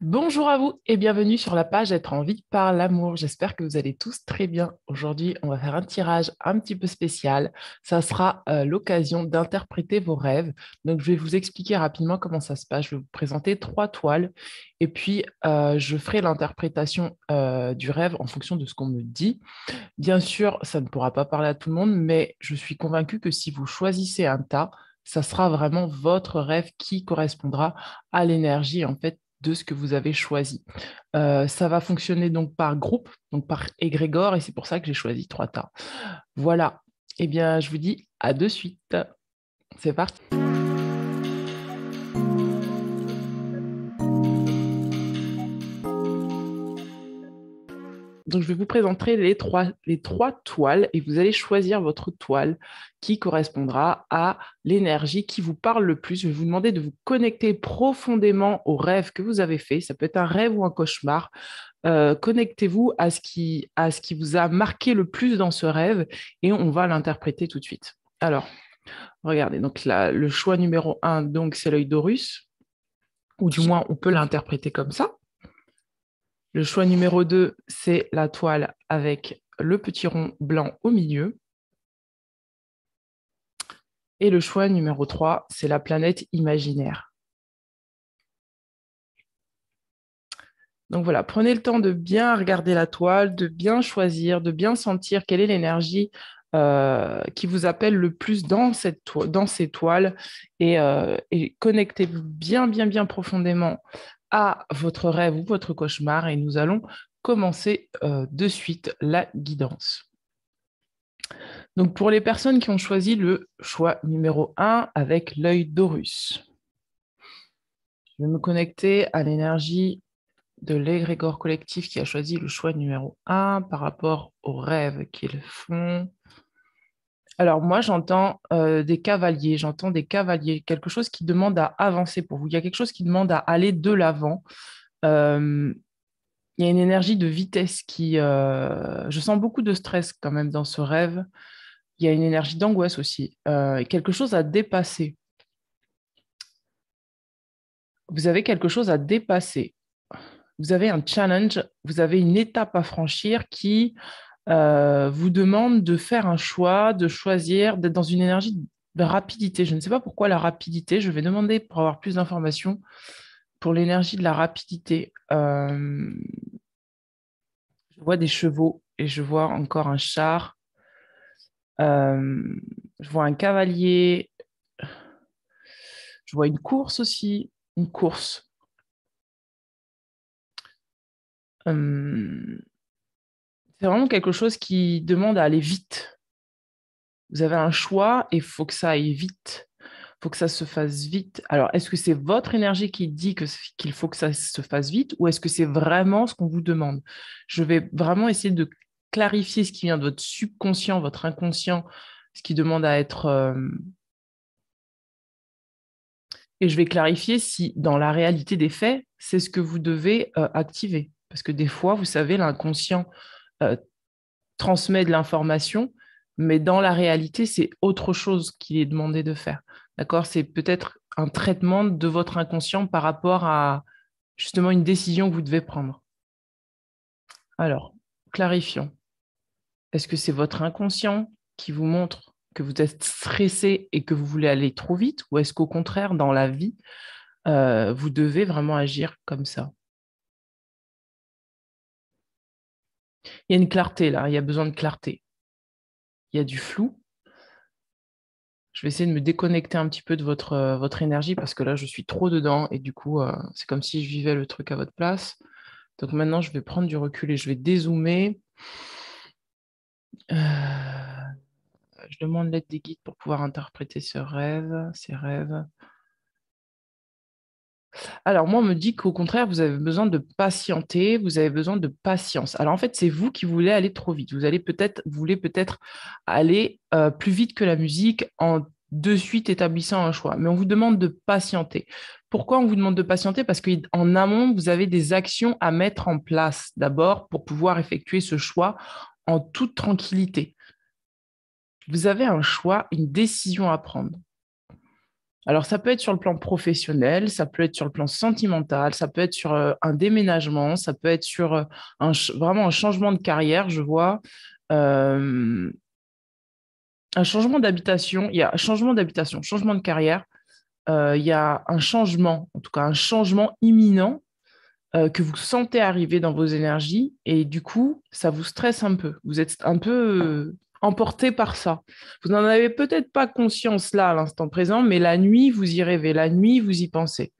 Bonjour à vous et bienvenue sur la page Être en vie par l'amour. J'espère que vous allez tous très bien. Aujourd'hui, on va faire un tirage un petit peu spécial. Ça sera l'occasion d'interpréter vos rêves. Donc, je vais vous expliquer rapidement comment ça se passe. Je vais vous présenter trois toiles et puis je ferai l'interprétation du rêve en fonction de ce qu'on me dit. Bien sûr, ça ne pourra pas parler à tout le monde, mais je suis convaincue que si vous choisissez un tas, ça sera vraiment votre rêve qui correspondra à l'énergie en fait de ce que vous avez choisi. Ça va fonctionner donc par groupe, donc par égrégore, et c'est pour ça que j'ai choisi trois tas. Voilà. Eh bien, je vous dis à de suite. C'est parti. Donc, je vais vous présenter les trois toiles et vous allez choisir votre toile qui correspondra à l'énergie qui vous parle le plus. Je vais vous demander de vous connecter profondément au rêve que vous avez fait. Ça peut être un rêve ou un cauchemar. Connectez-vous à ce qui vous a marqué le plus dans ce rêve et on va l'interpréter tout de suite. Alors, regardez, donc là, le choix numéro un, donc c'est l'œil d'Horus, ou du moins on peut l'interpréter comme ça. Le choix numéro 2, c'est la toile avec le petit rond blanc au milieu. Et le choix numéro 3, c'est la planète imaginaire. Donc voilà, prenez le temps de bien regarder la toile, de bien choisir, de bien sentir quelle est l'énergie qui vous appelle le plus dans ces toiles et connectez-vous bien, bien, bien profondément à votre rêve ou votre cauchemar et nous allons commencer de suite la guidance. Donc, pour les personnes qui ont choisi le choix numéro un avec l'œil d'Horus, je vais me connecter à l'énergie de l'égrégore collectif qui a choisi le choix numéro un par rapport aux rêves qu'ils font. Alors, moi, j'entends des cavaliers, quelque chose qui demande à avancer pour vous. Il y a quelque chose qui demande à aller de l'avant. Euh, il y a une énergie de vitesse je sens beaucoup de stress quand même dans ce rêve. Il y a une énergie d'angoisse aussi, quelque chose à dépasser. Vous avez quelque chose à dépasser. Vous avez un challenge, vous avez une étape à franchir qui vous demande de faire un choix, de choisir, d'être dans une énergie de rapidité. Je ne sais pas pourquoi la rapidité. Je vais demander pour avoir plus d'informations pour l'énergie de la rapidité. Je vois des chevaux et je vois encore un char. Euh, je vois un cavalier. Je vois une course aussi. Une course. Euh, c'est vraiment quelque chose qui demande à aller vite. Vous avez un choix et il faut que ça aille vite. Il faut que ça se fasse vite. Alors, est-ce que c'est votre énergie qui dit qu'il faut que ça se fasse vite ou est-ce que c'est vraiment ce qu'on vous demande? Je vais vraiment essayer de clarifier ce qui vient de votre subconscient, votre inconscient, ce qui demande à être... et je vais clarifier si, dans la réalité des faits, c'est ce que vous devez activer. Parce que des fois, vous savez, l'inconscient euh, transmet de l'information, mais dans la réalité, c'est autre chose qu'il est demandé de faire. D'accord? C'est peut-être un traitement de votre inconscient par rapport à justement une décision que vous devez prendre. Alors, clarifions. Est-ce que c'est votre inconscient qui vous montre que vous êtes stressé et que vous voulez aller trop vite, ou est-ce qu'au contraire, dans la vie, vous devez vraiment agir comme ça? Il y a une clarté là, il y a besoin de clarté. Il y a du flou. Je vais essayer de me déconnecter un petit peu de votre énergie parce que là, je suis trop dedans et du coup, c'est comme si je vivais le truc à votre place. Donc maintenant, je vais prendre du recul et je vais dézoomer. Je demande l'aide des guides pour pouvoir interpréter ces rêves. Alors moi, on me dit qu'au contraire, vous avez besoin de patienter, vous avez besoin de patience. Alors en fait, c'est vous qui voulez aller trop vite. Vous voulez peut-être aller plus vite que la musique en de suite établissant un choix. Mais on vous demande de patienter. Pourquoi on vous demande de patienter? Parce qu'en amont, vous avez des actions à mettre en place d'abord pour pouvoir effectuer ce choix en toute tranquillité. Vous avez un choix, une décision à prendre. Alors, ça peut être sur le plan professionnel, ça peut être sur le plan sentimental, ça peut être sur un déménagement, ça peut être sur vraiment un changement de carrière, je vois. Euh, un changement d'habitation, il y a un changement d'habitation, changement de carrière, il y a un changement, en tout cas un changement imminent que vous sentez arriver dans vos énergies et du coup, ça vous stresse un peu. Vous êtes un peu emporté par ça. Vous n'en avez peut-être pas conscience là à l'instant présent, mais la nuit, vous y rêvez, la nuit, vous y pensez.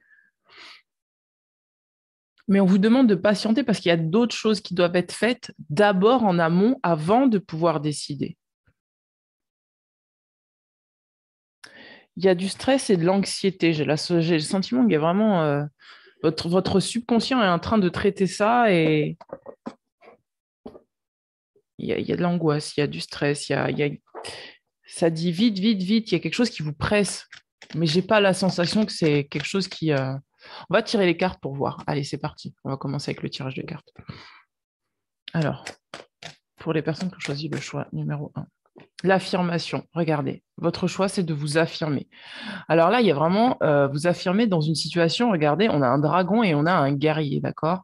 Mais on vous demande de patienter parce qu'il y a d'autres choses qui doivent être faites d'abord en amont avant de pouvoir décider. Il y a du stress et de l'anxiété. J'ai le sentiment qu'il y a vraiment votre subconscient est en train de traiter ça et il y a de l'angoisse, il y a du stress, ça dit vite, vite, vite. Il y a quelque chose qui vous presse, mais j'ai pas la sensation que c'est quelque chose qui. On va tirer les cartes pour voir. Allez, c'est parti. On va commencer avec le tirage de cartes. Alors, pour les personnes qui ont choisi le choix numéro un. L'affirmation, regardez, votre choix, c'est de vous affirmer. Alors là, il y a vraiment vous affirmer dans une situation, regardez, on a un dragon et on a un guerrier, d'accord?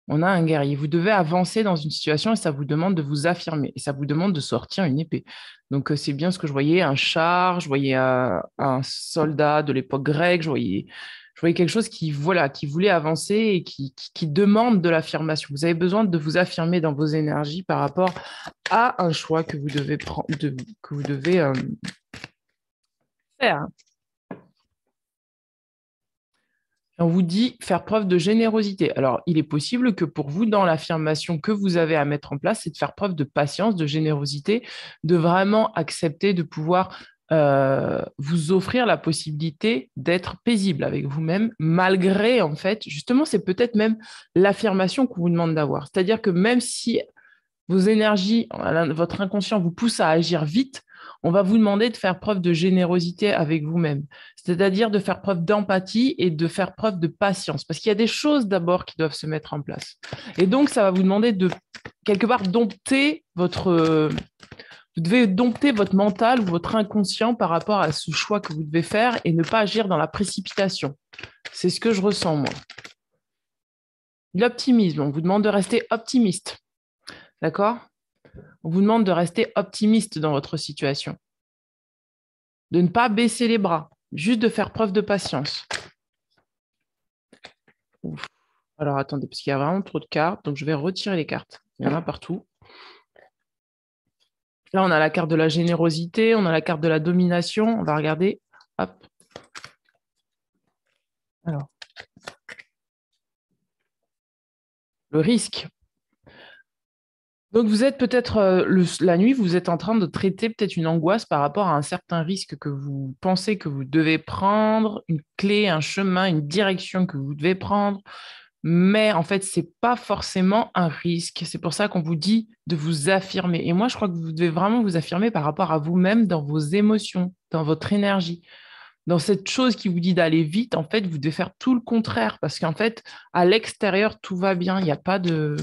On a un guerrier. Vous devez avancer dans une situation et ça vous demande de vous affirmer et ça vous demande de sortir une épée. Donc, c'est bien ce que je voyais, un char, je voyais un soldat de l'époque grecque, je voyais quelque chose qui, voilà, qui voulait avancer et qui demande de l'affirmation. Vous avez besoin de vous affirmer dans vos énergies par rapport à un choix que vous devez prendre, que vous devez faire. On vous dit faire preuve de générosité. Alors, il est possible que pour vous, dans l'affirmation que vous avez à mettre en place, c'est de faire preuve de patience, de générosité, de vraiment accepter de pouvoir vous offrir la possibilité d'être paisible avec vous-même, malgré, en fait, justement, c'est peut-être même l'affirmation qu'on vous demande d'avoir. C'est-à-dire que même si vos énergies, votre inconscient vous pousse à agir vite, on va vous demander de faire preuve de générosité avec vous-même, c'est-à-dire de faire preuve d'empathie et de faire preuve de patience, parce qu'il y a des choses d'abord qui doivent se mettre en place. Et donc, ça va vous demander de, quelque part, dompter votre... Vous devez dompter votre mental ou votre inconscient par rapport à ce choix que vous devez faire et ne pas agir dans la précipitation. C'est ce que je ressens, moi. L'optimisme, on vous demande de rester optimiste. D'accord? On vous demande de rester optimiste dans votre situation, de ne pas baisser les bras, juste de faire preuve de patience. Ouf. Alors attendez, parce qu'il y a vraiment trop de cartes, donc je vais retirer les cartes. Il y en a partout. Là, on a la carte de la générosité, on a la carte de la domination. On va regarder. Hop. Alors, le risque. Donc, vous êtes peut-être la nuit, vous êtes en train de traiter peut-être une angoisse par rapport à un certain risque que vous pensez que vous devez prendre, une clé, un chemin, une direction que vous devez prendre. Mais en fait, ce n'est pas forcément un risque. C'est pour ça qu'on vous dit de vous affirmer. Et moi, je crois que vous devez vraiment vous affirmer par rapport à vous-même, dans vos émotions, dans votre énergie. Dans cette chose qui vous dit d'aller vite, en fait, vous devez faire tout le contraire. Parce qu'en fait, à l'extérieur, tout va bien. Il n'y a pas de...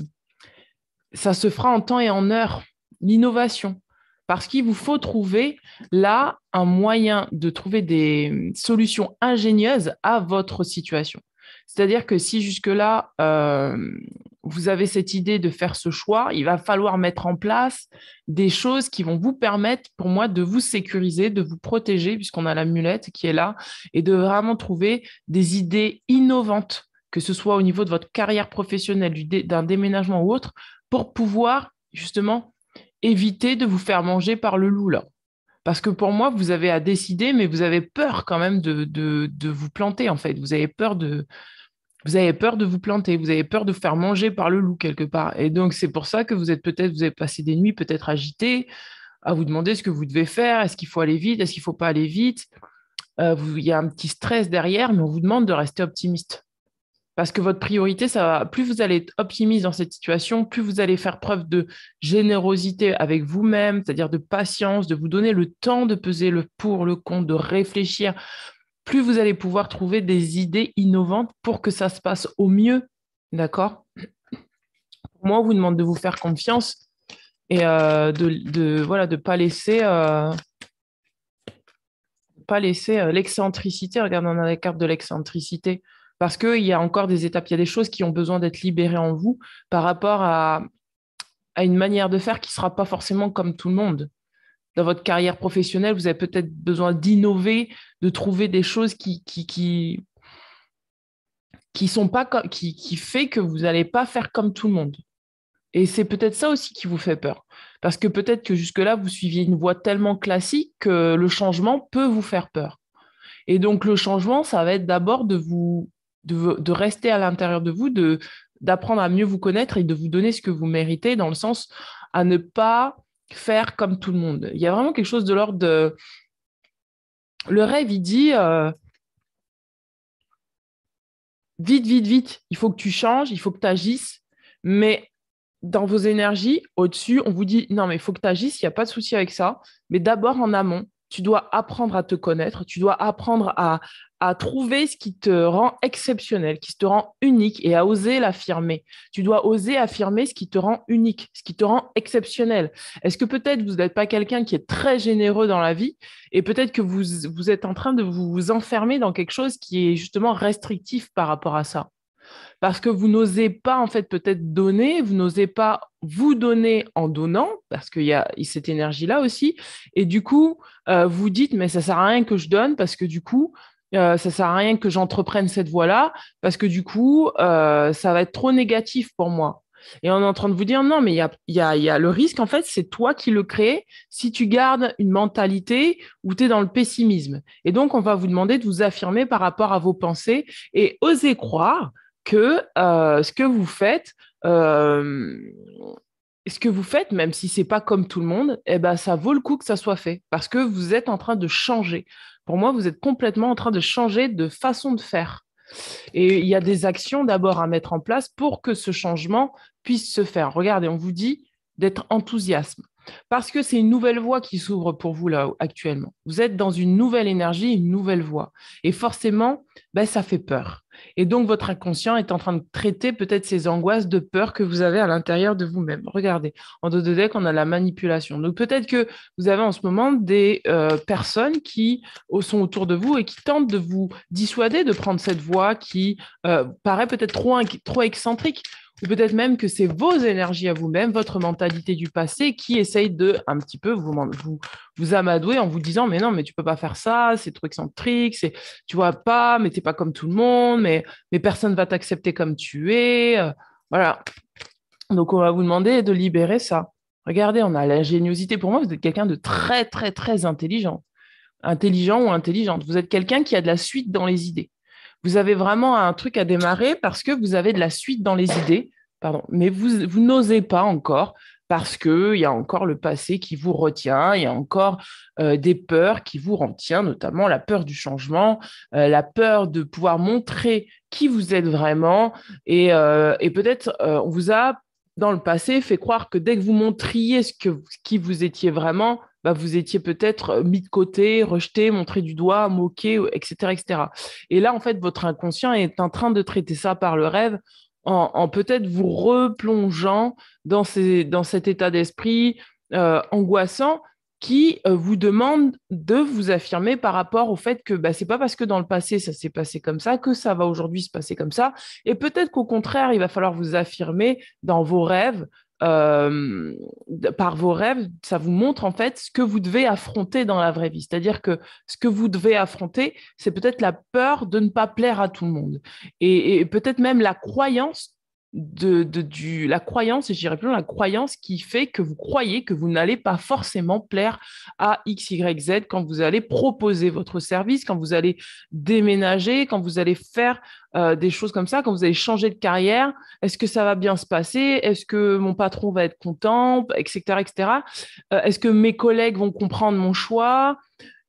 Ça se fera en temps et en heure. L'innovation. Parce qu'il vous faut trouver là un moyen de trouver des solutions ingénieuses à votre situation. C'est-à-dire que si jusque-là, vous avez cette idée de faire ce choix, il va falloir mettre en place des choses qui vont vous permettre, pour moi, de vous sécuriser, de vous protéger, puisqu'on a l'amulette qui est là, et de vraiment trouver des idées innovantes, que ce soit au niveau de votre carrière professionnelle, d'un déménagement ou autre, pour pouvoir justement éviter de vous faire manger par le loup là. Parce que pour moi, vous avez à décider, mais vous avez peur quand même de vous planter, en fait. Vous avez peur de vous planter, vous avez peur de vous faire manger par le loup quelque part. Et donc, c'est pour ça que vous avez passé des nuits peut-être agitées, à vous demander ce que vous devez faire, est-ce qu'il faut aller vite, est-ce qu'il ne faut pas aller vite. Il y a un petit stress derrière, mais on vous demande de rester optimiste. Parce que votre priorité, plus vous allez être optimiste dans cette situation, plus vous allez faire preuve de générosité avec vous-même, c'est-à-dire de patience, de vous donner le temps de peser le pour, le contre, de réfléchir, plus vous allez pouvoir trouver des idées innovantes pour que ça se passe au mieux. D'accord? Moi, on vous demande de vous faire confiance et voilà, de ne pas pas laisser l'excentricité. Regarde, on a la carte de l'excentricité. Parce qu'il y a encore des étapes, il y a des choses qui ont besoin d'être libérées en vous par rapport à une manière de faire qui ne sera pas forcément comme tout le monde. Dans votre carrière professionnelle, vous avez peut-être besoin d'innover, de trouver des choses qui sont pas qui fait que vous n'allez pas faire comme tout le monde. Et c'est peut-être ça aussi qui vous fait peur. Parce que peut-être que jusque-là, vous suiviez une voie tellement classique que le changement peut vous faire peur. Et donc, le changement, ça va être d'abord de rester à l'intérieur de vous, d'apprendre à mieux vous connaître et de vous donner ce que vous méritez, dans le sens à ne pas faire comme tout le monde. Il y a vraiment quelque chose de l'ordre de... Le rêve, il dit, vite, vite, vite, il faut que tu changes, il faut que tu agisses, mais dans vos énergies, au-dessus, on vous dit, non, mais il faut que tu agisses, il n'y a pas de souci avec ça, mais d'abord en amont, tu dois apprendre à te connaître, tu dois apprendre à trouver ce qui te rend exceptionnel, qui te rend unique et à oser l'affirmer. Tu dois oser affirmer ce qui te rend unique, ce qui te rend exceptionnel. Est-ce que peut-être vous n'êtes pas quelqu'un qui est très généreux dans la vie et peut-être que vous êtes en train de vous enfermer dans quelque chose qui est justement restrictif par rapport à ça? Parce que vous n'osez pas en fait peut-être donner, vous n'osez pas vous donner en donnant, parce qu'il y a cette énergie-là aussi, et du coup, vous dites, mais ça ne sert à rien que je donne, parce que du coup, ça ne sert à rien que j'entreprenne cette voie-là, parce que du coup, ça va être trop négatif pour moi. Et on est en train de vous dire, non, mais il y a le risque, en fait, c'est toi qui le crée si tu gardes une mentalité où tu es dans le pessimisme. Et donc, on va vous demander de vous affirmer par rapport à vos pensées et oser croire que euh, ce que vous faites, même si c'est pas comme tout le monde, eh ben, ça vaut le coup que ça soit fait parce que vous êtes en train de changer. Pour moi, vous êtes complètement en train de changer de façon de faire. Et il y a des actions d'abord à mettre en place pour que ce changement puisse se faire. Regardez, on vous dit d'être enthousiaste parce que c'est une nouvelle voie qui s'ouvre pour vous là actuellement. Vous êtes dans une nouvelle énergie, une nouvelle voie. Et forcément, ben, ça fait peur. Et donc, votre inconscient est en train de traiter peut-être ces angoisses de peur que vous avez à l'intérieur de vous-même. Regardez, en dos de deck, on a la manipulation. Donc, peut-être que vous avez en ce moment des personnes qui sont autour de vous et qui tentent de vous dissuader de prendre cette voie qui paraît peut-être trop excentrique. Ou peut-être même que c'est vos énergies à vous-même, votre mentalité du passé qui essaye de un petit peu vous amadouer en vous disant mais non, mais tu peux pas faire ça, c'est trop excentrique, tu vois pas, mais t'es pas comme tout le monde, mais personne va t'accepter comme tu es. Voilà. Donc on va vous demander de libérer ça. Regardez, on a l'ingéniosité. Pour moi, vous êtes quelqu'un de très, très, très intelligent. Intelligent ou intelligente. Vous êtes quelqu'un qui a de la suite dans les idées. Vous avez vraiment un truc à démarrer parce que vous avez de la suite dans les idées, pardon, mais vous n'osez pas encore parce qu'il y a encore le passé qui vous retient, il y a encore des peurs qui vous retiennent, notamment la peur du changement, la peur de pouvoir montrer qui vous êtes vraiment. Et peut-être on vous a, dans le passé, fait croire que dès que vous montriez qui vous étiez vraiment, bah, vous étiez peut-être mis de côté, rejeté, montré du doigt, moqué, etc., etc. Et là, en fait, votre inconscient est en train de traiter ça par le rêve en peut-être vous replongeant dans cet état d'esprit angoissant qui vous demande de vous affirmer par rapport au fait que bah, c'est pas parce que dans le passé ça s'est passé comme ça que ça va aujourd'hui se passer comme ça. Et peut-être qu'au contraire, il va falloir vous affirmer dans vos rêves euh, par vos rêves, ça vous montre en fait ce que vous devez affronter dans la vraie vie. C'est-à-dire que ce que vous devez affronter, c'est peut-être la peur de ne pas plaire à tout le monde. Et peut-être même la croyance la croyance, et je dirais plus loin, la croyance qui fait que vous croyez que vous n'allez pas forcément plaire à X, Y, Z quand vous allez proposer votre service, quand vous allez déménager, quand vous allez faire des choses comme ça, quand vous allez changer de carrière. Est-ce que ça va bien se passer? Est-ce que mon patron va être content? Etc., etc. Est-ce que mes collègues vont comprendre mon choix?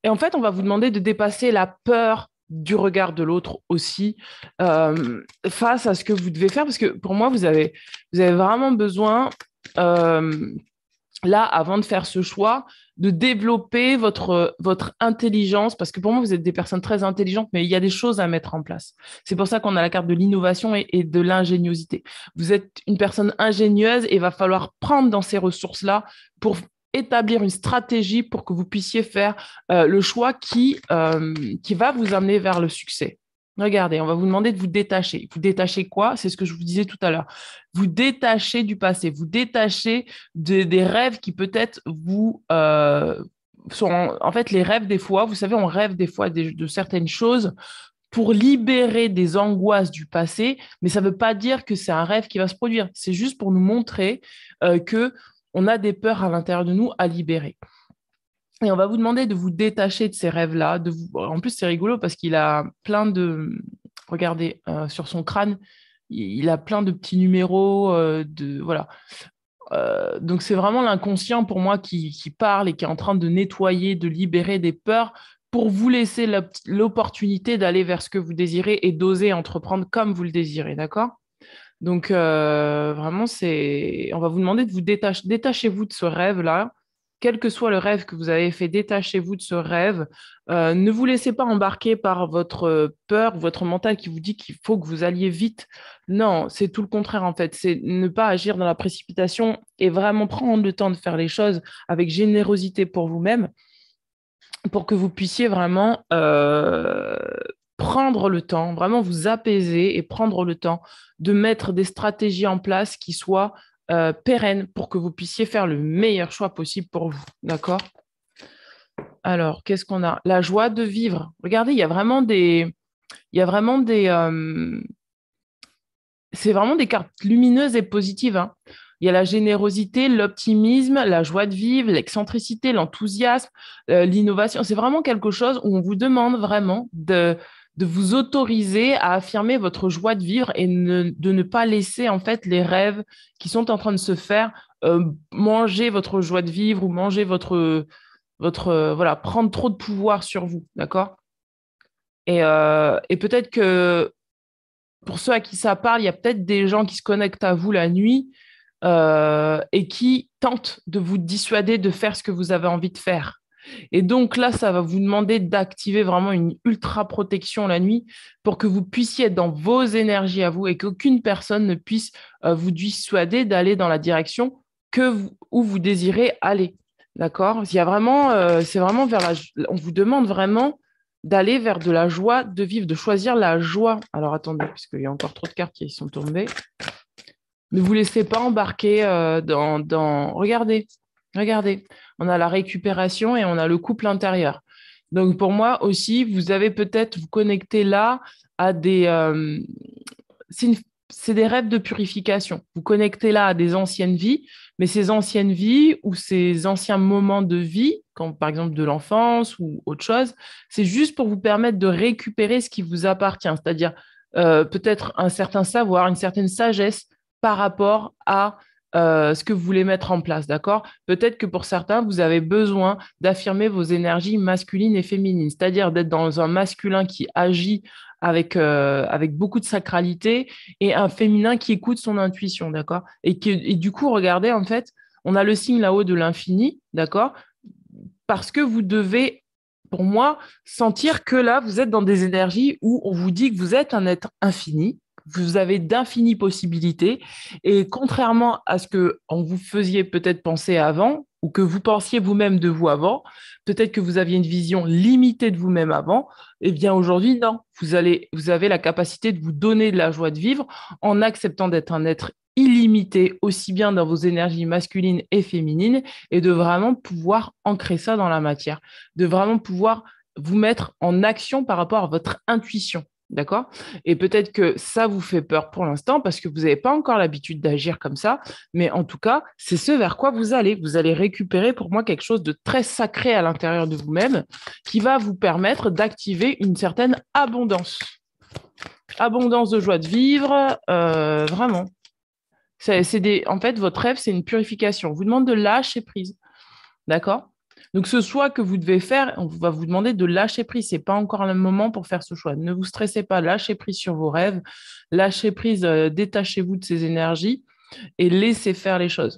Et en fait, on va vous demander de dépasser la peur du regard de l'autre aussi face à ce que vous devez faire. Parce que pour moi, vous avez vraiment besoin, là, avant de faire ce choix, de développer votre intelligence. Parce que pour moi, vous êtes des personnes très intelligentes, mais il y a des choses à mettre en place. C'est pour ça qu'on a la carte de l'innovation et de l'ingéniosité. Vous êtes une personne ingénieuse et il va falloir prendre dans ces ressources-là pour établir une stratégie pour que vous puissiez faire le choix qui va vous amener vers le succès. Regardez, on va vous demander de vous détacher. Vous détachez quoi? C'est ce que je vous disais tout à l'heure. Vous détachez du passé, vous détachez des rêves qui peut-être vous sont en fait les rêves des fois. Vous savez, on rêve des fois de certaines choses pour libérer des angoisses du passé, mais ça ne veut pas dire que c'est un rêve qui va se produire. C'est juste pour nous montrer que on a des peurs à l'intérieur de nous à libérer. Et on va vous demander de vous détacher de ces rêves-là. En plus, c'est rigolo parce qu'il a plein de... Regardez, sur son crâne, il a plein de petits numéros. Voilà. Donc, c'est vraiment l'inconscient pour moi qui parle et qui est en train de nettoyer, de libérer des peurs pour vous laisser l'opportunité d'aller vers ce que vous désirez et d'oser entreprendre comme vous le désirez. D'accord? Donc, vraiment, on va vous demander de vous détacher. Détachez-vous de ce rêve-là. Quel que soit le rêve que vous avez fait, détachez-vous de ce rêve. Ne vous laissez pas embarquer par votre peur, votre mental qui vous dit qu'il faut que vous alliez vite. Non, c'est tout le contraire en fait. C'est ne pas agir dans la précipitation et vraiment prendre le temps de faire les choses avec générosité pour vous-même pour que vous puissiez vraiment prendre le temps, vraiment vous apaiser et prendre le temps de mettre des stratégies en place qui soient pérennes pour que vous puissiez faire le meilleur choix possible pour vous. D'accord? Alors, qu'est-ce qu'on a? La joie de vivre. Regardez, il y a vraiment des... Il y a vraiment des... c'est vraiment des cartes lumineuses et positives, hein. Il y a la générosité, l'optimisme, la joie de vivre, l'excentricité, l'enthousiasme, l'innovation. C'est vraiment quelque chose où on vous demande vraiment de vous autoriser à affirmer votre joie de vivre et de ne pas laisser en fait les rêves qui sont en train de se faire manger votre joie de vivre ou manger voilà, prendre trop de pouvoir sur vous, d'accord? Et peut-être que pour ceux à qui ça parle, il y a peut-être des gens qui se connectent à vous la nuit et qui tentent de vous dissuader de faire ce que vous avez envie de faire. Et donc là, ça va vous demander d'activer vraiment une ultra protection la nuit pour que vous puissiez être dans vos énergies à vous et qu'aucune personne ne puisse vous dissuader d'aller dans la direction où vous désirez aller. D'accord? Il y a vraiment, c'est vraiment on vous demande vraiment d'aller vers de la joie de vivre, de choisir la joie. Alors attendez, parce qu'il y a encore trop de cartes qui sont tombées. Ne vous laissez pas embarquer Regardez, regardez. On a la récupération et on a le couple intérieur. Donc pour moi aussi, vous avez peut-être vous connecter là à des... c'est des rêves de purification. Vous connectez là à des anciennes vies, mais ces anciennes vies ou ces anciens moments de vie, comme par exemple de l'enfance ou autre chose, c'est juste pour vous permettre de récupérer ce qui vous appartient, c'est-à-dire peut-être un certain savoir, une certaine sagesse par rapport à ce que vous voulez mettre en place, d'accord? Peut-être que pour certains, vous avez besoin d'affirmer vos énergies masculines et féminines, c'est-à-dire d'être dans un masculin qui agit avec beaucoup de sacralité et un féminin qui écoute son intuition, d'accord? Et du coup, regardez, en fait, on a le signe là-haut de l'infini, d'accord? Parce que vous devez, pour moi, sentir que là, vous êtes dans des énergies où on vous dit que vous êtes un être infini, vous avez d'infinies possibilités, et contrairement à ce que on vous faisiez peut-être penser avant, ou que vous pensiez vous-même de vous avant, peut-être que vous aviez une vision limitée de vous-même avant, eh bien aujourd'hui, non. Vous avez la capacité de vous donner de la joie de vivre en acceptant d'être un être illimité, aussi bien dans vos énergies masculines et féminines, et de vraiment pouvoir ancrer ça dans la matière, de vraiment pouvoir vous mettre en action par rapport à votre intuition. D'accord? Et peut-être que ça vous fait peur pour l'instant parce que vous n'avez pas encore l'habitude d'agir comme ça, mais en tout cas, c'est ce vers quoi vous allez. Vous allez récupérer pour moi quelque chose de très sacré à l'intérieur de vous-même qui va vous permettre d'activer une certaine abondance. Abondance de joie de vivre, vraiment. En fait, votre rêve, c'est une purification. On vous demande de lâcher prise. D'accord? Donc, ce choix que vous devez faire, on va vous demander de lâcher prise. Ce n'est pas encore le moment pour faire ce choix. Ne vous stressez pas, lâchez prise sur vos rêves, lâchez prise, détachez-vous de ces énergies et laissez faire les choses.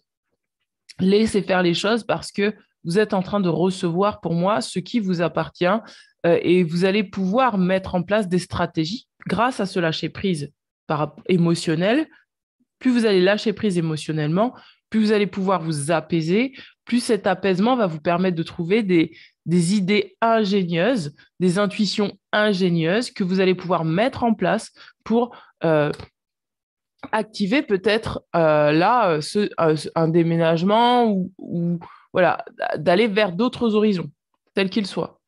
Laissez faire les choses parce que vous êtes en train de recevoir pour moi ce qui vous appartient et vous allez pouvoir mettre en place des stratégies grâce à ce lâcher prise émotionnel. Plus vous allez lâcher prise émotionnellement, plus vous allez pouvoir vous apaiser, plus cet apaisement va vous permettre de trouver des idées ingénieuses, des intuitions ingénieuses que vous allez pouvoir mettre en place pour activer peut-être un déménagement ou voilà, d'aller vers d'autres horizons, tels qu'ils soient.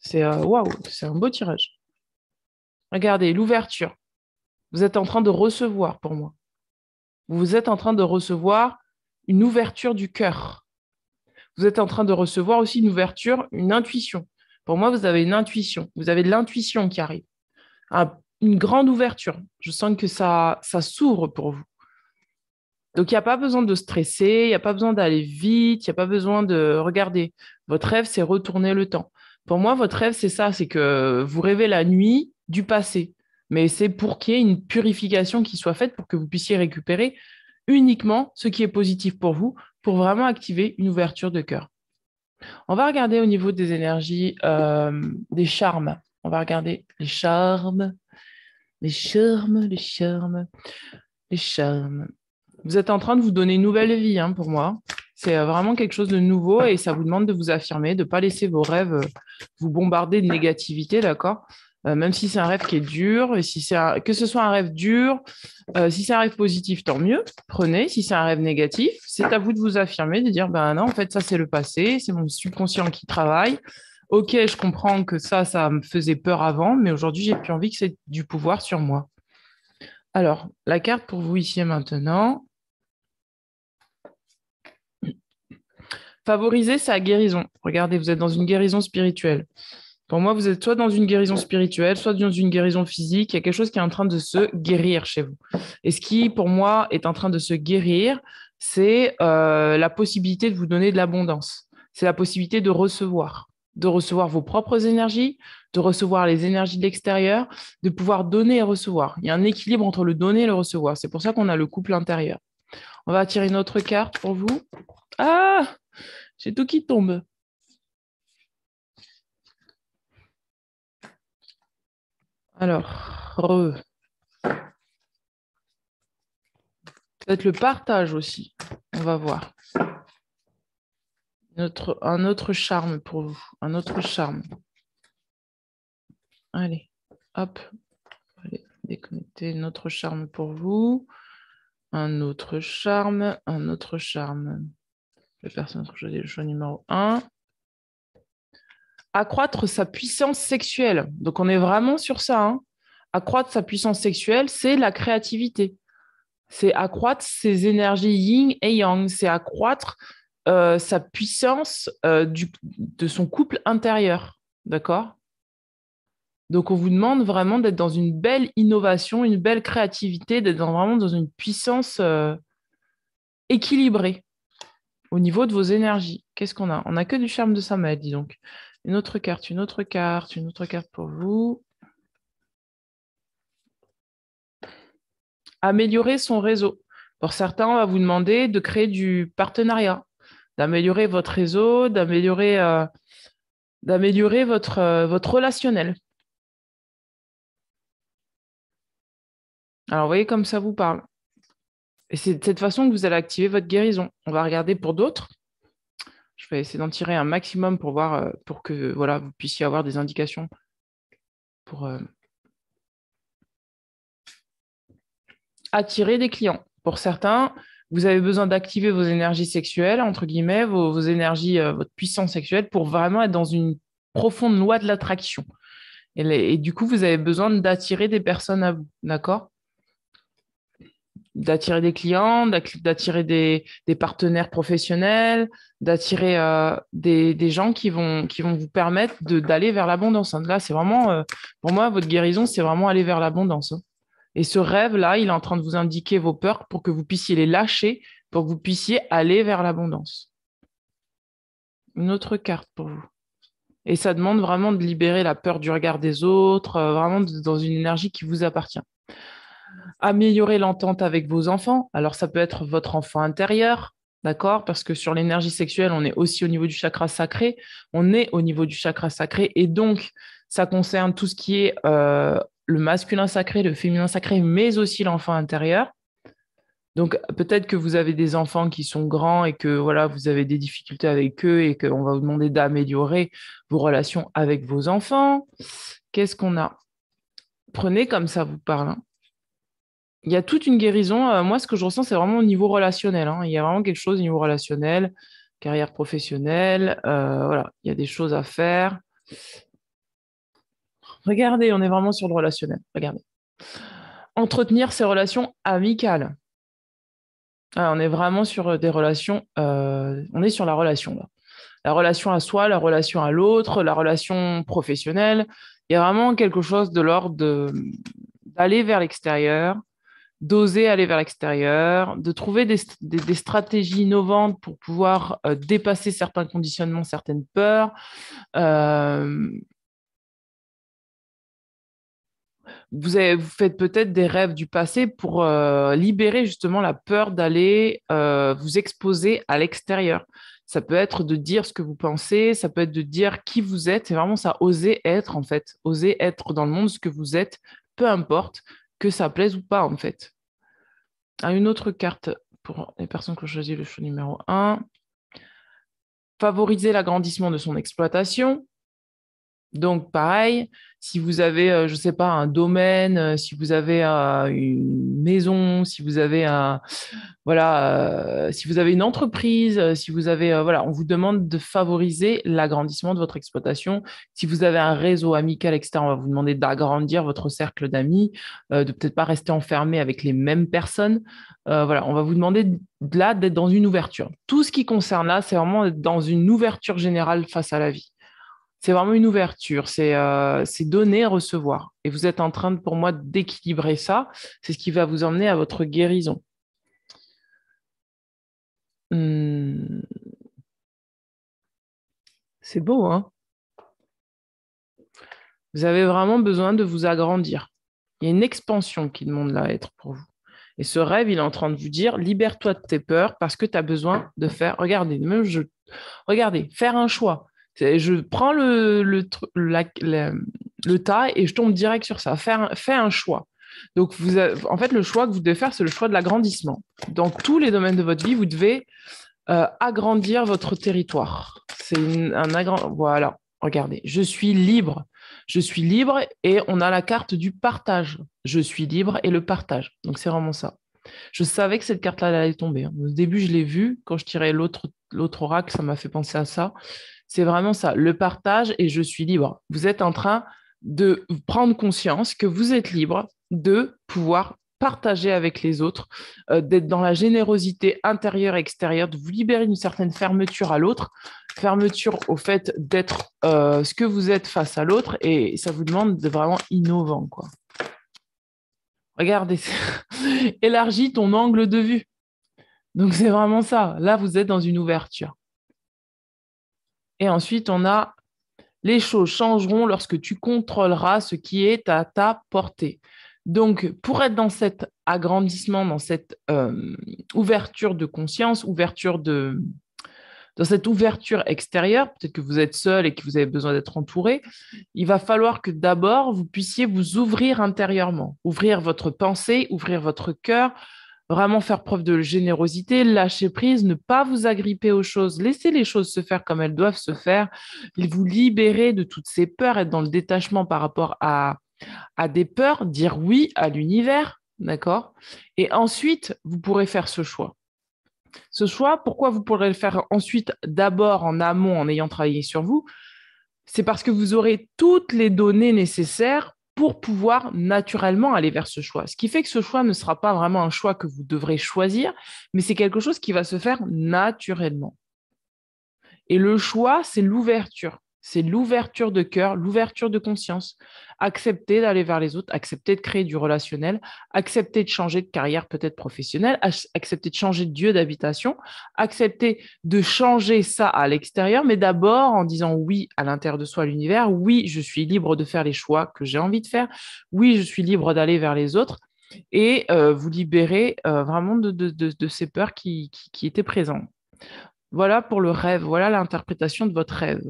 C'est waouh, c'est un beau tirage. Regardez, l'ouverture. Vous êtes en train de recevoir pour moi. Vous êtes en train de recevoir une ouverture du cœur. Vous êtes en train de recevoir aussi une ouverture, une intuition. Pour moi, vous avez une intuition. Vous avez de l'intuition qui arrive. Une grande ouverture. Je sens que ça s'ouvre pour vous. Donc, il n'y a pas besoin de stresser, il n'y a pas besoin d'aller vite, il n'y a pas besoin de regarder. Votre rêve, c'est retourner le temps. Pour moi, votre rêve, c'est ça, c'est que vous rêvez la nuit du passé. Mais c'est pour qu'il y ait une purification qui soit faite pour que vous puissiez récupérer uniquement ce qui est positif pour vous, pour vraiment activer une ouverture de cœur. On va regarder au niveau des énergies, des charmes. On va regarder les charmes, les charmes, les charmes, les charmes. Vous êtes en train de vous donner une nouvelle vie, hein, pour moi. C'est vraiment quelque chose de nouveau et ça vous demande de vous affirmer, de ne pas laisser vos rêves vous bombarder de négativité, d'accord ? Même si c'est un rêve qui est dur, et si que ce soit un rêve dur, si c'est un rêve positif, tant mieux, prenez. Si c'est un rêve négatif, c'est à vous de vous affirmer, de dire, ben non, en fait, ça c'est le passé, c'est mon subconscient qui travaille. Ok, je comprends que ça me faisait peur avant, mais aujourd'hui, j'ai plus envie que c'est du pouvoir sur moi. Alors, la carte pour vous ici et maintenant. Favoriser sa guérison. Regardez, vous êtes dans une guérison spirituelle. Pour moi, vous êtes soit dans une guérison spirituelle, soit dans une guérison physique. Il y a quelque chose qui est en train de se guérir chez vous. Et ce qui, pour moi, est en train de se guérir, c'est la possibilité de vous donner de l'abondance. C'est la possibilité de recevoir vos propres énergies, de recevoir les énergies de l'extérieur, de pouvoir donner et recevoir. Il y a un équilibre entre le donner et le recevoir. C'est pour ça qu'on a le couple intérieur. On va tirer une autre carte pour vous. Ah, j'ai tout qui tombe. Alors, peut-être le partage aussi. On va voir. Un autre charme pour vous. Un autre charme. Allez, hop. Allez, déconnecter notre charme pour vous. Un autre charme. Un autre charme. La personne que j'ai le choix numéro 1. Accroître sa puissance sexuelle. Donc, on est vraiment sur ça. Hein. Accroître sa puissance sexuelle, c'est la créativité. C'est accroître ses énergies yin et yang. C'est accroître sa puissance de son couple intérieur. D'accord ? Donc, on vous demande vraiment d'être dans une belle innovation, une belle créativité, d'être vraiment dans une puissance équilibrée au niveau de vos énergies. Qu'est-ce qu'on a ? On n'a que du charme de Samael, dis donc. Une autre carte, une autre carte, une autre carte pour vous. Améliorer son réseau. Pour certains, on va vous demander de créer du partenariat, d'améliorer votre réseau, d'améliorer votre relationnel. Alors, vous voyez comme ça vous parle. Et c'est de cette façon que vous allez activer votre guérison. On va regarder pour d'autres. Je vais essayer d'en tirer un maximum pour voir, pour que voilà, vous puissiez avoir des indications pour attirer des clients. Pour certains, vous avez besoin d'activer vos énergies sexuelles, entre guillemets, vos énergies, votre puissance sexuelle pour vraiment être dans une profonde loi de l'attraction. Et du coup, vous avez besoin d'attirer des personnes à vous, d'accord ? D'attirer des clients, d'attirer des partenaires professionnels, d'attirer des gens qui vont vous permettre d'aller vers l'abondance. Hein. Là, c'est vraiment, pour moi, votre guérison, c'est vraiment aller vers l'abondance. Hein. Et ce rêve-là, il est en train de vous indiquer vos peurs pour que vous puissiez les lâcher, pour que vous puissiez aller vers l'abondance. Une autre carte pour vous. Et ça demande vraiment de libérer la peur du regard des autres, vraiment dans une énergie qui vous appartient. Améliorer l'entente avec vos enfants. Alors, ça peut être votre enfant intérieur, d'accord ? Parce que sur l'énergie sexuelle, on est aussi au niveau du chakra sacré. On est au niveau du chakra sacré. Et donc, ça concerne tout ce qui est le masculin sacré, le féminin sacré, mais aussi l'enfant intérieur. Donc, peut-être que vous avez des enfants qui sont grands et que voilà, vous avez des difficultés avec eux et qu'on va vous demander d'améliorer vos relations avec vos enfants. Qu'est-ce qu'on a? Prenez comme ça vous parle, hein. Il y a toute une guérison. Moi, ce que je ressens, c'est vraiment au niveau relationnel, hein. Il y a vraiment quelque chose au niveau relationnel, carrière professionnelle. Voilà, il y a des choses à faire. Regardez, on est vraiment sur le relationnel. Regardez. Entretenir ses relations amicales. Ah, on est vraiment sur des relations. On est sur la relation, là. La relation à soi, la relation à l'autre, la relation professionnelle. Il y a vraiment quelque chose de l'ordre d'aller vers l'extérieur, d'oser aller vers l'extérieur, de trouver des stratégies innovantes pour pouvoir dépasser certains conditionnements, certaines peurs. Euh, vous faites peut-être des rêves du passé pour libérer justement la peur d'aller vous exposer à l'extérieur. Ça peut être de dire ce que vous pensez, ça peut être de dire qui vous êtes. C'est vraiment ça, oser être en fait, oser être dans le monde ce que vous êtes, peu importe que ça plaise ou pas en fait. Ah, une autre carte pour les personnes qui ont choisi le choix numéro un. Favoriser l'agrandissement de son exploitation. Donc, pareil, si vous avez, je ne sais pas, un domaine, si vous avez une maison, si vous avez si vous avez une entreprise, si vous avez, voilà, on vous demande de favoriser l'agrandissement de votre exploitation. Si vous avez un réseau amical, etc., on va vous demander d'agrandir votre cercle d'amis, de peut-être pas rester enfermé avec les mêmes personnes. Voilà, on va vous demander là d'être dans une ouverture. Tout ce qui concerne là, c'est vraiment être dans une ouverture générale face à la vie. C'est vraiment une ouverture, c'est donner et recevoir. Et vous êtes en train, pour moi, d'équilibrer ça. C'est ce qui va vous emmener à votre guérison. Hmm, c'est beau, hein? Vous avez vraiment besoin de vous agrandir. Il y a une expansion qui demande là à être pour vous. Et ce rêve, il est en train de vous dire, libère-toi de tes peurs parce que tu as besoin de faire, regardez, faire un choix. Je prends le tas et je tombe direct sur ça. Fais un choix. Donc, en fait, le choix que vous devez faire, c'est le choix de l'agrandissement. Dans tous les domaines de votre vie, vous devez agrandir votre territoire. Voilà, regardez, je suis libre. Je suis libre et on a la carte du partage. Je suis libre et le partage. Donc, c'est vraiment ça. Je savais que cette carte-là elle allait tomber, hein. Au début, je l'ai vue. Quand je tirais l'autre oracle, ça m'a fait penser à ça. C'est vraiment ça, le partage et je suis libre. Vous êtes en train de prendre conscience que vous êtes libre de pouvoir partager avec les autres, d'être dans la générosité intérieure et extérieure, de vous libérer d'une certaine fermeture à l'autre, fermeture au fait d'être ce que vous êtes face à l'autre, et ça vous demande de vraiment innovant, quoi. Regardez, élargis ton angle de vue. Donc c'est vraiment ça. Là, vous êtes dans une ouverture. Et ensuite, on a les choses changeront lorsque tu contrôleras ce qui est à ta portée. Donc, pour être dans cet agrandissement, dans cette ouverture de conscience, dans cette ouverture extérieure, peut-être que vous êtes seul et que vous avez besoin d'être entouré, il va falloir que d'abord, vous puissiez vous ouvrir intérieurement, ouvrir votre pensée, ouvrir votre cœur, vraiment faire preuve de générosité, lâcher prise, ne pas vous agripper aux choses, laisser les choses se faire comme elles doivent se faire, vous libérer de toutes ces peurs, être dans le détachement par rapport à des peurs, dire oui à l'univers, d'accord? Et ensuite, vous pourrez faire ce choix. Ce choix, pourquoi vous pourrez le faire ensuite d'abord en amont en ayant travaillé sur vous? C'est parce que vous aurez toutes les données nécessaires pour pouvoir naturellement aller vers ce choix. Ce qui fait que ce choix ne sera pas vraiment un choix que vous devrez choisir, mais c'est quelque chose qui va se faire naturellement. Et le choix, c'est l'ouverture. C'est l'ouverture de cœur, l'ouverture de conscience. Accepter d'aller vers les autres, accepter de créer du relationnel, accepter de changer de carrière peut-être professionnelle, accepter de changer de lieu d'habitation, accepter de changer ça à l'extérieur, mais d'abord en disant oui à l'intérieur de soi, à l'univers, oui, je suis libre de faire les choix que j'ai envie de faire, oui, je suis libre d'aller vers les autres et vous libérer vraiment de ces peurs qui étaient présentes. Voilà pour le rêve, voilà l'interprétation de votre rêve.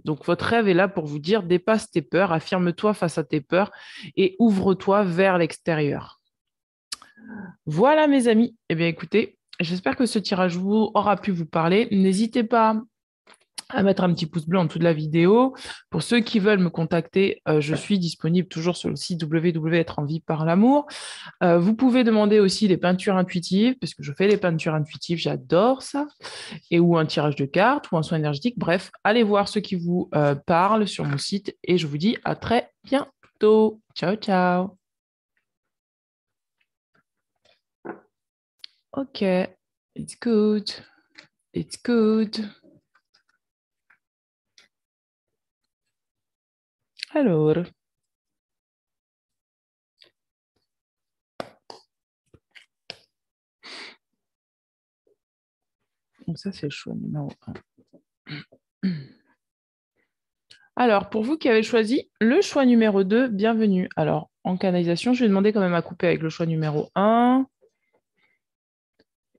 Donc, votre rêve est là pour vous dire dépasse tes peurs, affirme-toi face à tes peurs et ouvre-toi vers l'extérieur. Voilà, mes amis. Eh bien, écoutez, j'espère que ce tirage vous aura pu vous parler. N'hésitez pas à mettre un petit pouce bleu en dessous de la vidéo. Pour ceux qui veulent me contacter, je suis disponible toujours sur le site www.être en vie par l'amour. Vous pouvez demander aussi des peintures intuitives, parce que je fais les peintures intuitives, j'adore ça, et ou un tirage de cartes, ou un soin énergétique. Bref, allez voir ceux qui vous parlent sur mon site, et je vous dis à très bientôt. Ciao, ciao. Ok, it's good. It's good. Alors, donc ça c'est le choix numéro un. Alors, pour vous qui avez choisi le choix numéro 2, bienvenue. Alors, en canalisation, je vais demander quand même à couper avec le choix numéro un.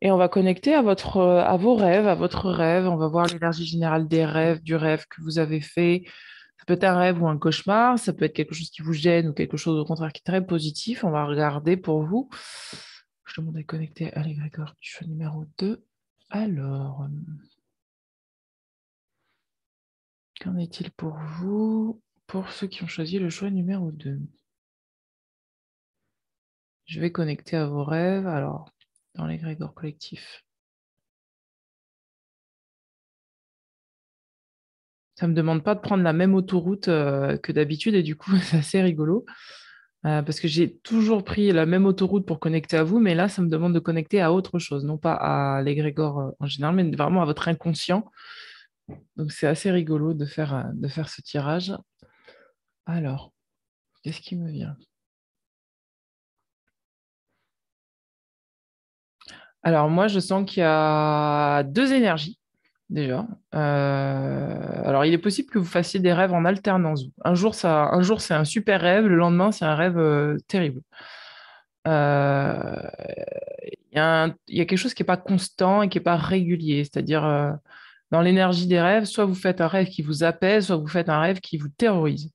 Et on va connecter à vos rêves, à votre rêve. On va voir l'énergie générale des rêves, du rêve que vous avez fait. Ça peut être un rêve ou un cauchemar, ça peut être quelque chose qui vous gêne ou quelque chose au contraire qui est très positif. On va regarder pour vous. Je demande à connecter à l'égrégore du choix numéro 2. Alors, qu'en est-il pour vous, pour ceux qui ont choisi le choix numéro 2? Je vais connecter à vos rêves, alors, dans l'égrégore collectif. Ça ne me demande pas de prendre la même autoroute que d'habitude et du coup, c'est assez rigolo parce que j'ai toujours pris la même autoroute pour connecter à vous, mais là, ça me demande de connecter à autre chose, non pas à l'égrégore en général, mais vraiment à votre inconscient. Donc, c'est assez rigolo de faire ce tirage. Alors, qu'est-ce qui me vient? Alors, moi, je sens qu'il y a deux énergies, déjà. Alors, il est possible que vous fassiez des rêves en alternance. Un jour, c'est un super rêve, le lendemain, c'est un rêve terrible. Euh, il y a quelque chose qui n'est pas constant et qui n'est pas régulier. C'est-à-dire, dans l'énergie des rêves, soit vous faites un rêve qui vous apaise, soit vous faites un rêve qui vous terrorise.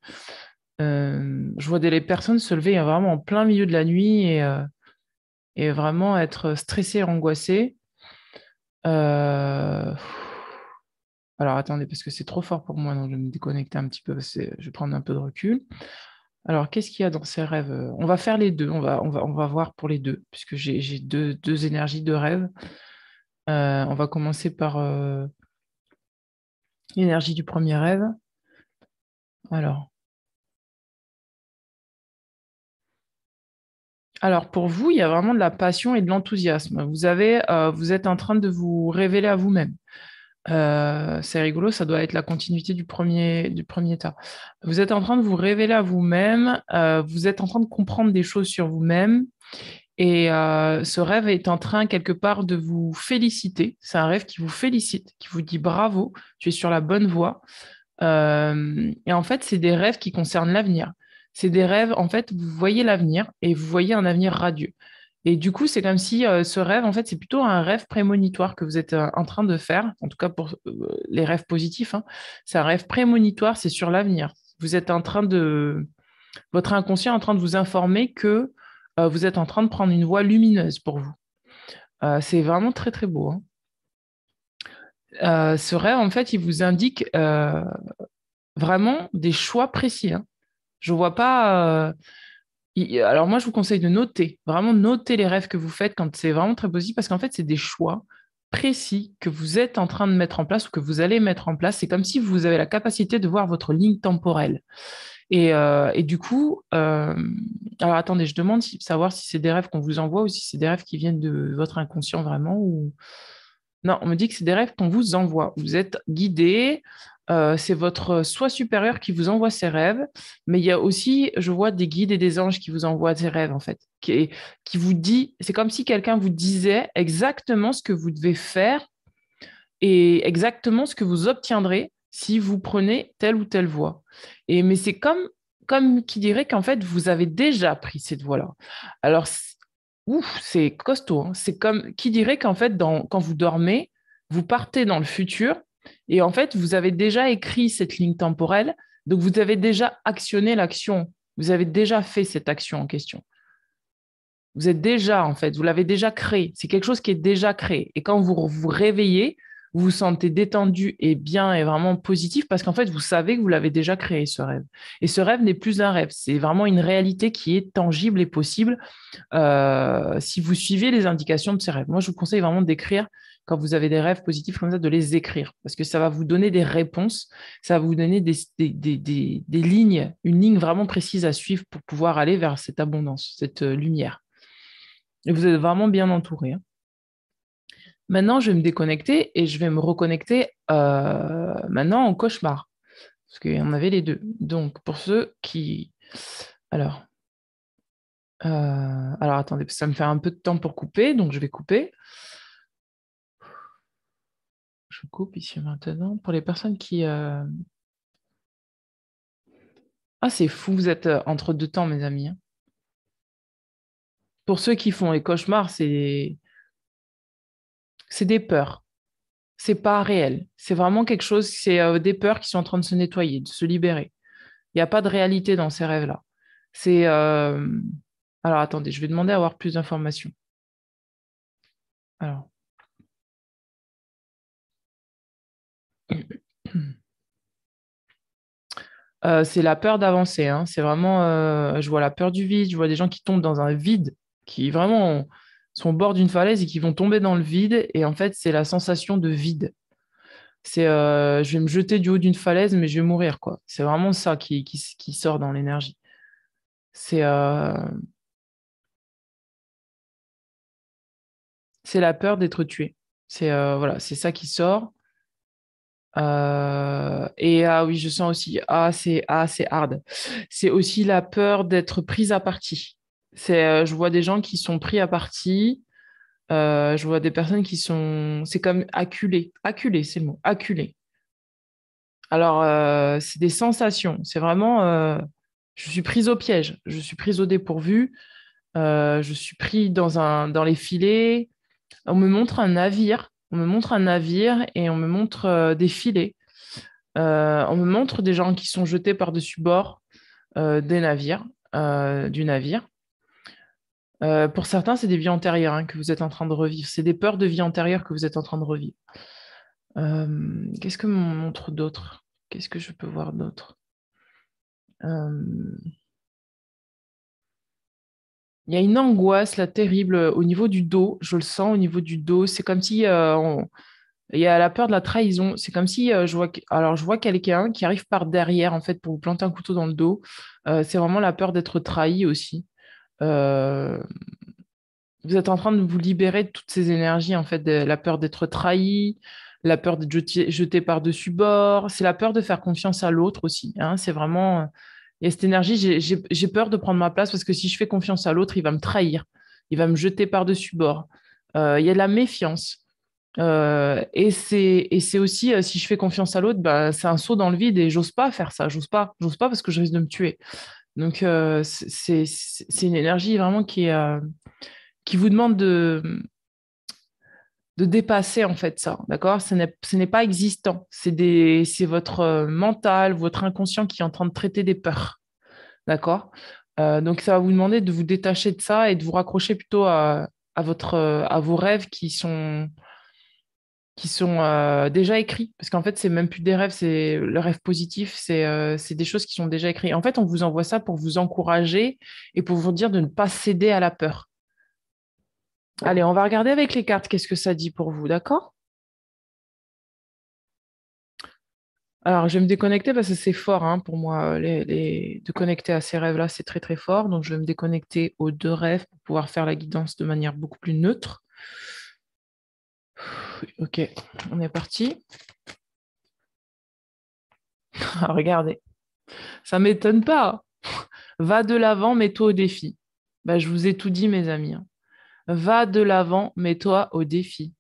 Je vois des personnes se lever vraiment en plein milieu de la nuit et vraiment être stressées et angoissées. Euh, Alors attendez, parce que c'est trop fort pour moi, donc je vais me déconnecter un petit peu, je vais prendre un peu de recul. Alors, qu'est-ce qu'il y a dans ces rêves? On va faire les deux, on va voir pour les deux, puisque j'ai deux énergies de rêve. On va commencer par l'énergie du premier rêve. Alors, pour vous, il y a vraiment de la passion et de l'enthousiasme. Vous êtes en train de vous révéler à vous-même. C'est rigolo, ça doit être la continuité du premier tas. Vous êtes en train de vous révéler à vous-même, vous êtes en train de comprendre des choses sur vous-même, et ce rêve est en train quelque part de vous féliciter. C'est un rêve qui vous félicite, qui vous dit bravo, tu es sur la bonne voie. Et en fait, c'est des rêves qui concernent l'avenir. C'est des rêves, en fait, vous voyez l'avenir et vous voyez un avenir radieux. Et du coup, c'est comme si ce rêve, en fait, c'est plutôt un rêve prémonitoire que vous êtes en train de faire, en tout cas pour les rêves positifs, hein. C'est un rêve prémonitoire, c'est sur l'avenir. Vous êtes en train de... Votre inconscient est en train de vous informer que vous êtes en train de prendre une voie lumineuse pour vous. C'est vraiment très, très beau, hein. Ce rêve, en fait, il vous indique vraiment des choix précis, hein. Je vois pas. Alors moi, je vous conseille de noter, vraiment noter les rêves que vous faites quand c'est vraiment très positif, parce qu'en fait, c'est des choix précis que vous êtes en train de mettre en place ou que vous allez mettre en place. C'est comme si vous avez la capacité de voir votre ligne temporelle. Et du coup, alors attendez, je demande savoir si c'est des rêves qu'on vous envoie ou si c'est des rêves qui viennent de votre inconscient vraiment. Ou... Non, on me dit que c'est des rêves qu'on vous envoie. Vous êtes guidé, c'est votre soi supérieur qui vous envoie ces rêves, mais il y a aussi, je vois des guides et des anges qui vous envoient ces rêves, en fait, qui vous dit, c'est comme si quelqu'un vous disait exactement ce que vous devez faire et exactement ce que vous obtiendrez si vous prenez telle ou telle voie. Mais c'est comme qui dirait qu'en fait, vous avez déjà pris cette voie-là. Alors, ouf, c'est costaud, hein. C'est comme qui dirait qu'en fait, quand vous dormez, vous partez dans le futur et en fait, vous avez déjà écrit cette ligne temporelle, donc vous avez déjà actionné l'action, vous avez déjà fait cette action en question. Vous êtes déjà, en fait, vous l'avez déjà créé. C'est quelque chose qui est déjà créé. Et quand vous vous réveillez, vous vous sentez détendu et bien et vraiment positif parce qu'en fait, vous savez que vous l'avez déjà créé, ce rêve. Et ce rêve n'est plus un rêve. C'est vraiment une réalité qui est tangible et possible si vous suivez les indications de ces rêves. Moi, je vous conseille vraiment d'écrire quand vous avez des rêves positifs comme ça, de les écrire parce que ça va vous donner des réponses, ça va vous donner des lignes, une ligne vraiment précise à suivre pour pouvoir aller vers cette abondance, cette lumière. Et vous êtes vraiment bien entouré, hein. Maintenant, je vais me déconnecter et je vais me reconnecter maintenant en cauchemar parce qu'il y en avait les deux. Donc, pour ceux qui... Alors, alors attendez, ça me fait un peu de temps pour couper, donc je vais couper. Je coupe ici maintenant. Pour les personnes qui... Ah, c'est fou, vous êtes entre deux temps, mes amis, hein. Pour ceux qui font les cauchemars, c'est des peurs. C'est pas réel. C'est vraiment quelque chose, c'est des peurs qui sont en train de se nettoyer, de se libérer. Il n'y a pas de réalité dans ces rêves-là. C'est... Alors, attendez, je vais demander à avoir plus d'informations. Alors... c'est la peur d'avancer, hein. C'est vraiment, je vois la peur du vide, je vois des gens qui tombent dans un vide, qui vraiment sont au bord d'une falaise et qui vont tomber dans le vide. Et en fait, c'est la sensation de vide. C'est, je vais me jeter du haut d'une falaise, mais je vais mourir, quoi. C'est vraiment ça qui sort dans l'énergie. C'est c'est la peur d'être tué. C'est voilà, c'est ça qui sort. Et ah oui, je sens aussi, c'est hard. C'est aussi la peur d'être prise à partie. C'est, je vois des gens qui sont pris à partie. Je vois des personnes qui sont, c'est comme acculé. Acculé, c'est le mot. Acculé. Alors, c'est des sensations. C'est vraiment, je suis prise au piège. Je suis prise au dépourvu. Je suis pris dans les filets. On me montre un navire. On me montre un navire et on me montre des filets. On me montre des gens qui sont jetés par-dessus bord des navires, du navire. Pour certains, c'est des vies antérieures, hein, que vous êtes en train de revivre. C'est des peurs de vie antérieure que vous êtes en train de revivre. Qu'est-ce que me montre d'autre? Qu'est-ce que je peux voir d'autre? Euh, Il y a une angoisse là terrible au niveau du dos. Je le sens au niveau du dos. C'est comme si il y a la peur de la trahison. C'est comme si alors je vois quelqu'un qui arrive par derrière en fait pour vous planter un couteau dans le dos. C'est vraiment la peur d'être trahi aussi. Euh, Vous êtes en train de vous libérer de toutes ces énergies, en fait, de la peur d'être trahi, la peur d'être jeté par-dessus bord. C'est la peur de faire confiance à l'autre aussi, hein. C'est vraiment... Il y a cette énergie, j'ai peur de prendre ma place parce que si je fais confiance à l'autre, il va me trahir, il va me jeter par-dessus bord. Il y a de la méfiance. Et c'est aussi, si je fais confiance à l'autre, bah, c'est un saut dans le vide et j'ose pas faire ça. J'ose pas parce que je risque de me tuer. Donc, c'est une énergie vraiment qui vous demande de dépasser en fait ça, d'accord? Ce n'est pas existant. C'est votre mental, votre inconscient qui est en train de traiter des peurs, d'accord? Donc ça va vous demander de vous détacher de ça et de vous raccrocher plutôt à vos rêves qui sont déjà écrits. Parce qu'en fait, c'est même plus des rêves, c'est le rêve positif, c'est des choses qui sont déjà écrites. En fait, on vous envoie ça pour vous encourager et pour vous dire de ne pas céder à la peur. Allez, on va regarder avec les cartes qu'est-ce que ça dit pour vous, d'accord? Alors, je vais me déconnecter parce que c'est fort, hein, pour moi, de connecter à ces rêves-là, c'est très très fort. Donc, je vais me déconnecter aux deux rêves pour pouvoir faire la guidance de manière beaucoup plus neutre. Ok, on est parti. Ah, regardez, ça m'étonne pas. Va de l'avant, mets-toi au défi. Bah, je vous ai tout dit, mes amis, hein. Va de l'avant, mets-toi au défi.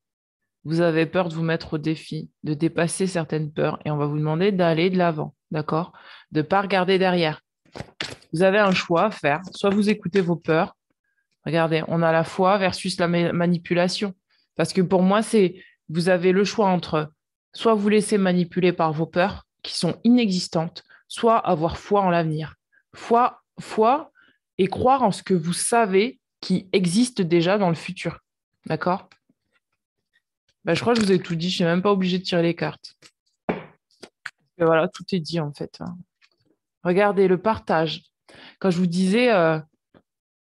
Vous avez peur de vous mettre au défi, de dépasser certaines peurs, et on va vous demander d'aller de l'avant, d'accord? De ne pas regarder derrière. Vous avez un choix à faire. Soit vous écoutez vos peurs. Regardez, on a la foi versus la manipulation. Parce que pour moi, vous avez le choix entre soit vous laisser manipuler par vos peurs qui sont inexistantes, soit avoir foi en l'avenir. Foi et croire en ce que vous savez qui existent déjà dans le futur. D'accord? Bah, je crois que je vous ai tout dit. Je ne suis même pas obligée de tirer les cartes. Et voilà, tout est dit en fait. Regardez le partage. Quand je vous disais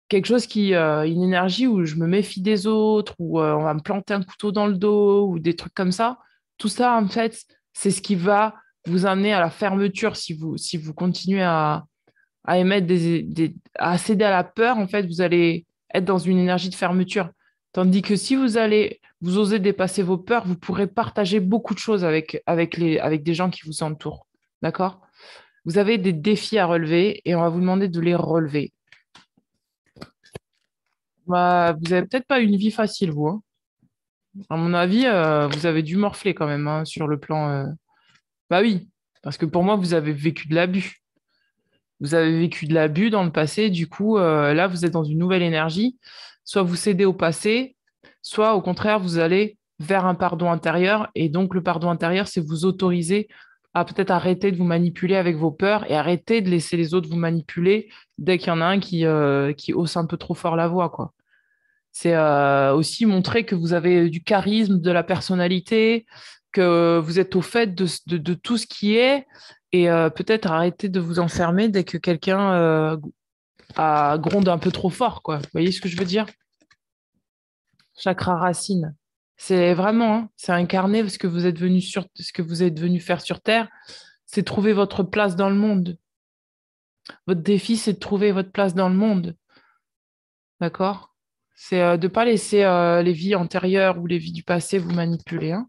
quelque chose une énergie où je me méfie des autres, où on va me planter un couteau dans le dos, ou des trucs comme ça, tout ça en fait, c'est ce qui va vous amener à la fermeture si vous continuez à émettre à céder à la peur, en fait, vous allez être dans une énergie de fermeture. Tandis que si vous osez dépasser vos peurs, vous pourrez partager beaucoup de choses avec des gens qui vous entourent. D'accord? Vous avez des défis à relever et on va vous demander de les relever. Bah, vous n'avez peut-être pas une vie facile, vous, hein. À mon avis, vous avez dû morfler quand même hein, sur le plan. Bah oui, parce que pour moi, vous avez vécu de l'abus. Vous avez vécu de l'abus dans le passé, du coup, là, vous êtes dans une nouvelle énergie. Soit vous cédez au passé, soit au contraire, vous allez vers un pardon intérieur. Et donc, le pardon intérieur, c'est vous autoriser à peut-être arrêter de vous manipuler avec vos peurs et arrêter de laisser les autres vous manipuler dès qu'il y en a un qui hausse un peu trop fort la voix, quoi. C'est aussi montrer que vous avez du charisme, de la personnalité, que vous êtes au fait de tout ce qui est et peut-être arrêter de vous enfermer dès que quelqu'un gronde un peu trop fort, quoi. Vous voyez ce que je veux dire? Chakra racine. C'est vraiment, hein, c'est incarner ce que vous êtes venu faire sur Terre, c'est trouver votre place dans le monde. Votre défi, c'est de trouver votre place dans le monde. D'accord? C'est de ne pas laisser les vies antérieures ou les vies du passé vous manipuler, hein.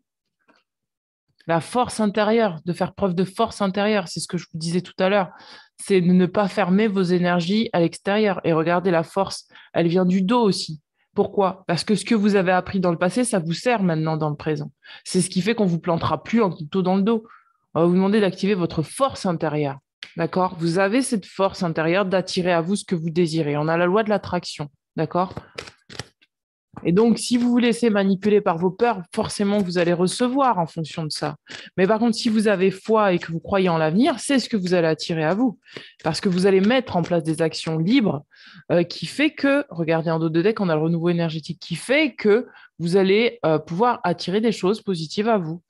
La force intérieure, de faire preuve de force intérieure, c'est ce que je vous disais tout à l'heure. C'est de ne pas fermer vos énergies à l'extérieur. Et regardez, la force, elle vient du dos aussi. Pourquoi? Parce que ce que vous avez appris dans le passé, ça vous sert maintenant dans le présent. C'est ce qui fait qu'on ne vous plantera plus en couteau dans le dos. On va vous demander d'activer votre force intérieure. D'accord? Vous avez cette force intérieure d'attirer à vous ce que vous désirez. On a la loi de l'attraction. D'accord? Et donc, si vous vous laissez manipuler par vos peurs, forcément, vous allez recevoir en fonction de ça. Mais par contre, si vous avez foi et que vous croyez en l'avenir, c'est ce que vous allez attirer à vous. Parce que vous allez mettre en place des actions libres qui fait que, regardez en dos de deck, on a le renouveau énergétique qui fait que vous allez pouvoir attirer des choses positives à vous.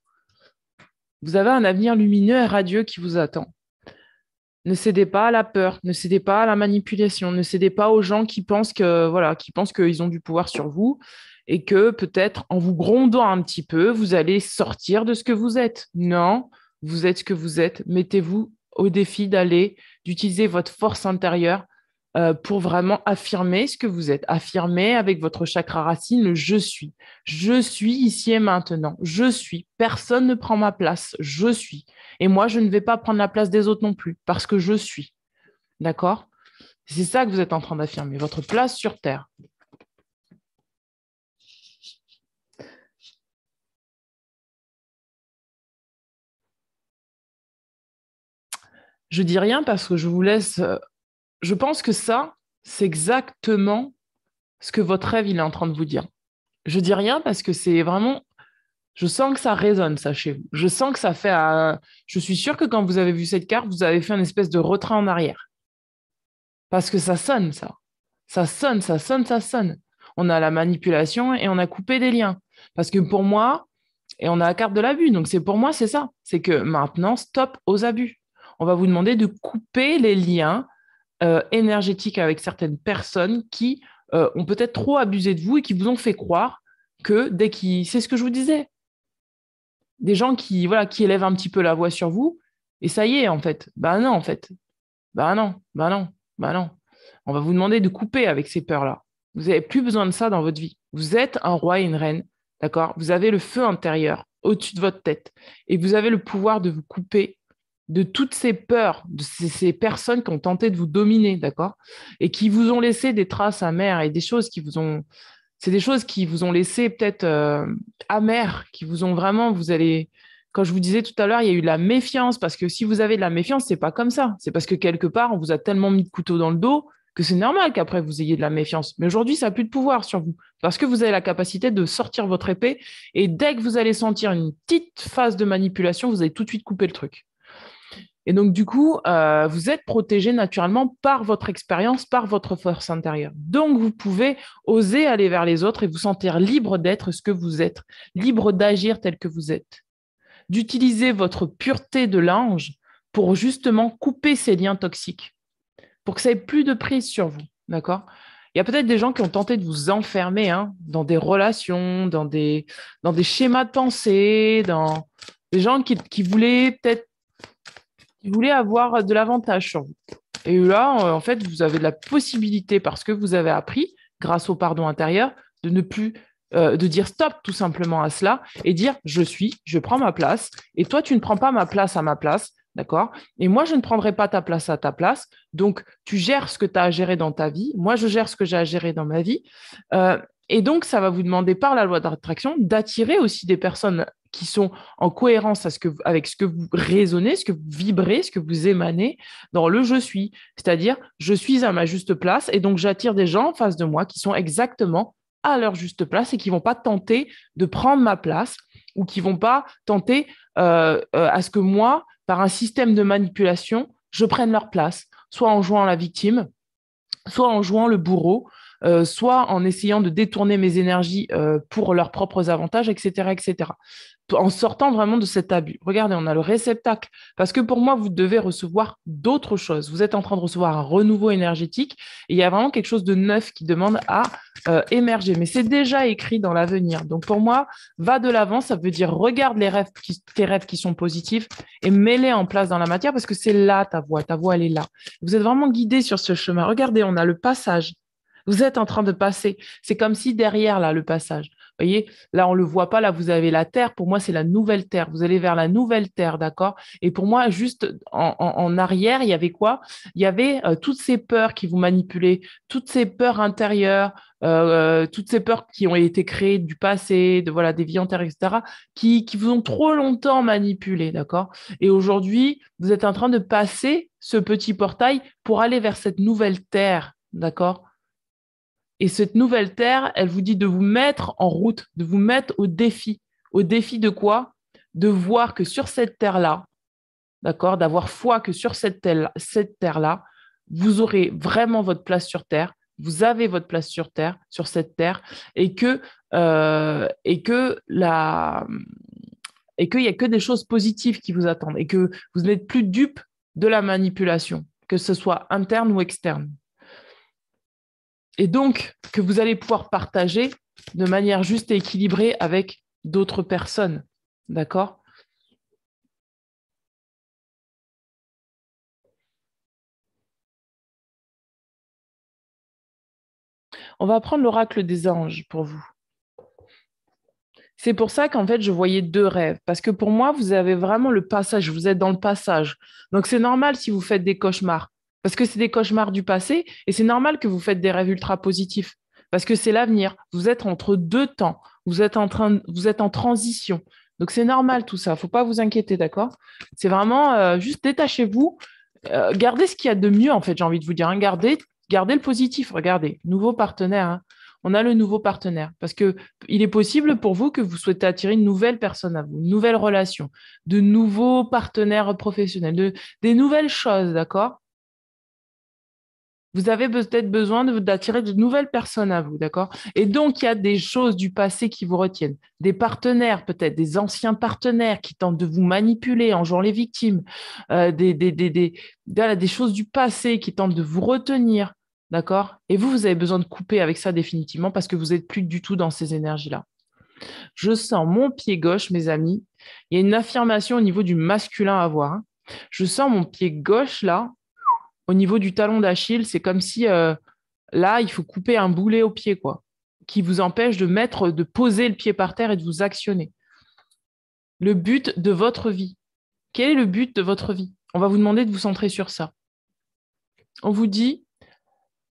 Vous avez un avenir lumineux et radieux qui vous attend. Ne cédez pas à la peur, ne cédez pas à la manipulation, ne cédez pas aux gens qui pensent qu'ils ont du pouvoir sur vous et que peut-être en vous grondant un petit peu, vous allez sortir de ce que vous êtes. Non, vous êtes ce que vous êtes. Mettez-vous au défi d'utiliser votre force intérieure pour vraiment affirmer ce que vous êtes. Affirmer avec votre chakra racine le je suis. Je suis ici et maintenant. Je suis. Personne ne prend ma place. Je suis. Et moi, je ne vais pas prendre la place des autres non plus parce que je suis. D'accord? C'est ça que vous êtes en train d'affirmer, votre place sur Terre. Je dis rien parce que je vous laisse. Je pense que ça, c'est exactement ce que votre rêve il est en train de vous dire. Je dis rien parce que c'est vraiment. Je sens que ça résonne, ça, chez vous. Je sens que ça fait. Je suis sûre que quand vous avez vu cette carte, vous avez fait une espèce de retrait en arrière. Parce que ça sonne, ça. Ça sonne, ça sonne, ça sonne. On a la manipulation et on a coupé des liens. Parce que pour moi, et on a la carte de l'abus, donc c'est pour moi, c'est ça. C'est que maintenant, stop aux abus. On va vous demander de couper les liens énergétiques avec certaines personnes qui ont peut-être trop abusé de vous et qui vous ont fait croire que dès qu'ils... C'est ce que je vous disais. Des gens qui élèvent un petit peu la voix sur vous, et ça y est, en fait. Ben non, en fait. Ben non, ben non, ben non. On va vous demander de couper avec ces peurs-là. Vous n'avez plus besoin de ça dans votre vie. Vous êtes un roi et une reine, d'accord? Vous avez le feu intérieur au-dessus de votre tête et vous avez le pouvoir de vous couper de toutes ces peurs, de ces personnes qui ont tenté de vous dominer, d'accord? Et qui vous ont laissé des traces amères et des choses qui vous ont... C'est des choses qui vous ont laissé peut-être amères, qui vous ont vraiment... Vous allez... Quand je vous disais tout à l'heure, il y a eu de la méfiance, parce que si vous avez de la méfiance, c'est pas comme ça. C'est parce que quelque part, on vous a tellement mis de couteau dans le dos que c'est normal qu'après, vous ayez de la méfiance. Mais aujourd'hui, ça n'a plus de pouvoir sur vous, parce que vous avez la capacité de sortir votre épée, et dès que vous allez sentir une petite phase de manipulation, vous allez tout de suite couper le truc. Et donc, du coup, vous êtes protégé naturellement par votre expérience, par votre force intérieure. Donc, vous pouvez oser aller vers les autres et vous sentir libre d'être ce que vous êtes, libre d'agir tel que vous êtes, d'utiliser votre pureté de l'ange pour justement couper ces liens toxiques, pour que ça ait plus de prise sur vous, d'accord? Il y a peut-être des gens qui ont tenté de vous enfermer dans des relations, dans des schémas de pensée, dans des gens qui voulaient peut-être qui voulaient avoir de l'avantage sur vous. Et là, en fait, vous avez de la possibilité, parce que vous avez appris, grâce au pardon intérieur, de ne plus, de dire stop tout simplement à cela et dire je prends ma place, et toi, tu ne prends pas ma place à ma place, d'accord? Et moi, je ne prendrai pas ta place à ta place. Donc, tu gères ce que tu as à gérer dans ta vie. Moi, je gère ce que j'ai à gérer dans ma vie. Et donc, ça va vous demander, par la loi d'attraction, d'attirer aussi des personnes qui sont en cohérence avec ce que vous raisonnez, ce que vous vibrez, ce que vous émanez dans le je suis. C'est-à-dire, je suis à ma juste place et donc j'attire des gens en face de moi qui sont exactement à leur juste place et qui ne vont pas tenter de prendre ma place ou qui ne vont pas tenter à ce que moi, par un système de manipulation, je prenne leur place, soit en jouant la victime, soit en jouant le bourreau, soit en essayant de détourner mes énergies pour leurs propres avantages, etc., etc. En sortant vraiment de cet abus. Regardez, on a le réceptacle. Parce que pour moi, vous devez recevoir d'autres choses. Vous êtes en train de recevoir un renouveau énergétique et il y a vraiment quelque chose de neuf qui demande à émerger. Mais c'est déjà écrit dans l'avenir. Donc pour moi, va de l'avant. Ça veut dire regarde tes rêves qui sont positifs et mets-les en place dans la matière parce que c'est là ta voix. Ta voix, elle est là. Vous êtes vraiment guidé sur ce chemin. Regardez, on a le passage. Vous êtes en train de passer. C'est comme si derrière, là, le passage. Vous voyez, là, on ne le voit pas. Là, vous avez la terre. Pour moi, c'est la nouvelle terre. Vous allez vers la nouvelle terre, d'accord? Et pour moi, juste en arrière, il y avait quoi? Il y avait toutes ces peurs qui vous manipulaient, toutes ces peurs intérieures, toutes ces peurs qui ont été créées du passé, voilà, des vies antérieures, etc., qui vous ont trop longtemps manipulé, d'accord? Et aujourd'hui, vous êtes en train de passer ce petit portail pour aller vers cette nouvelle terre, d'accord? Et cette nouvelle terre, elle vous dit de vous mettre en route, de vous mettre au défi. Au défi de quoi? De voir que sur cette terre-là, d'accord, d'avoir foi que sur cette terre-là, vous aurez vraiment votre place sur terre, vous avez votre place sur terre, sur cette terre, et que et qu'il n'y a que des choses positives qui vous attendent, et que vous n'êtes plus dupe de la manipulation, que ce soit interne ou externe. Et donc, que vous allez pouvoir partager de manière juste et équilibrée avec d'autres personnes. D'accord? On va prendre l'oracle des anges pour vous. C'est pour ça qu'en fait, je voyais deux rêves. Parce que pour moi, vous avez vraiment le passage. Vous êtes dans le passage. Donc, c'est normal si vous faites des cauchemars. Parce que c'est des cauchemars du passé. Et c'est normal que vous faites des rêves ultra positifs. Parce que c'est l'avenir. Vous êtes entre deux temps. Vous êtes en transition. Donc, c'est normal tout ça. Il ne faut pas vous inquiéter, d'accord? C'est vraiment juste détachez-vous. Gardez ce qu'il y a de mieux, en fait, j'ai envie de vous dire. Hein. Gardez le positif. Regardez, nouveau partenaire. Hein. On a le nouveau partenaire. Parce que il est possible pour vous que vous souhaitez attirer une nouvelle personne à vous, une nouvelle relation, de nouveaux partenaires professionnels, des nouvelles choses, d'accord? Vous avez peut-être besoin d'attirer de nouvelles personnes à vous, d'accord? Et donc, il y a des choses du passé qui vous retiennent. Des partenaires, peut-être, des anciens partenaires qui tentent de vous manipuler en jouant les victimes. Voilà, des choses du passé qui tentent de vous retenir, d'accord? Et vous avez besoin de couper avec ça définitivement parce que vous n'êtes plus du tout dans ces énergies-là. Je sens mon pied gauche, mes amis. Il y a une affirmation au niveau du masculin à avoir. Hein. Je sens mon pied gauche là, au niveau du talon d'Achille. C'est comme si là, il faut couper un boulet au pied, quoi, qui vous empêche de poser le pied par terre et de vous actionner. Le but de votre vie. Quel est le but de votre vie? On va vous demander de vous centrer sur ça. On vous dit,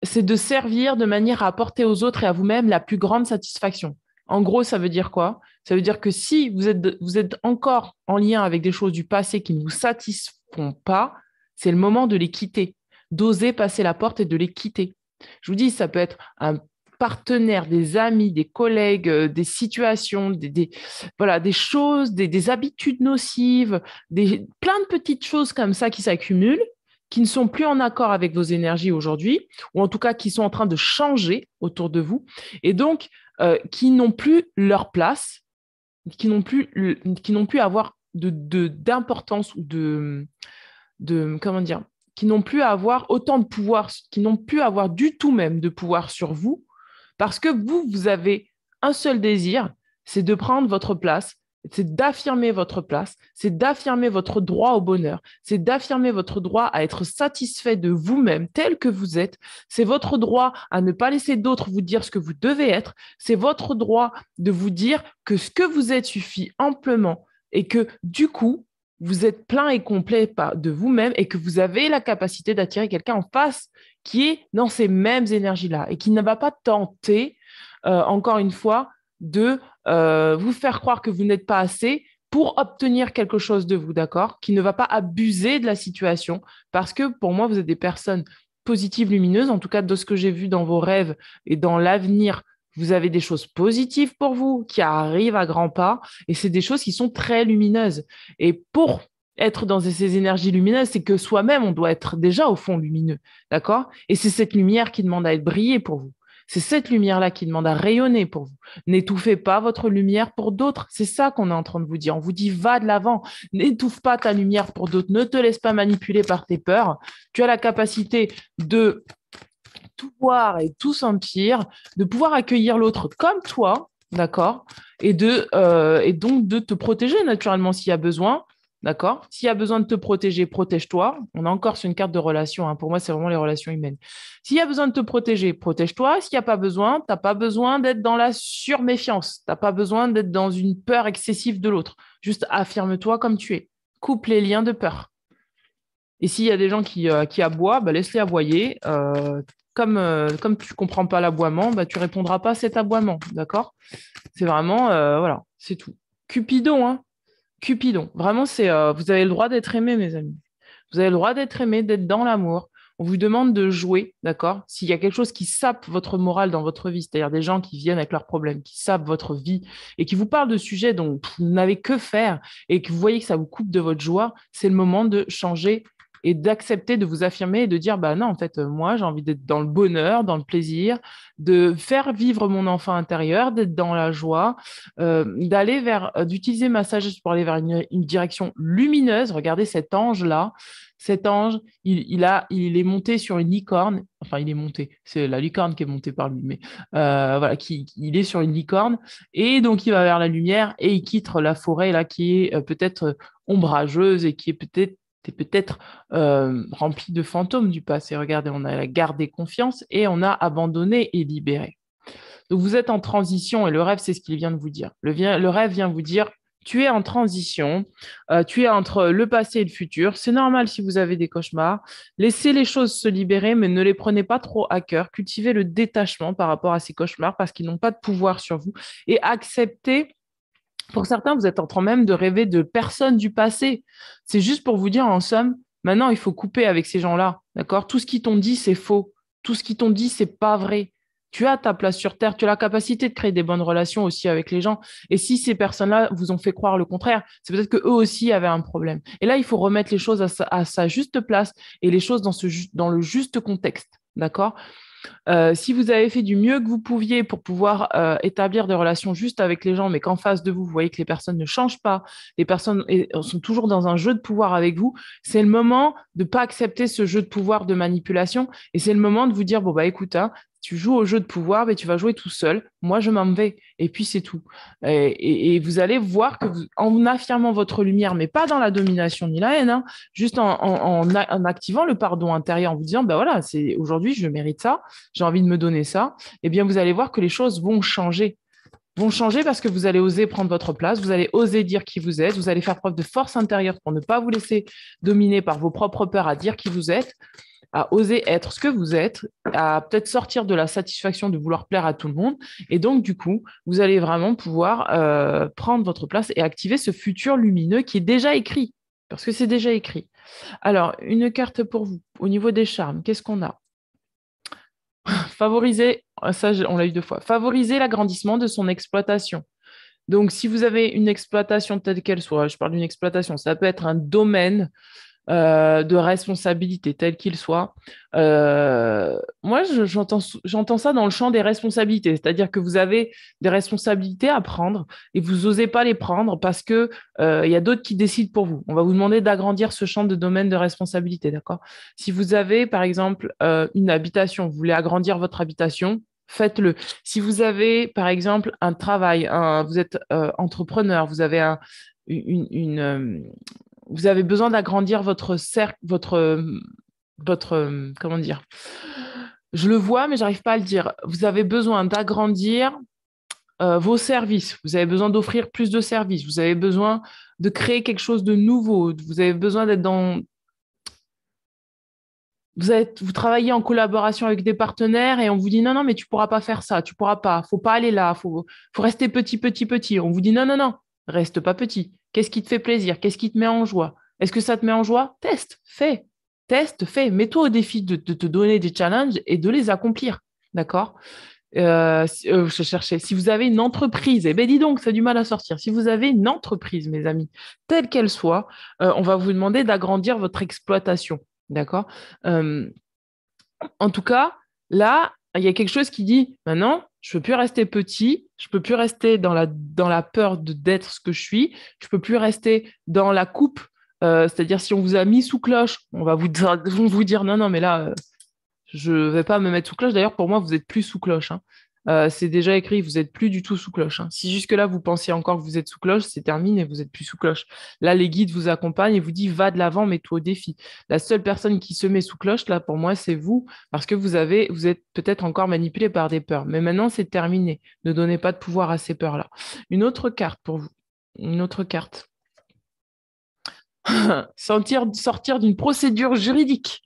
c'est de servir de manière à apporter aux autres et à vous-même la plus grande satisfaction. En gros, ça veut dire quoi? Ça veut dire que si vous êtes encore en lien avec des choses du passé qui ne vous satisfont pas, c'est le moment de les quitter, d'oser passer la porte et de les quitter. Je vous dis, ça peut être partenaires, des amis, des collègues, des situations, voilà, des choses, des habitudes nocives, plein de petites choses comme ça qui s'accumulent, qui ne sont plus en accord avec vos énergies aujourd'hui, ou en tout cas qui sont en train de changer autour de vous, et donc qui n'ont plus leur place, qui n'ont plus à avoir d'importance ou comment dire, qui n'ont plus à avoir autant de pouvoir, qui n'ont plus à avoir du tout même de pouvoir sur vous, parce que vous avez un seul désir, c'est de prendre votre place, c'est d'affirmer votre place, c'est d'affirmer votre droit au bonheur, c'est d'affirmer votre droit à être satisfait de vous-même tel que vous êtes, c'est votre droit à ne pas laisser d'autres vous dire ce que vous devez être, c'est votre droit de vous dire que ce que vous êtes suffit amplement et que du coup, vous êtes plein et complet de vous-même et que vous avez la capacité d'attirer quelqu'un en face qui est dans ces mêmes énergies-là et qui ne va pas tenter, encore une fois, de vous faire croire que vous n'êtes pas assez pour obtenir quelque chose de vous, d'accord? Qui ne va pas abuser de la situation parce que pour moi, vous êtes des personnes positives, lumineuses, en tout cas de ce que j'ai vu dans vos rêves et dans l'avenir. Vous avez des choses positives pour vous qui arrivent à grands pas et c'est des choses qui sont très lumineuses. Et pour être dans ces énergies lumineuses, c'est que soi-même, on doit être déjà au fond lumineux, d'accord? Et c'est cette lumière qui demande à être brillée pour vous. C'est cette lumière-là qui demande à rayonner pour vous. N'étouffez pas votre lumière pour d'autres. C'est ça qu'on est en train de vous dire. On vous dit, va de l'avant. N'étouffe pas ta lumière pour d'autres. Ne te laisse pas manipuler par tes peurs. Tu as la capacité de tout voir et tout sentir, de pouvoir accueillir l'autre comme toi, d'accord? Et donc de te protéger naturellement s'il y a besoin. D'accord? S'il y a besoin de te protéger, protège-toi. On est encore sur une carte de relation, hein. Pour moi, c'est vraiment les relations humaines. S'il y a besoin de te protéger, protège-toi. S'il n'y a pas besoin, tu n'as pas besoin d'être dans la surméfiance. Tu n'as pas besoin d'être dans une peur excessive de l'autre. Juste affirme-toi comme tu es. Coupe les liens de peur. Et s'il y a des gens qui aboient, bah, laisse-les aboyer. Comme tu ne comprends pas l'aboiement, bah, tu ne répondras pas à cet aboiement. D'accord? C'est vraiment, voilà, c'est tout. Cupidon, hein? Cupidon. Vraiment, vous avez le droit d'être aimé, mes amis. Vous avez le droit d'être aimé, d'être dans l'amour. On vous demande de jouer, d'accord? S'il y a quelque chose qui sape votre morale dans votre vie, c'est-à-dire des gens qui viennent avec leurs problèmes, qui sapent votre vie et qui vous parlent de sujets dont vous n'avez que faire et que vous voyez que ça vous coupe de votre joie, c'est le moment de changer et d'accepter de vous affirmer et de dire, bah non, en fait, moi, j'ai envie d'être dans le bonheur, dans le plaisir, de faire vivre mon enfant intérieur, d'être dans la joie, d'utiliser ma sagesse pour aller vers une direction lumineuse. Regardez cet ange-là. Cet ange, il est monté sur une licorne. Enfin, il est monté. C'est la licorne qui est montée par lui. Mais voilà, il est sur une licorne. Et donc, il va vers la lumière et il quitte la forêt là qui est peut-être ombrageuse et qui est peut-être remplie de fantômes du passé. Regardez, on a gardé confiance et on a abandonné et libéré. Donc, vous êtes en transition et le rêve, c'est ce qu'il vient de vous dire. Le rêve vient vous dire, tu es en transition, tu es entre le passé et le futur. C'est normal si vous avez des cauchemars. Laissez les choses se libérer, mais ne les prenez pas trop à cœur. Cultivez le détachement par rapport à ces cauchemars parce qu'ils n'ont pas de pouvoir sur vous. Et acceptez. Pour certains, vous êtes en train même de rêver de personnes du passé. C'est juste pour vous dire, en somme, maintenant, il faut couper avec ces gens-là. D'accord? Tout ce qu'ils t'ont dit, c'est faux. Tout ce qu'ils t'ont dit, c'est pas vrai. Tu as ta place sur Terre, tu as la capacité de créer des bonnes relations aussi avec les gens. Et si ces personnes-là vous ont fait croire le contraire, c'est peut-être qu'eux aussi avaient un problème. Et là, il faut remettre les choses à sa juste place et les choses dans le juste contexte. D'accord? Si vous avez fait du mieux que vous pouviez pour pouvoir établir des relations justes avec les gens, mais qu'en face de vous, vous voyez que les personnes ne changent pas, les personnes sont toujours dans un jeu de pouvoir avec vous, c'est le moment de ne pas accepter ce jeu de pouvoir de manipulation et c'est le moment de vous dire, bon, bah écoute, hein, tu joues au jeu de pouvoir, mais tu vas jouer tout seul. Moi, je m'en vais. Et puis, c'est tout. Et vous allez voir que en affirmant votre lumière, mais pas dans la domination ni la haine, hein, juste en activant le pardon intérieur, en vous disant, ben voilà, aujourd'hui, je mérite ça, j'ai envie de me donner ça, eh bien, vous allez voir que les choses vont changer. Vont changer parce que vous allez oser prendre votre place, vous allez oser dire qui vous êtes, vous allez faire preuve de force intérieure pour ne pas vous laisser dominer par vos propres peurs à dire qui vous êtes, à oser être ce que vous êtes, à peut-être sortir de la satisfaction de vouloir plaire à tout le monde. Et donc, du coup, vous allez vraiment pouvoir prendre votre place et activer ce futur lumineux qui est déjà écrit, parce que c'est déjà écrit. Alors, une carte pour vous. Au niveau des charmes, qu'est-ce qu'on a? Favoriser Ça, on l'a eu 2 fois. Favoriser l'agrandissement de son exploitation. Donc, si vous avez une exploitation telle qu'elle soit, je parle d'une exploitation, ça peut être un domaine de responsabilité, tel qu'il soit. Moi, j'entends ça dans le champ des responsabilités, c'est-à-dire que vous avez des responsabilités à prendre et vous n'osez pas les prendre parce que il y a d'autres qui décident pour vous. On va vous demander d'agrandir ce champ de domaine de responsabilité, d'accord? Si vous avez, par exemple, une habitation, vous voulez agrandir votre habitation, faites-le. Si vous avez, par exemple, un travail, vous êtes entrepreneur, vous avez vous avez besoin d'agrandir votre cercle, comment dire? Je le vois, mais j'arrive pas à le dire. Vous avez besoin d'agrandir vos services. Vous avez besoin d'offrir plus de services. Vous avez besoin de créer quelque chose de nouveau. Vous avez besoin d'être dans. Vous travaillez en collaboration avec des partenaires et on vous dit non, non, mais tu pourras pas faire ça, tu pourras pas, faut pas aller là, faut rester petit, petit, petit. On vous dit non, non, non, reste pas petit. Qu'est-ce qui te fait plaisir? Qu'est-ce qui te met en joie? Est-ce que ça te met en joie? Teste, fais. Mets-toi au défi de te donner des challenges et de les accomplir. D'accord? Je cherchais. Si vous avez une entreprise, eh ben dis donc, ça a du mal à sortir. Si vous avez une entreprise, mes amis, telle qu'elle soit, on va vous demander d'agrandir votre exploitation. D'accord? Euh, En tout cas, là, il y a quelque chose qui dit, maintenant, je ne peux plus rester petit, je ne peux plus rester dans la peur d'être ce que je suis, je ne peux plus rester dans la coupe. C'est-à-dire, si on vous a mis sous cloche, on va vous dire non, non, mais là, je ne vais pas me mettre sous cloche. D'ailleurs, pour moi, vous n'êtes plus sous cloche, hein. C'est déjà écrit, vous n'êtes plus du tout sous cloche, hein. Si jusque-là, vous pensiez encore que vous êtes sous cloche, c'est terminé, vous n'êtes plus sous cloche. Là, les guides vous accompagnent et vous disent, va de l'avant, mets-toi au défi. La seule personne qui se met sous cloche, là, pour moi, c'est vous, parce que vous êtes peut-être encore manipulé par des peurs. Mais maintenant, c'est terminé. Ne donnez pas de pouvoir à ces peurs-là. Une autre carte pour vous. Une autre carte. Sortir d'une procédure juridique.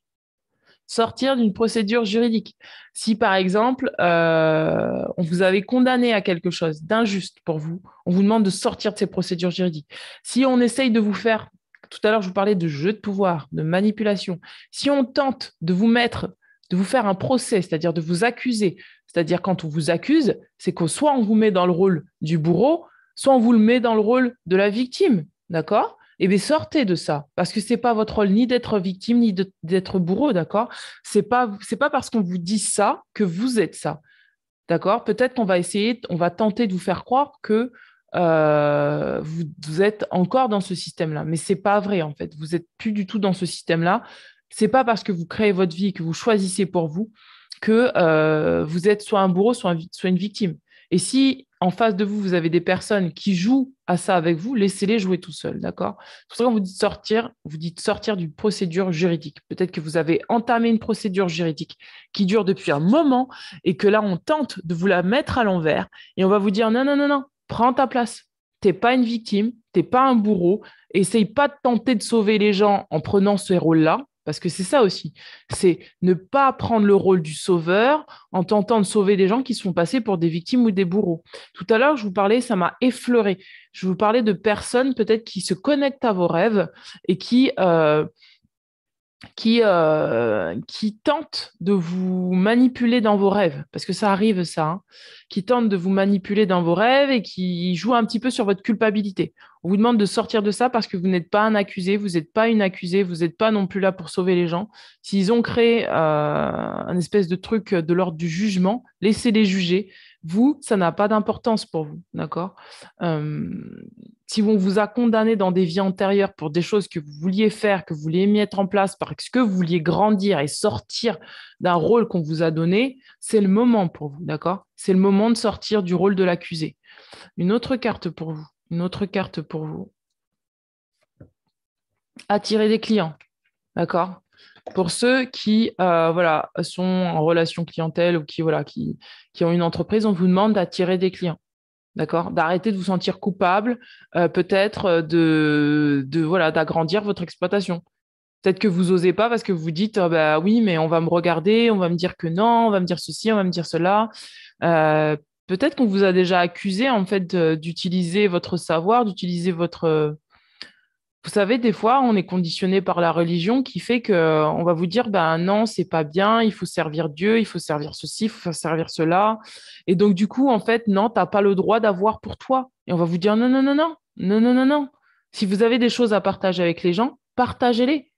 Sortir d'une procédure juridique. Si par exemple, on vous avait condamné à quelque chose d'injuste pour vous, on vous demande de sortir de ces procédures juridiques. Si on essaye de vous faire, tout à l'heure je vous parlais de jeu de pouvoir, de manipulation, si on tente de vous mettre, de vous faire un procès, c'est-à-dire de vous accuser, c'est-à-dire quand on vous accuse, c'est que soit on vous met dans le rôle du bourreau, soit on vous le met dans le rôle de la victime, d'accord? Eh bien, sortez de ça, parce que c'est pas votre rôle ni d'être victime, ni d'être bourreau, d'accord? C'est pas parce qu'on vous dit ça que vous êtes ça, d'accord? Peut-être qu'on va essayer, on va tenter de vous faire croire que vous êtes encore dans ce système-là, mais c'est pas vrai en fait. Vous êtes plus du tout dans ce système-là. C'est pas parce que vous créez votre vie, que vous choisissez pour vous, que vous êtes soit un bourreau, soit une victime. Et si en face de vous, vous avez des personnes qui jouent à ça avec vous, laissez-les jouer tout seuls, d'accord? C'est pour ça qu'on vous dites sortir d'une procédure juridique. Peut-être que vous avez entamé une procédure juridique qui dure depuis un moment et que là, on tente de vous la mettre à l'envers et on va vous dire non, non, non, non, prends ta place. T'es pas une victime, t'es pas un bourreau. Essaye pas de tenter de sauver les gens en prenant ce rôle-là, parce que c'est ça aussi. C'est ne pas prendre le rôle du sauveur en tentant de sauver des gens qui se font passer pour des victimes ou des bourreaux. Tout à l'heure, je vous parlais, ça m'a effleuré. Je vous parlais de personnes peut-être qui se connectent à vos rêves et qui tentent de vous manipuler dans vos rêves, parce que ça arrive ça, hein, qui tentent de vous manipuler dans vos rêves et qui jouent un petit peu sur votre culpabilité. On vous demande de sortir de ça parce que vous n'êtes pas un accusé, vous n'êtes pas une accusée, vous n'êtes pas non plus là pour sauver les gens. S'ils ont créé un espèce de truc de l'ordre du jugement, laissez-les juger. Vous, ça n'a pas d'importance pour vous, d'accord? Si on vous a condamné dans des vies antérieures pour des choses que vous vouliez faire, que vous vouliez mettre en place, parce que vous vouliez grandir et sortir d'un rôle qu'on vous a donné, c'est le moment pour vous, d'accord? C'est le moment de sortir du rôle de l'accusé. Une autre carte pour vous. Une autre carte pour vous. Attirer des clients, d'accord? Pour ceux qui voilà, sont en relation clientèle ou qui ont une entreprise, on vous demande d'attirer des clients. D'accord? D'arrêter de vous sentir coupable, peut-être voilà, d'agrandir votre exploitation. Peut-être que vous osez pas parce que vous dites bah oui, mais on va me regarder, on va me dire que non, on va me dire ceci, on va me dire cela. Peut-être qu'on vous a déjà accusé en fait d'utiliser votre savoir, d'utiliser Vous savez, des fois, on est conditionné par la religion qui fait que on va vous dire, ben non, c'est pas bien, il faut servir Dieu, il faut servir ceci, il faut servir cela. Et donc, du coup, en fait, non, t'as pas le droit d'avoir pour toi. Et on va vous dire, non, non, non, non, non, non, non, non. Si vous avez des choses à partager avec les gens, partagez-les.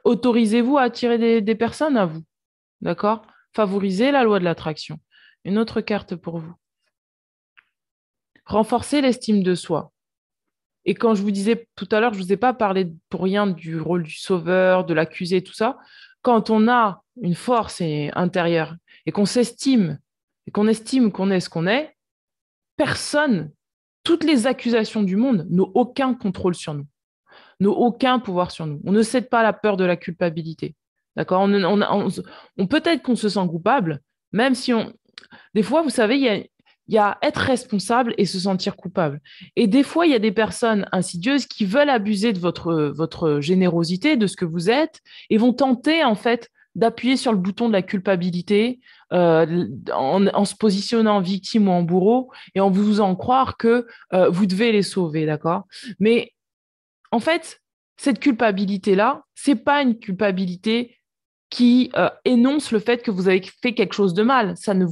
Autorisez-vous à attirer des personnes à vous. D'accord? Favorisez la loi de l'attraction. Une autre carte pour vous. Renforcer l'estime de soi. Et quand je vous disais tout à l'heure, je ne vous ai pas parlé pour rien du rôle du sauveur, de l'accusé, tout ça. Quand on a une force intérieure et qu'on s'estime, et qu'on estime qu'on est ce qu'on est, personne, toutes les accusations du monde n'ont aucun contrôle sur nous, n'ont aucun pouvoir sur nous. On ne cède pas à la peur de la culpabilité. D'accord? On peut-être qu'on se sent coupable, même si on, des fois, vous savez, il y a être responsable et se sentir coupable. Et des fois, il y a des personnes insidieuses qui veulent abuser de votre générosité, de ce que vous êtes, et vont tenter, en fait, d'appuyer sur le bouton de la culpabilité en se positionnant en victime ou en bourreau et en vous faisant croire que vous devez les sauver, d'accord? Mais en fait, cette culpabilité-là, c'est pas une culpabilité qui énonce le fait que vous avez fait quelque chose de mal. Ça ne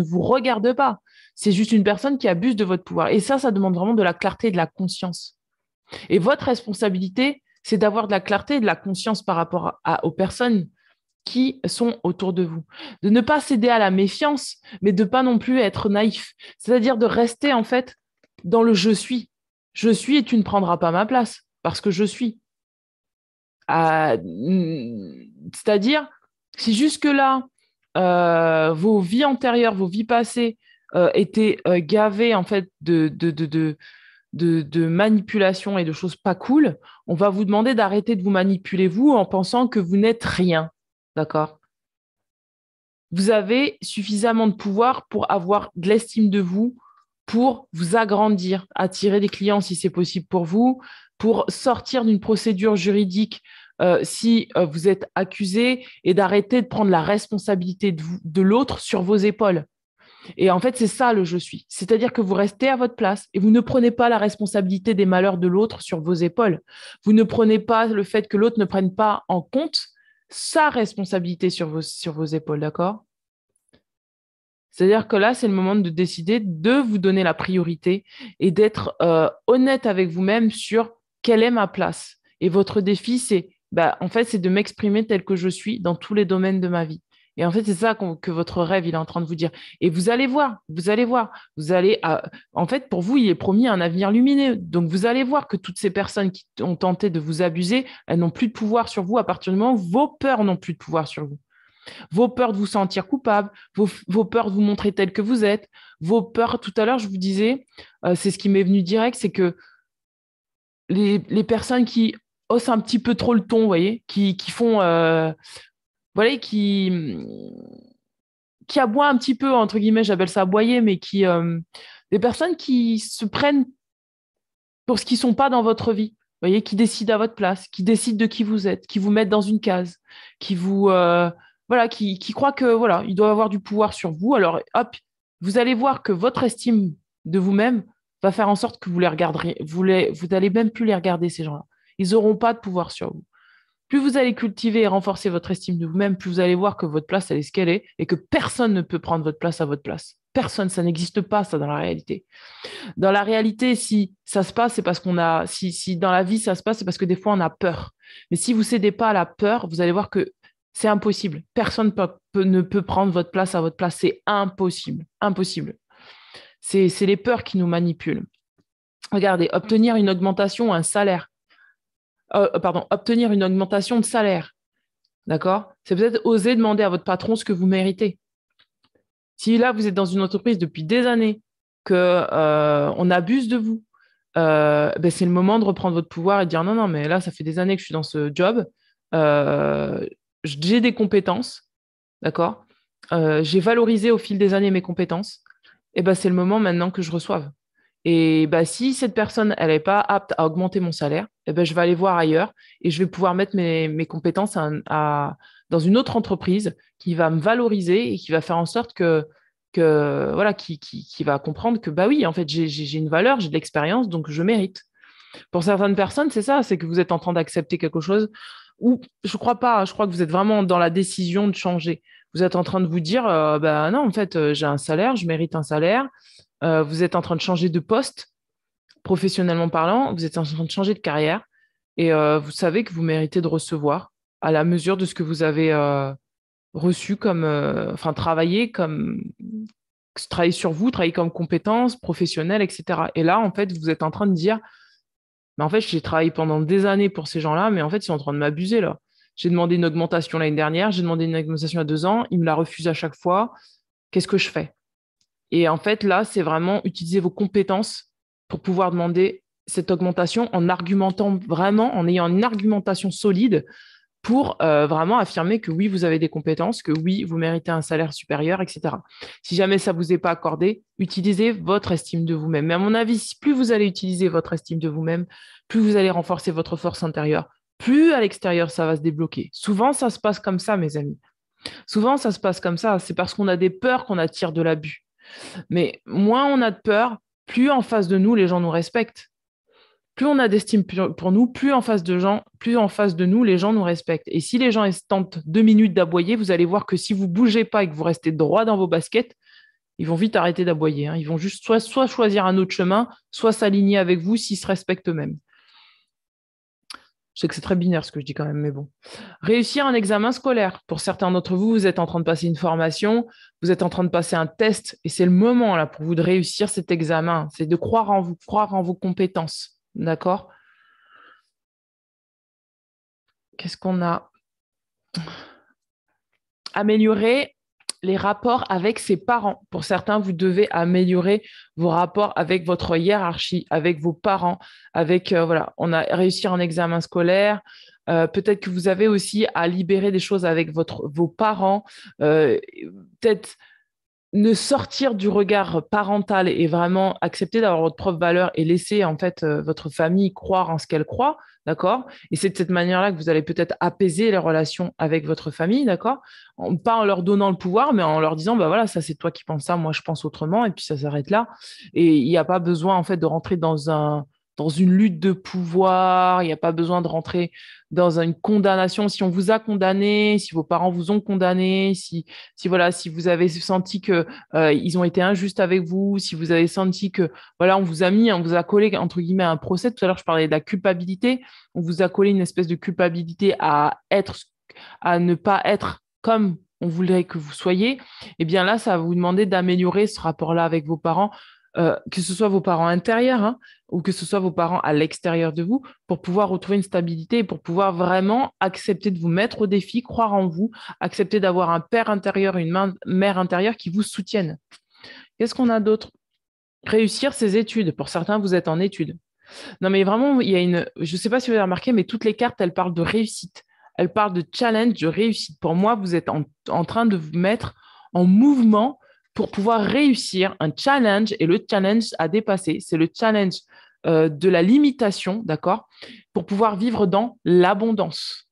vous regarde pas. C'est juste une personne qui abuse de votre pouvoir. Et ça demande vraiment de la clarté et de la conscience. Et votre responsabilité, c'est d'avoir de la clarté et de la conscience par rapport aux personnes qui sont autour de vous. De ne pas céder à la méfiance, mais de ne pas non plus être naïf. C'est-à-dire de rester en fait dans le je suis. Je suis et tu ne prendras pas ma place parce que je suis. C'est-à-dire, si jusque-là, vos vies antérieures, vos vies passées étaient gavées en fait de manipulation et de choses pas cool, on va vous demander d'arrêter de vous manipuler vous en pensant que vous n'êtes rien. D'accord? Vous avez suffisamment de pouvoir pour avoir de l'estime de vous, pour vous agrandir, attirer des clients si c'est possible pour vous, pour sortir d'une procédure juridique si vous êtes accusé et d'arrêter de prendre la responsabilité de l'autre sur vos épaules. Et en fait, c'est ça le je suis. C'est-à-dire que vous restez à votre place et vous ne prenez pas la responsabilité des malheurs de l'autre sur vos épaules. Vous ne prenez pas le fait que l'autre ne prenne pas en compte sa responsabilité sur vos épaules, d'accord? C'est-à-dire que là, c'est le moment de décider de vous donner la priorité et d'être honnête avec vous-même sur quelle est ma place. Et votre défi, en fait, c'est de m'exprimer tel que je suis dans tous les domaines de ma vie. Et en fait, c'est ça que votre rêve, il est en train de vous dire. Et vous allez voir, vous allez voir, en fait, pour vous, il est promis un avenir lumineux. Donc, vous allez voir que toutes ces personnes qui ont tenté de vous abuser, elles n'ont plus de pouvoir sur vous à partir du moment où vos peurs n'ont plus de pouvoir sur vous. Vos peurs de vous sentir coupable, vos peurs de vous montrer tel que vous êtes, vos peurs, tout à l'heure, je vous disais, c'est ce qui m'est venu direct, c'est que les personnes qui haussent un petit peu trop le ton, vous voyez, qui font, voilà, qui aboient un petit peu, entre guillemets, j'appelle ça aboyer, mais des personnes qui se prennent pour ce qui ne sont pas dans votre vie, vous voyez, qui décident à votre place, qui décident de qui vous êtes, qui vous mettent dans une case, qui vous, voilà, qui croient que voilà, ils doivent avoir du pouvoir sur vous. Alors, hop, vous allez voir que votre estime de vous-même va faire en sorte que vous les regarderez, vous allez même plus les regarder ces gens-là. Ils n'auront pas de pouvoir sur vous. Plus vous allez cultiver et renforcer votre estime de vous-même, plus vous allez voir que votre place, elle est ce qu'elle est et que personne ne peut prendre votre place à votre place. Personne, ça n'existe pas, ça, dans la réalité. Dans la réalité, si ça se passe, c'est parce si dans la vie ça se passe, c'est parce que des fois on a peur. Mais si vous cédez pas à la peur, vous allez voir que c'est impossible. Personne ne peut prendre votre place à votre place. C'est impossible. Impossible. C'est les peurs qui nous manipulent. Regardez, obtenir une augmentation, un salaire. Pardon, obtenir une augmentation de salaire. D'accord? C'est peut-être oser demander à votre patron ce que vous méritez. Si là, vous êtes dans une entreprise depuis des années, qu'on abuse de vous, c'est le moment de reprendre votre pouvoir et de dire non, non, mais là, ça fait des années que je suis dans ce job. J'ai des compétences, d'accord? J'ai valorisé au fil des années mes compétences. Et c'est le moment maintenant que je reçoive. Et si cette personne, elle n'est pas apte à augmenter mon salaire, je vais aller voir ailleurs et je vais pouvoir mettre mes compétences dans une autre entreprise qui va me valoriser et qui va faire en sorte voilà, qui va comprendre que oui, en fait, j'ai une valeur, j'ai de l'expérience, donc je mérite. Pour certaines personnes, c'est ça, c'est que vous êtes en train d'accepter quelque chose ou je crois pas, je crois que vous êtes vraiment dans la décision de changer. Vous êtes en train de vous dire, bah non, en fait, j'ai un salaire, je mérite un salaire. Vous êtes en train de changer de poste, professionnellement parlant, vous êtes en train de changer de carrière et vous savez que vous méritez de recevoir à la mesure de ce que vous avez reçu comme, enfin, travailler sur vous, travailler comme compétences professionnelles, etc. Et là, en fait, vous êtes en train de dire, mais en fait, j'ai travaillé pendant des années pour ces gens-là, mais en fait, ils sont en train de m'abuser là. J'ai demandé une augmentation l'année dernière, j'ai demandé une augmentation il y a 2 ans, ils me la refusent à chaque fois. Qu'est-ce que je fais? Et en fait, là, c'est vraiment utiliser vos compétences pour pouvoir demander cette augmentation en argumentant vraiment, en ayant une argumentation solide pour vraiment affirmer que oui, vous avez des compétences, que oui, vous méritez un salaire supérieur, etc. Si jamais ça ne vous est pas accordé, utilisez votre estime de vous-même. Mais à mon avis, plus vous allez utiliser votre estime de vous-même, plus vous allez renforcer votre force intérieure, plus à l'extérieur, ça va se débloquer. Souvent, ça se passe comme ça, mes amis. Souvent, ça se passe comme ça. C'est parce qu'on a des peurs qu'on attire de l'abus. Mais moins on a de peur, plus en face de nous, les gens nous respectent. Plus on a d'estime pour nous, plus en face de nous, les gens nous respectent. Et si les gens tentent 2 minutes d'aboyer, vous allez voir que si vous bougez pas et que vous restez droit dans vos baskets, ils vont vite arrêter d'aboyer. Hein. Ils vont juste soit choisir un autre chemin, soit s'aligner avec vous s'ils se respectent eux-mêmes. Je sais que c'est très binaire ce que je dis quand même, mais bon. Réussir un examen scolaire. Pour certains d'entre vous, vous êtes en train de passer une formation, vous êtes en train de passer un test, et c'est le moment là pour vous de réussir cet examen. C'est de croire en vous, croire en vos compétences. D'accord? Qu'est-ce qu'on a? Améliorer les rapports avec ses parents. Pour certains, vous devez améliorer vos rapports avec votre hiérarchie, avec vos parents, avec, voilà, on a réussi un examen scolaire. Peut-être que vous avez aussi à libérer des choses avec vos parents. Peut-être ne sortir du regard parental et vraiment accepter d'avoir votre propre valeur et laisser en fait votre famille croire en ce qu'elle croit, d'accord? Et c'est de cette manière-là que vous allez peut-être apaiser les relations avec votre famille, d'accord? Pas en leur donnant le pouvoir, mais en leur disant, bah voilà, ça c'est toi qui penses ça, moi je pense autrement, et puis ça s'arrête là. Et il n'y a pas besoin en fait de rentrer dans une lutte de pouvoir, il n'y a pas besoin de rentrer dans une condamnation. Si on vous a condamné, si vos parents vous ont condamné, si voilà, si vous avez senti que ils ont été injustes avec vous, si vous avez senti que voilà, on vous a collé entre guillemets un procès. Tout à l'heure, je parlais de la culpabilité. On vous a collé une espèce de culpabilité à ne pas être comme on voudrait que vous soyez. Et bien là, ça va vous demander d'améliorer ce rapport-là avec vos parents. Que ce soit vos parents intérieurs hein, ou que ce soit vos parents à l'extérieur de vous, pour pouvoir retrouver une stabilité et pour pouvoir vraiment accepter de vous mettre au défi, croire en vous, accepter d'avoir un père intérieur, une mère intérieure qui vous soutiennent. Qu'est-ce qu'on a d'autre? Réussir ses études. Pour certains, vous êtes en études. Non, mais vraiment, il y a je ne sais pas si vous avez remarqué, mais toutes les cartes, elles parlent de réussite. Elles parlent de challenge, de réussite. Pour moi, vous êtes en train de vous mettre en mouvement pour pouvoir réussir un challenge. Et le challenge à dépasser, c'est le challenge de la limitation, d'accord? Pour pouvoir vivre dans l'abondance.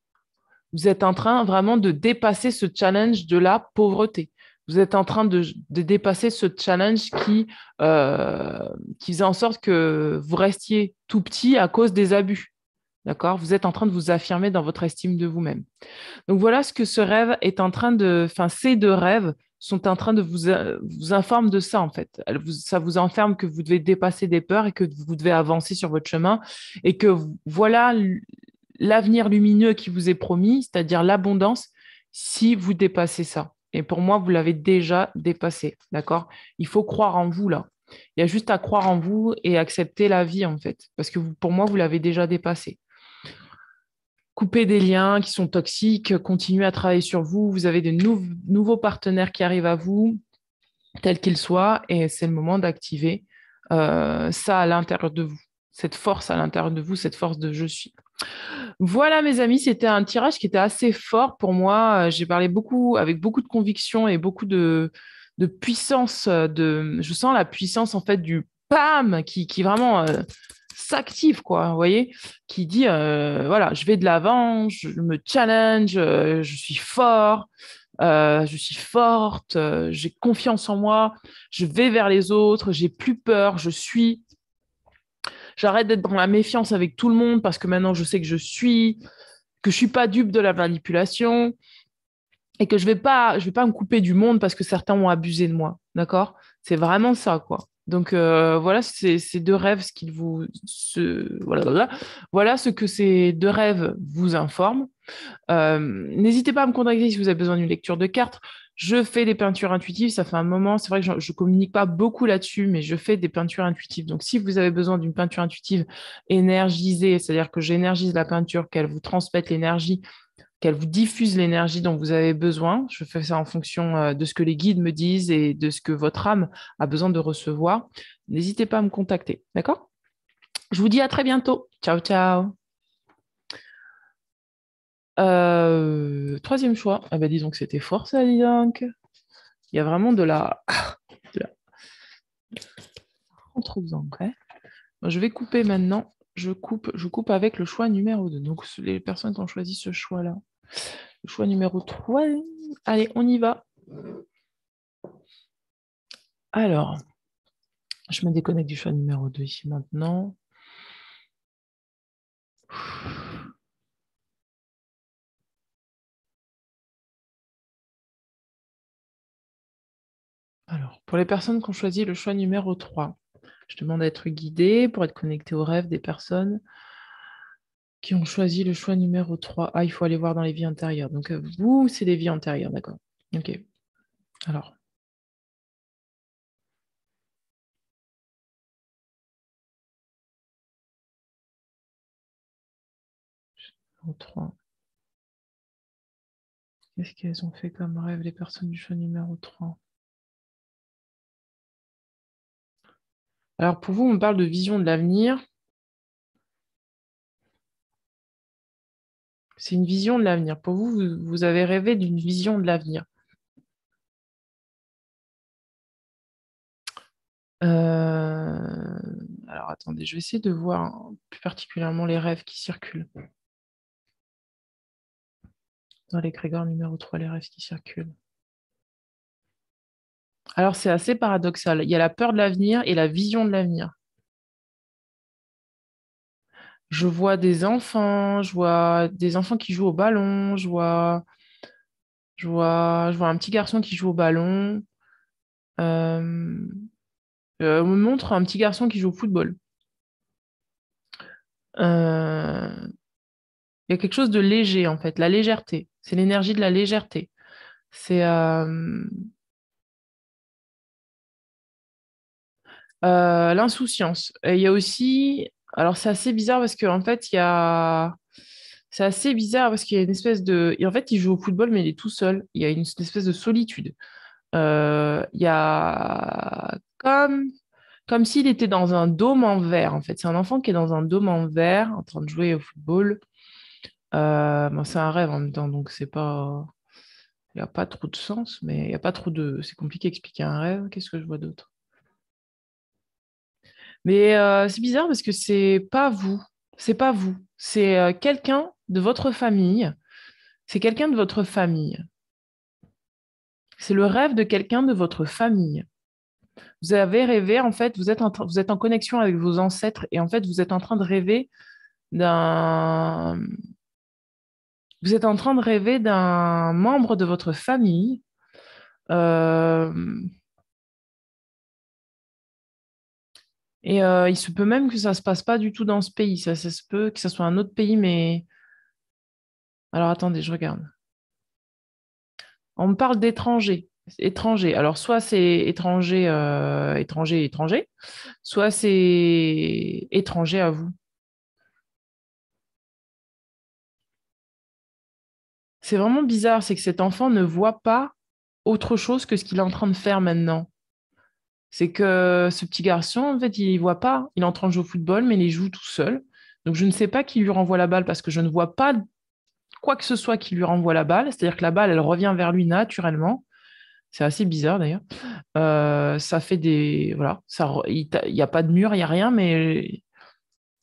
Vous êtes en train vraiment de dépasser ce challenge de la pauvreté. Vous êtes en train de dépasser ce challenge qui faisait en sorte que vous restiez tout petit à cause des abus. D'accord? Vous êtes en train de vous affirmer dans votre estime de vous-même. Donc voilà ce que ce rêve est en train de, enfin ces deux rêves sont en train de vous informer de ça en fait. Ça vous informe que vous devez dépasser des peurs et que vous devez avancer sur votre chemin et que voilà l'avenir lumineux qui vous est promis, c'est-à-dire l'abondance, si vous dépassez ça. Et pour moi, vous l'avez déjà dépassé, d'accord? Il faut croire en vous là. Il y a juste à croire en vous et accepter la vie en fait, parce que pour moi, vous l'avez déjà dépassé. Couper des liens qui sont toxiques, continuer à travailler sur vous. Vous avez de nouveaux partenaires qui arrivent à vous, tels qu'ils soient, et c'est le moment d'activer ça à l'intérieur de vous, cette force à l'intérieur de vous, cette force de je suis. Voilà, mes amis, c'était un tirage qui était assez fort pour moi. J'ai parlé beaucoup, avec beaucoup de conviction et beaucoup de puissance. Je sens la puissance, en fait, du PAM qui vraiment s'active, quoi, vous voyez, qui dit, voilà, je vais de l'avant, je me challenge, je suis fort, je suis forte, j'ai confiance en moi, je vais vers les autres, j'ai plus peur, je suis J'arrête d'être dans la méfiance avec tout le monde parce que maintenant je sais que je suis pas dupe de la manipulation et que je vais pas me couper du monde parce que certains ont abusé de moi. D'accord? C'est vraiment ça, quoi. Donc voilà, ces deux rêves, voilà ce que ces deux rêves vous informent. N'hésitez pas à me contacter si vous avez besoin d'une lecture de cartes. Je fais des peintures intuitives, ça fait un moment. C'est vrai que je communique pas beaucoup là-dessus, mais je fais des peintures intuitives. Donc, si vous avez besoin d'une peinture intuitive énergisée, c'est-à-dire que j'énergise la peinture, qu'elle vous transmette l'énergie, qu'elle vous diffuse l'énergie dont vous avez besoin, je fais ça en fonction de ce que les guides me disent et de ce que votre âme a besoin de recevoir. N'hésitez pas à me contacter, d'accord? Je vous dis à très bientôt. Ciao, ciao. Troisième choix. Ah bah disons que c'était fort ça, dis donc. Il y a vraiment de la contrebande, ouais. Je vais couper maintenant. Je coupe avec le choix numéro 2. Donc les personnes qui ont choisi ce choix-là. Le choix numéro 3. Allez, on y va. Alors, je me déconnecte du choix numéro 2 ici maintenant. Alors, pour les personnes qui ont choisi le choix numéro 3, je demande à être guidée pour être connectée au rêve des personnes qui ont choisi le choix numéro 3. Ah, il faut aller voir dans les vies antérieures. Donc, vous, c'est les vies antérieures, d'accord. Ok. Alors, numéro 3. Qu'est-ce qu'elles ont fait comme rêve, les personnes du choix numéro 3? Alors, pour vous, on parle de vision de l'avenir. C'est une vision de l'avenir. Pour vous, vous avez rêvé d'une vision de l'avenir. Euh, Alors, attendez, je vais essayer de voir plus particulièrement les rêves qui circulent. Dans l'égrégore numéro 3, les rêves qui circulent. Alors, c'est assez paradoxal. Il y a la peur de l'avenir et la vision de l'avenir. Je vois des enfants qui jouent au ballon, je vois un petit garçon qui joue au ballon. Euh, on me montre un petit garçon qui joue au football. Euh, il y a quelque chose de léger, en fait, la légèreté. C'est l'énergie de la légèreté. C'est l'insouciance. Et il y a aussi, alors c'est assez bizarre parce qu'en fait, c'est assez bizarre parce qu'il y a une espèce de, et en fait, il joue au football, mais il est tout seul. Il y a une espèce de solitude. Il y a comme s'il était dans un dôme en verre, en fait. C'est un enfant qui est dans un dôme en verre en train de jouer au football. Bon, c'est un rêve en même temps, donc c'est pas, il n'y a pas trop de sens, mais il y a pas trop de, c'est compliqué d'expliquer un rêve. Qu'est-ce que je vois d'autre? Mais c'est bizarre parce que c'est pas vous. C'est pas vous. C'est quelqu'un de votre famille. C'est quelqu'un de votre famille. C'est le rêve de quelqu'un de votre famille. Vous avez rêvé, en fait, vous êtes en connexion avec vos ancêtres et en fait, vous êtes en train de rêver d'un, vous êtes en train de rêver d'un membre de votre famille. euh, et il se peut même que ça se passe pas du tout dans ce pays. Ça se peut que ça soit un autre pays, mais alors attendez, je regarde. On me parle d'étrangers. Étrangers. Alors, soit c'est étranger, étranger, étranger, soit c'est étranger à vous. C'est vraiment bizarre, c'est que cet enfant ne voit pas autre chose que ce qu'il est en train de faire maintenant. C'est que ce petit garçon, en fait, il ne voit pas. Il est en train de jouer au football, mais il joue tout seul. Donc, je ne sais pas qui lui renvoie la balle parce que je ne vois pas quoi que ce soit qui lui renvoie la balle. C'est-à-dire que la balle, elle revient vers lui naturellement. C'est assez bizarre d'ailleurs. Ça fait des. Voilà, il n'y a pas de mur, il n'y a rien, mais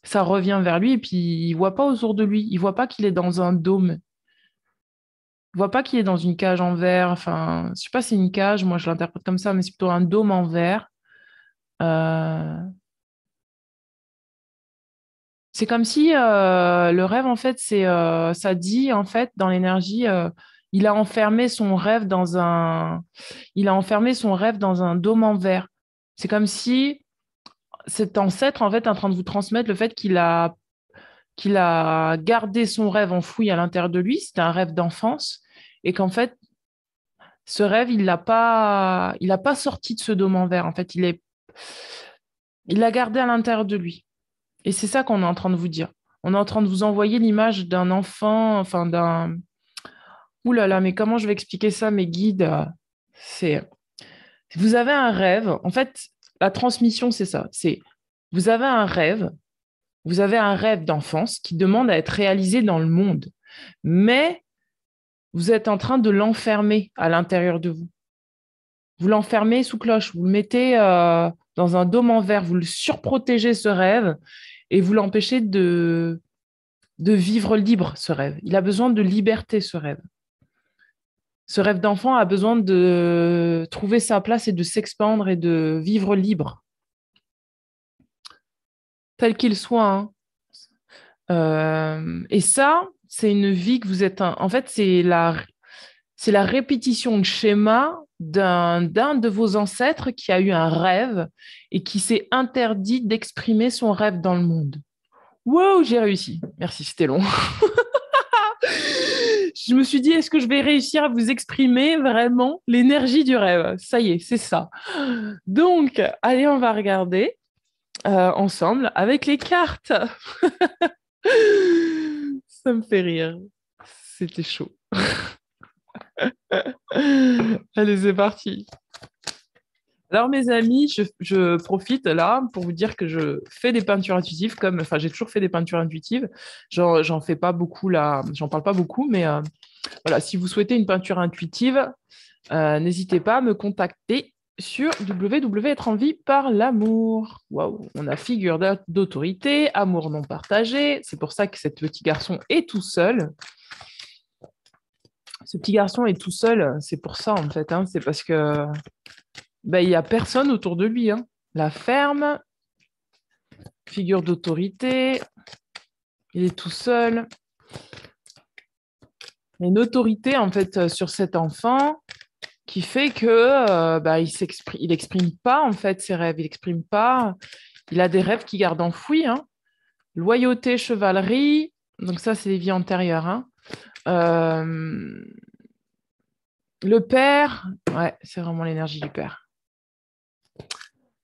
ça revient vers lui et puis il voit pas autour de lui. Il voit pas qu'il est dans un dôme. Il voit pas qu'il est dans une cage en verre. Enfin, je sais pas si c'est une cage, moi je l'interprète comme ça, mais c'est plutôt un dôme en verre. Euh, C'est comme si le rêve, en fait, ça dit, en fait, dans l'énergie, il a enfermé son rêve il a enfermé son rêve dans un dôme en verre. C'est comme si cet ancêtre, en fait, est en train de vous transmettre le fait qu'il a gardé son rêve enfoui à l'intérieur de lui. C'était un rêve d'enfance et qu'en fait, ce rêve, il l'a pas sorti de ce dôme en verre. En fait, il l'a gardé à l'intérieur de lui. Et c'est ça qu'on est en train de vous dire. On est en train de vous envoyer l'image d'un enfant, enfin d'un... Ouh là là, mais comment je vais expliquer ça, mes guides? C'est... Vous avez un rêve. En fait, la transmission, c'est ça. C'est vous avez un rêve, vous avez un rêve d'enfance qui demande à être réalisé dans le monde. Mais vous êtes en train de l'enfermer à l'intérieur de vous. Vous l'enfermez sous cloche, vous le mettez dans un dôme en verre, vous le surprotégez, ce rêve, et vous l'empêchez de vivre libre, ce rêve. Il a besoin de liberté, ce rêve. Ce rêve d'enfant a besoin de trouver sa place et de s'expandre et de vivre libre, tel qu'il soit. Hein. Et ça, c'est une vie que vous êtes... En fait, c'est la répétition de schéma d'un de vos ancêtres qui a eu un rêve et qui s'est interdit d'exprimer son rêve dans le monde. Wow, j'ai réussi. Merci, c'était long. Je me suis dit, est-ce que je vais réussir à vous exprimer vraiment l'énergie du rêve? Ça y est, c'est ça. Donc, allez, on va regarder ensemble avec les cartes. Ça me fait rire. C'était chaud. Allez, c'est parti. Alors, mes amis, je profite là pour vous dire que je fais des peintures intuitives enfin, j'ai toujours fait des peintures intuitives. J'en fais pas beaucoup là, j'en parle pas beaucoup, mais voilà, si vous souhaitez une peinture intuitive, n'hésitez pas à me contacter sur www.être en vie par l'amour. Waouh, on a figure d'autorité, amour non partagé. C'est pour ça que ce petit garçon est tout seul. Ce petit garçon est tout seul, c'est pour ça en fait. Hein, c'est parce que il n'y a personne autour de lui. Hein. La ferme, figure d'autorité, il est tout seul. Il y a une autorité en fait sur cet enfant qui fait que il exprime pas en fait ses rêves, il exprime pas, il a des rêves qu'il garde enfouis. Hein. Loyauté, chevalerie, donc ça c'est les vies antérieures. Hein. Le père, ouais, c'est vraiment l'énergie du père.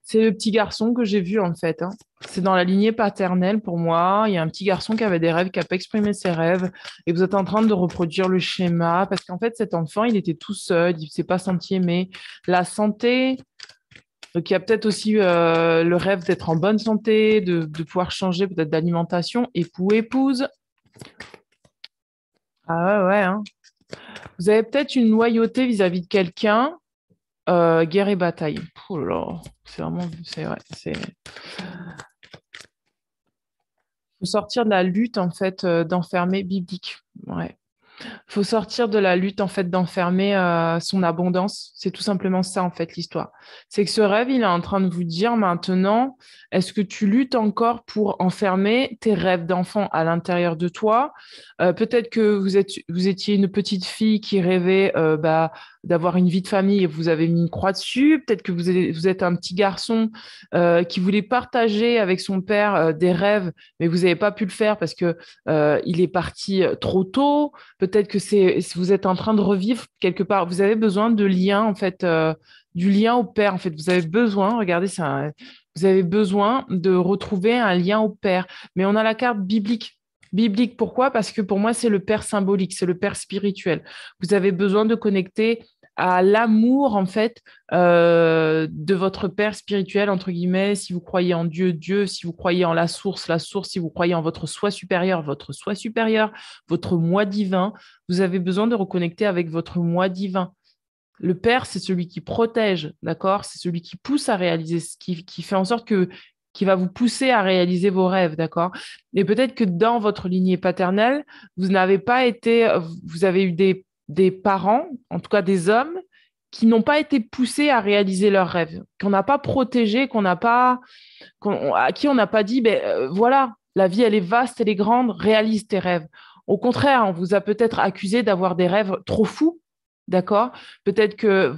C'est le petit garçon que j'ai vu en fait. Hein. C'est dans la lignée paternelle pour moi. Il y a un petit garçon qui avait des rêves, qui n'a pas exprimé ses rêves. Et vous êtes en train de reproduire le schéma parce qu'en fait, cet enfant, il était tout seul, il ne s'est pas senti aimé. La santé, donc il y a peut-être aussi le rêve d'être en bonne santé, de pouvoir changer peut-être d'alimentation. Époux, épouse. Ah ouais, ouais. Hein. Vous avez peut-être une loyauté vis-à-vis de quelqu'un. Guerre et bataille. Oh là là, c'est vraiment... C'est vrai, c'est... Faut sortir de la lutte, en fait, d'enfermer biblique. Ouais. Faut sortir de la lutte, en fait, d'enfermer son abondance. C'est tout simplement ça, en fait, l'histoire. C'est que ce rêve, il est en train de vous dire maintenant, est-ce que tu luttes encore pour enfermer tes rêves d'enfant à l'intérieur de toi? Peut-être que vous étiez une petite fille qui rêvait d'avoir une vie de famille et vous avez mis une croix dessus. Peut-être que vous êtes un petit garçon qui voulait partager avec son père des rêves, mais vous n'avez pas pu le faire parce que il est parti trop tôt. Peut-être que vous êtes en train de revivre quelque part. Vous avez besoin de lien, en fait, du lien au père. En fait, vous avez besoin, regardez, vous avez besoin de retrouver un lien au père. Mais on a la carte biblique. Biblique, pourquoi? Parce que pour moi, c'est le père symbolique, c'est le père spirituel. Vous avez besoin de connecter à l'amour, en fait, de votre père spirituel, entre guillemets, si vous croyez en Dieu, Dieu, si vous croyez en la source, si vous croyez en votre soi supérieur, votre moi divin, vous avez besoin de reconnecter avec votre moi divin. Le père, c'est celui qui protège, d'accord? C'est celui qui pousse à réaliser, qui fait en sorte qui va vous pousser à réaliser vos rêves, d'accord? Et peut-être que dans votre lignée paternelle, vous n'avez pas été, vous avez eu des parents, en tout cas des hommes, qui n'ont pas été poussés à réaliser leurs rêves, qu'on n'a pas protégé, à qui on n'a pas dit, voilà, La vie, elle est vaste, elle est grande, réalise tes rêves. Au contraire, on vous a peut-être accusé d'avoir des rêves trop fous, d'accord? Peut-être que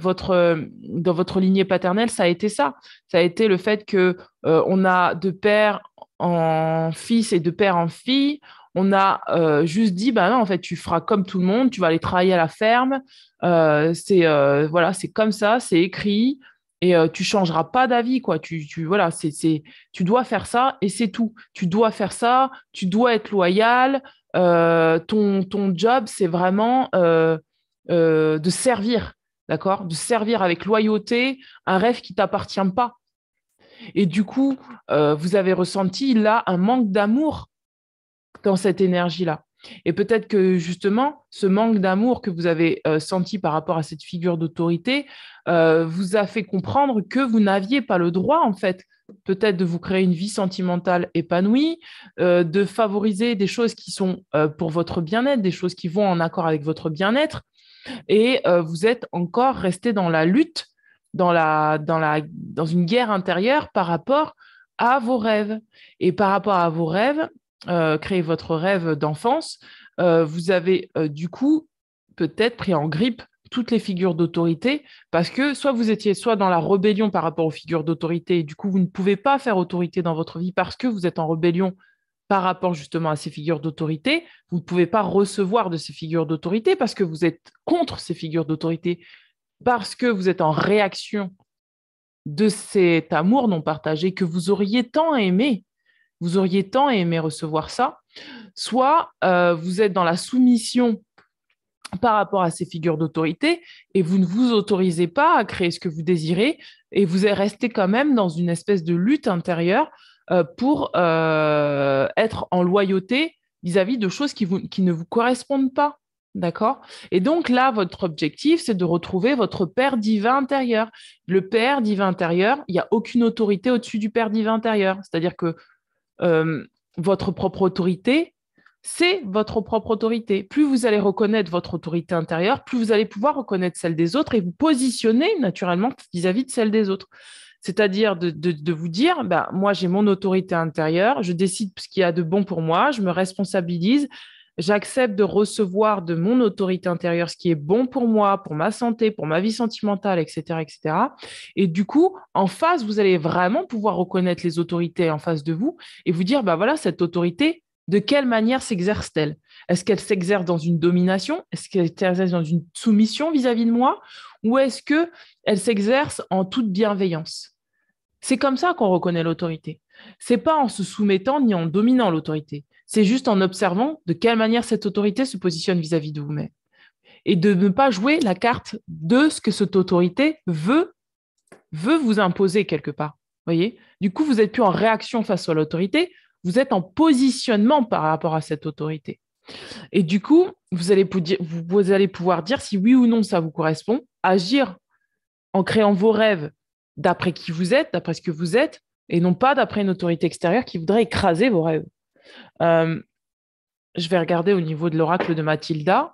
dans votre lignée paternelle, ça a été ça. Ça a été le fait que on a de père en fils et de père en fille. On a juste dit, bah non, en fait, tu feras comme tout le monde, tu vas aller travailler à la ferme. Voilà, c'est comme ça, c'est écrit. Et tu changeras pas d'avis, quoi. Voilà, tu dois faire ça et c'est tout. Tu dois faire ça, tu dois être loyal. Ton job, c'est vraiment de servir, d'accord? De servir avec loyauté un rêve qui t'appartient pas. Et du coup, vous avez ressenti là un manque d'amour dans cette énergie-là. Et peut-être que justement, ce manque d'amour que vous avez senti par rapport à cette figure d'autorité vous a fait comprendre que vous n'aviez pas le droit, en fait, peut-être de vous créer une vie sentimentale épanouie, de favoriser des choses qui sont pour votre bien-être, des choses qui vont en accord avec votre bien-être. Et vous êtes encore resté dans la lutte, dans une guerre intérieure par rapport à vos rêves. Et par rapport à vos rêves, créer votre rêve d'enfance, vous avez du coup peut-être pris en grippe toutes les figures d'autorité parce que soit vous étiez soit dans la rébellion par rapport aux figures d'autorité et du coup vous ne pouvez pas faire autorité dans votre vie parce que vous êtes en rébellion par rapport justement à ces figures d'autorité. Vous ne pouvez pas recevoir de ces figures d'autorité parce que vous êtes contre ces figures d'autorité, parce que vous êtes en réaction de cet amour non partagé que vous auriez tant aimé. Vous auriez tant aimé recevoir ça. Soit vous êtes dans la soumission par rapport à ces figures d'autorité et vous ne vous autorisez pas à créer ce que vous désirez et vous êtes resté quand même dans une espèce de lutte intérieure pour être en loyauté vis-à-vis de choses qui ne vous correspondent pas. D'accord? Et donc là, votre objectif, c'est de retrouver votre Père divin intérieur. Le Père divin intérieur, il n'y a aucune autorité au-dessus du Père divin intérieur. C'est-à-dire que euh, votre propre autorité, c'est votre propre autorité. Plus vous allez reconnaître votre autorité intérieure, plus vous allez pouvoir reconnaître celle des autres et vous positionner naturellement vis-à-vis de celle des autres. C'est-à-dire de vous dire, bah, moi j'ai mon autorité intérieure, je décide ce qu'il y a de bon pour moi, je me responsabilise, j'accepte de recevoir de mon autorité intérieure ce qui est bon pour moi, pour ma santé, pour ma vie sentimentale, etc., etc. Et du coup, en face, vous allez vraiment pouvoir reconnaître les autorités en face de vous et vous dire, bah voilà, cette autorité, de quelle manière s'exerce-t-elle? Est-ce qu'elle s'exerce dans une domination? Est-ce qu'elle s'exerce dans une soumission vis-à-vis de moi? Ou est-ce qu'elle s'exerce en toute bienveillance? C'est comme ça qu'on reconnaît l'autorité. C'est pas en se soumettant ni en dominant l'autorité. C'est juste en observant de quelle manière cette autorité se positionne vis-à-vis de vous-même. Et de ne pas jouer la carte de ce que cette autorité veut vous imposer quelque part. Voyez. Du coup, vous n'êtes plus en réaction face à l'autorité, vous êtes en positionnement par rapport à cette autorité. Et du coup, vous allez pouvoir dire si oui ou non ça vous correspond, agir en créant vos rêves d'après qui vous êtes, d'après ce que vous êtes, et non pas d'après une autorité extérieure qui voudrait écraser vos rêves. Euh, je vais regarder au niveau de l'oracle de Mathilda.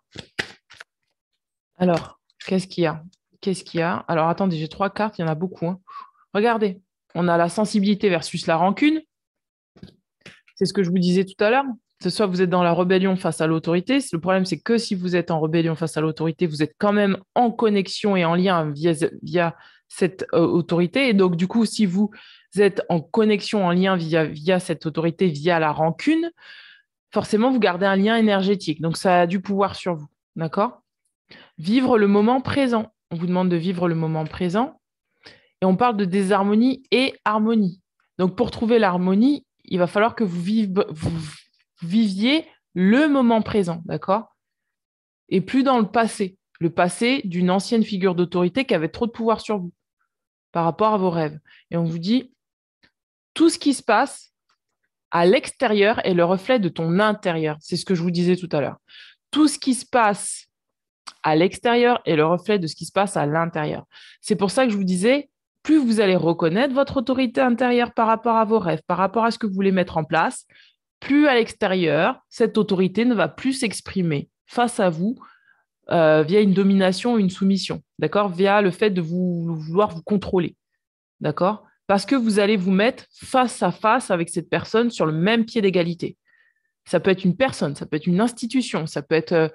Alors, qu'est-ce qu'il y a? Qu'est-ce qu'il y a? Alors, attendez, j'ai 3 cartes, il y en a beaucoup. Hein. Regardez, on a la sensibilité versus la rancune. C'est ce que je vous disais tout à l'heure. Soit vous êtes dans la rébellion face à l'autorité. Le problème, c'est que si vous êtes en rébellion face à l'autorité, vous êtes quand même en connexion et en lien via cette autorité. Et donc, du coup, si vous êtes en connexion, en lien via cette autorité, via la rancune, forcément, vous gardez un lien énergétique. Donc, ça a du pouvoir sur vous. D'accord? Vivre le moment présent. On vous demande de vivre le moment présent. Et on parle de désharmonie et harmonie. Donc, pour trouver l'harmonie, il va falloir que vous viviez le moment présent, d'accord? Et plus dans le passé d'une ancienne figure d'autorité qui avait trop de pouvoir sur vous par rapport à vos rêves. Et on vous dit, tout ce qui se passe à l'extérieur est le reflet de ton intérieur. C'est ce que je vous disais tout à l'heure. Tout ce qui se passe à l'extérieur est le reflet de ce qui se passe à l'intérieur. C'est pour ça que je vous disais, plus vous allez reconnaître votre autorité intérieure par rapport à vos rêves, par rapport à ce que vous voulez mettre en place, plus à l'extérieur, cette autorité ne va plus s'exprimer face à vous via une domination ou une soumission, d'accord? Via le fait de vouloir vous contrôler, d'accord? parce que vous allez vous mettre face à face avec cette personne sur le même pied d'égalité. Ça peut être une personne, ça peut être une institution, ça peut être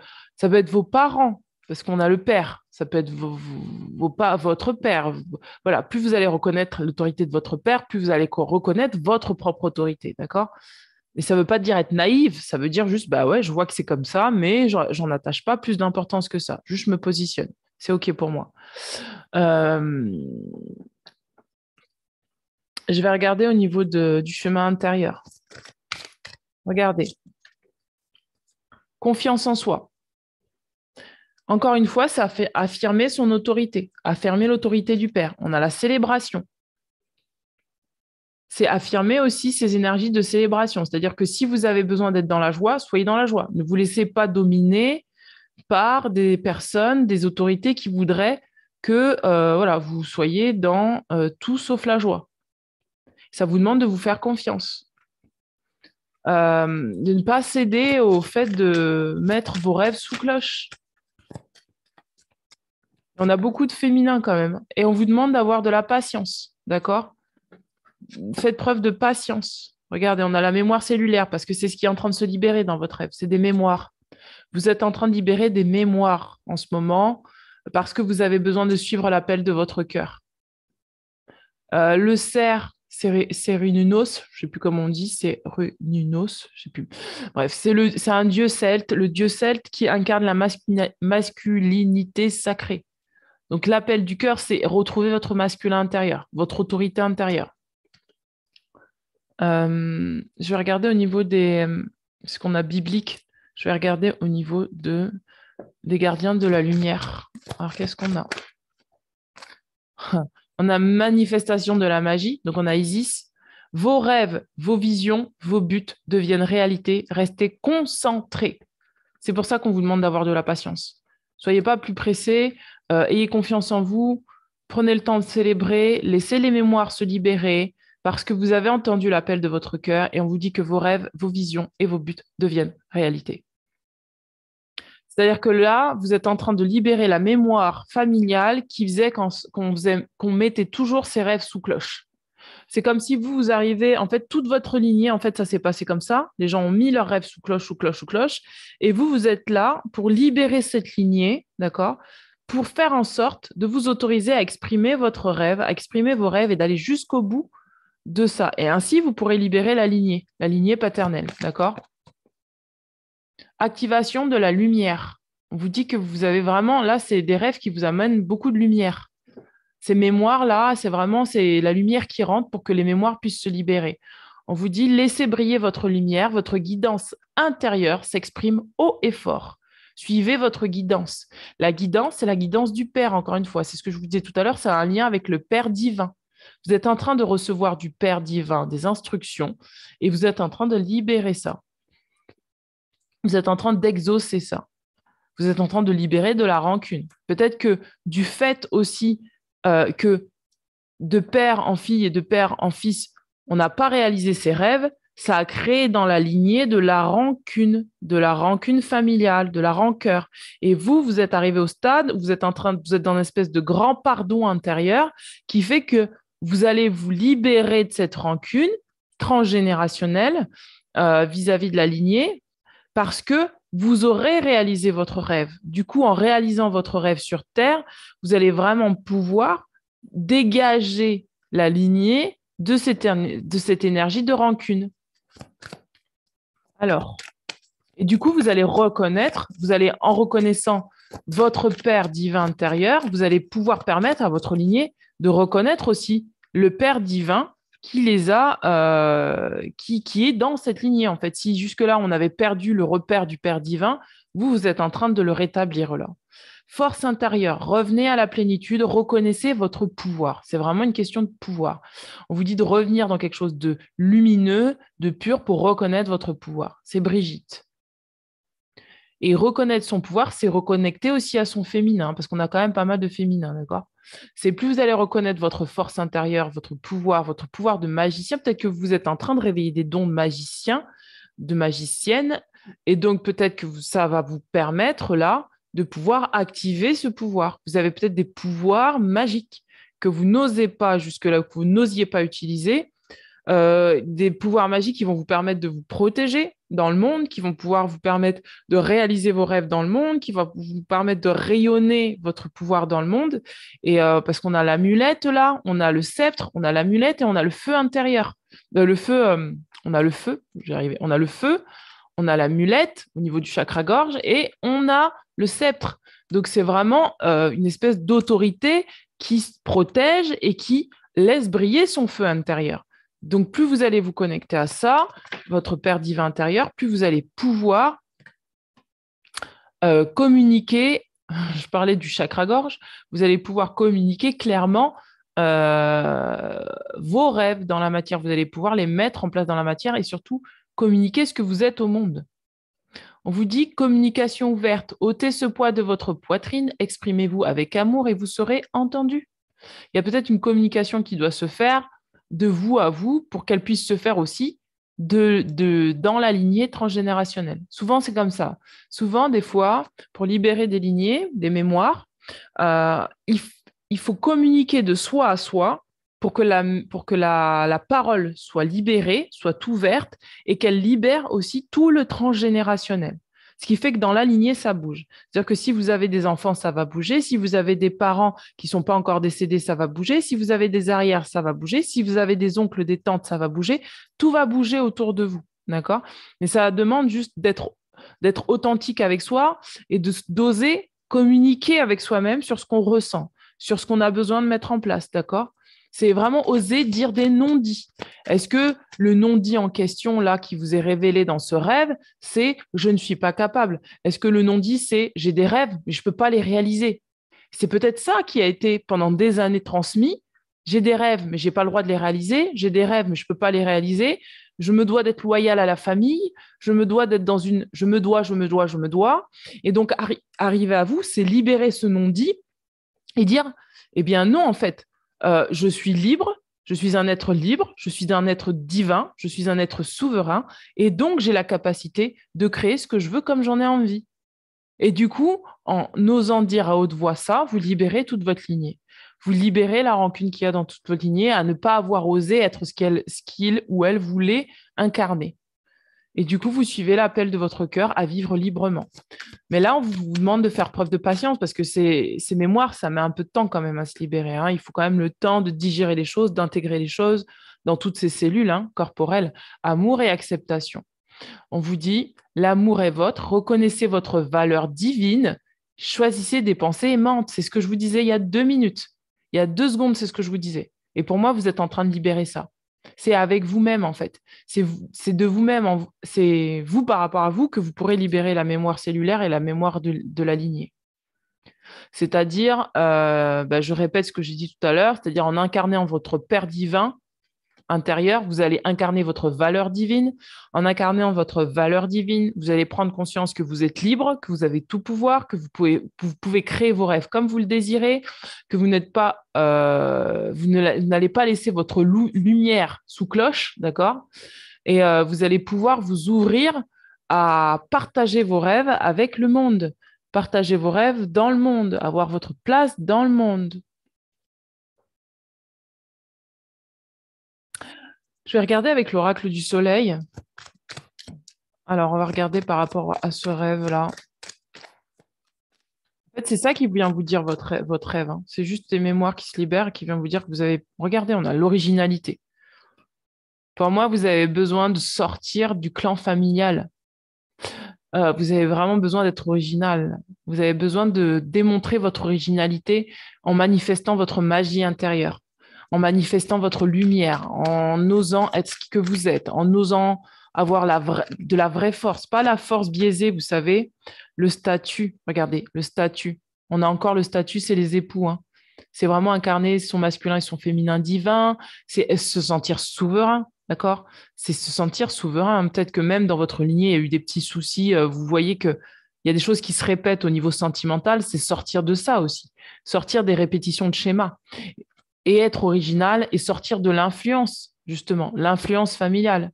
vos parents, parce qu'on a le père, ça peut être votre père. Voilà, plus vous allez reconnaître l'autorité de votre père, plus vous allez reconnaître votre propre autorité, d'accord? Et ça ne veut pas dire être naïf, ça veut dire juste, bah ouais, je vois que c'est comme ça, mais j'en attache pas plus d'importance que ça. Juste je me positionne. C'est OK pour moi. Je vais regarder au niveau du chemin intérieur. Regardez. Confiance en soi. Encore une fois, ça fait affirmer son autorité, affirmer l'autorité du père. On a la célébration. C'est affirmer aussi ces énergies de célébration. C'est-à-dire que si vous avez besoin d'être dans la joie, soyez dans la joie. Ne vous laissez pas dominer par des personnes, des autorités qui voudraient que voilà, vous soyez dans tout sauf la joie. Ça vous demande de vous faire confiance. De ne pas céder au fait de mettre vos rêves sous cloche. On a beaucoup de féminin quand même. Et on vous demande d'avoir de la patience. D'accord? Faites preuve de patience. Regardez, on a la mémoire cellulaire parce que c'est ce qui est en train de se libérer dans votre rêve. C'est des mémoires. Vous êtes en train de libérer des mémoires en ce moment parce que vous avez besoin de suivre l'appel de votre cœur. Le cerf, c'est Rununos, je ne sais plus comment on dit, c'est Rununos, je ne sais plus. Bref, c'est un dieu celte, le dieu celte qui incarne la masculinité sacrée. Donc l'appel du cœur, c'est retrouver votre masculin intérieur, votre autorité intérieure. Je vais regarder au niveau ce qu'on a biblique, je vais regarder au niveau des gardiens de la lumière. Alors qu'est-ce qu'on a? On a manifestation de la magie, donc on a Isis. Vos rêves, vos visions, vos buts deviennent réalité. Restez concentrés. C'est pour ça qu'on vous demande d'avoir de la patience. Soyez pas plus pressés, ayez confiance en vous, prenez le temps de célébrer, laissez les mémoires se libérer parce que vous avez entendu l'appel de votre cœur et on vous dit que vos rêves, vos visions et vos buts deviennent réalité. C'est-à-dire que là, vous êtes en train de libérer la mémoire familiale qui faisait qu'on mettait toujours ses rêves sous cloche. C'est comme si vous arrivez, en fait, toute votre lignée, en fait, ça s'est passé comme ça. Les gens ont mis leurs rêves sous cloche, sous cloche, sous cloche. Et vous êtes là pour libérer cette lignée, d'accord? Pour faire en sorte de vous autoriser à exprimer votre rêve, à exprimer vos rêves et d'aller jusqu'au bout de ça. Et ainsi, vous pourrez libérer la lignée paternelle, d'accord? Activation de la lumière. On vous dit que vous avez vraiment, là, c'est des rêves qui vous amènent beaucoup de lumière. Ces mémoires-là, c'est la lumière qui rentre pour que les mémoires puissent se libérer. On vous dit, laissez briller votre lumière, votre guidance intérieure s'exprime haut et fort. Suivez votre guidance. La guidance, c'est la guidance du Père, encore une fois. C'est ce que je vous disais tout à l'heure, ça a un lien avec le Père divin. Vous êtes en train de recevoir du Père divin des instructions et vous êtes en train de libérer ça. Vous êtes en train d'exaucer ça. Vous êtes en train de libérer de la rancune. Peut-être que du fait aussi que de père en fille et de père en fils, on n'a pas réalisé ses rêves, ça a créé dans la lignée de la rancune familiale, de la rancœur. Et vous êtes arrivé au stade, vous êtes dans une espèce de grand pardon intérieur qui fait que vous allez vous libérer de cette rancune transgénérationnelle vis-à-vis de la lignée parce que vous aurez réalisé votre rêve. Du coup, en réalisant votre rêve sur Terre, vous allez vraiment pouvoir dégager la lignée de cette énergie de rancune. Alors, et du coup, vous allez en reconnaissant votre Père divin intérieur, vous allez pouvoir permettre à votre lignée de reconnaître aussi le Père divin qui est dans cette lignée. En fait, si jusque-là, on avait perdu le repère du Père divin, vous êtes en train de le rétablir là. Force intérieure, revenez à la plénitude, reconnaissez votre pouvoir. C'est vraiment une question de pouvoir. On vous dit de revenir dans quelque chose de lumineux, de pur pour reconnaître votre pouvoir. C'est Brigitte. Et reconnaître son pouvoir, c'est reconnecter aussi à son féminin, parce qu'on a quand même pas mal de féminin, d'accord? C'est plus vous allez reconnaître votre force intérieure, votre pouvoir de magicien. Peut-être que vous êtes en train de réveiller des dons de magicien, de magicienne, et donc peut-être que ça va vous permettre là de pouvoir activer ce pouvoir. Vous avez peut-être des pouvoirs magiques que vous n'osez pas jusque-là, que vous n'osiez pas utiliser, des pouvoirs magiques qui vont vous permettre de vous protéger dans le monde, qui vont pouvoir vous permettre de réaliser vos rêves dans le monde, qui vont vous permettre de rayonner votre pouvoir dans le monde. Et parce qu'on a l'amulette là, on a le sceptre, on a l'amulette et on a le feu intérieur. On a le feu, j'y arrivais. On a le feu, on a l'amulette au niveau du chakra-gorge et on a le sceptre. Donc c'est vraiment une espèce d'autorité qui se protège et qui laisse briller son feu intérieur. Donc, plus vous allez vous connecter à ça, votre Père divin intérieur, plus vous allez pouvoir communiquer. Je parlais du chakra-gorge. Vous allez pouvoir communiquer clairement vos rêves dans la matière. Vous allez pouvoir les mettre en place dans la matière et surtout communiquer ce que vous êtes au monde. On vous dit communication ouverte. Ôtez ce poids de votre poitrine, exprimez-vous avec amour et vous serez entendu. Il y a peut-être une communication qui doit se faire de vous à vous pour qu'elle puisse se faire aussi dans la lignée transgénérationnelle. Souvent, c'est comme ça. Souvent, des fois, pour libérer des lignées, des mémoires, il faut communiquer de soi à soi pour que la parole soit libérée, soit ouverte et qu'elle libère aussi tout le transgénérationnel. Ce qui fait que dans la lignée, ça bouge. C'est-à-dire que si vous avez des enfants, ça va bouger. Si vous avez des parents qui ne sont pas encore décédés, ça va bouger. Si vous avez des arrières, ça va bouger. Si vous avez des oncles, des tantes, ça va bouger. Tout va bouger autour de vous. D'accord? Mais ça demande juste d'être authentique avec soi et d'oser communiquer avec soi-même sur ce qu'on ressent, sur ce qu'on a besoin de mettre en place. D'accord? C'est vraiment oser dire des non-dits. Est-ce que le non-dit en question, là, qui vous est révélé dans ce rêve, c'est « je ne suis pas capable ». Est-ce que le non-dit, c'est « j'ai des rêves, mais je ne peux pas les réaliser ». C'est peut-être ça qui a été pendant des années transmis. J'ai des rêves, mais je n'ai pas le droit de les réaliser. J'ai des rêves, mais je ne peux pas les réaliser. Je me dois d'être loyal à la famille. Je me dois d'être dans une... Je me dois. Et donc, arriver à vous, c'est libérer ce non-dit et dire « eh bien non, en fait, je suis libre, je suis un être libre, je suis un être divin, je suis un être souverain, et donc j'ai la capacité de créer ce que je veux comme j'en ai envie. » Et du coup, en osant dire à haute voix ça, vous libérez toute votre lignée. Vous libérez la rancune qu'il y a dans toute votre lignée à ne pas avoir osé être ce qu'il ou elle voulait incarner. Et du coup, vous suivez l'appel de votre cœur à vivre librement. Mais là, on vous demande de faire preuve de patience parce que ces mémoires, ça met un peu de temps quand même à se libérer. Hein. Il faut quand même le temps de digérer les choses, d'intégrer les choses dans toutes ces cellules corporelles. Amour et acceptation. On vous dit, l'amour est votre, reconnaissez votre valeur divine, choisissez des pensées aimantes. C'est ce que je vous disais il y a 2 minutes. Il y a 2 secondes, c'est ce que je vous disais. Et pour moi, vous êtes en train de libérer ça. C'est avec vous-même, en fait. C'est de vous-même, c'est vous par rapport à vous que vous pourrez libérer la mémoire cellulaire et la mémoire de la lignée. C'est-à-dire, je répète ce que j'ai dit tout à l'heure, c'est-à-dire en incarnant votre Père divin intérieur, vous allez incarner votre valeur divine. En incarnant votre valeur divine, vous allez prendre conscience que vous êtes libre, que vous avez tout pouvoir, que vous pouvez créer vos rêves comme vous le désirez, que vous n'êtes pas, vous n'allez pas laisser votre lumière sous cloche, d'accord? Et vous allez pouvoir vous ouvrir à partager vos rêves avec le monde, partager vos rêves dans le monde, avoir votre place dans le monde. Je vais regarder avec l'oracle du soleil. Alors, on va regarder par rapport à ce rêve-là. En fait, c'est ça qui vient vous dire votre rêve. Hein. C'est juste des mémoires qui se libèrent et qui viennent vous dire que vous avez... Regardez, on a l'originalité. Pour moi, vous avez besoin de sortir du clan familial. Vous avez vraiment besoin d'être original. Vous avez besoin de démontrer votre originalité en manifestant votre magie intérieure, en manifestant votre lumière, en osant être ce que vous êtes, en osant avoir de la vraie force, pas la force biaisée, vous savez, le statut. Regardez, le statut. On a encore le statut, c'est les époux. Hein. C'est vraiment incarner son masculin et son féminin divin, c'est se sentir souverain. D'accord? C'est se sentir souverain. Peut-être que même dans votre lignée, il y a eu des petits soucis. Vous voyez qu'il y a des choses qui se répètent au niveau sentimental. C'est sortir de ça aussi. Sortir des répétitions de schémas. Et être original et sortir de l'influence, justement. L'influence familiale.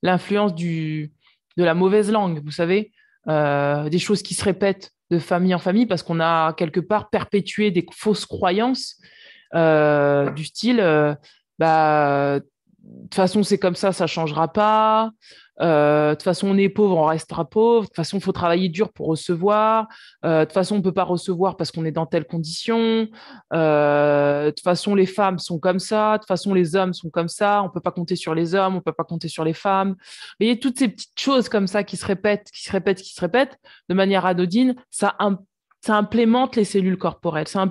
L'influence de la mauvaise langue, vous savez. Des choses qui se répètent de famille en famille parce qu'on a quelque part perpétué des fausses croyances du style, bah, de toute façon, c'est comme ça ne changera pas. De toute façon, on est pauvre, on restera pauvre. De toute façon, il faut travailler dur pour recevoir. De toute façon, on ne peut pas recevoir parce qu'on est dans telle condition. De toute façon, les femmes sont comme ça. De toute façon, les hommes sont comme ça. On ne peut pas compter sur les hommes, on ne peut pas compter sur les femmes. Vous voyez, toutes ces petites choses comme ça qui se répètent, qui se répètent, qui se répètent de manière anodine, ça implémente les cellules corporelles, ça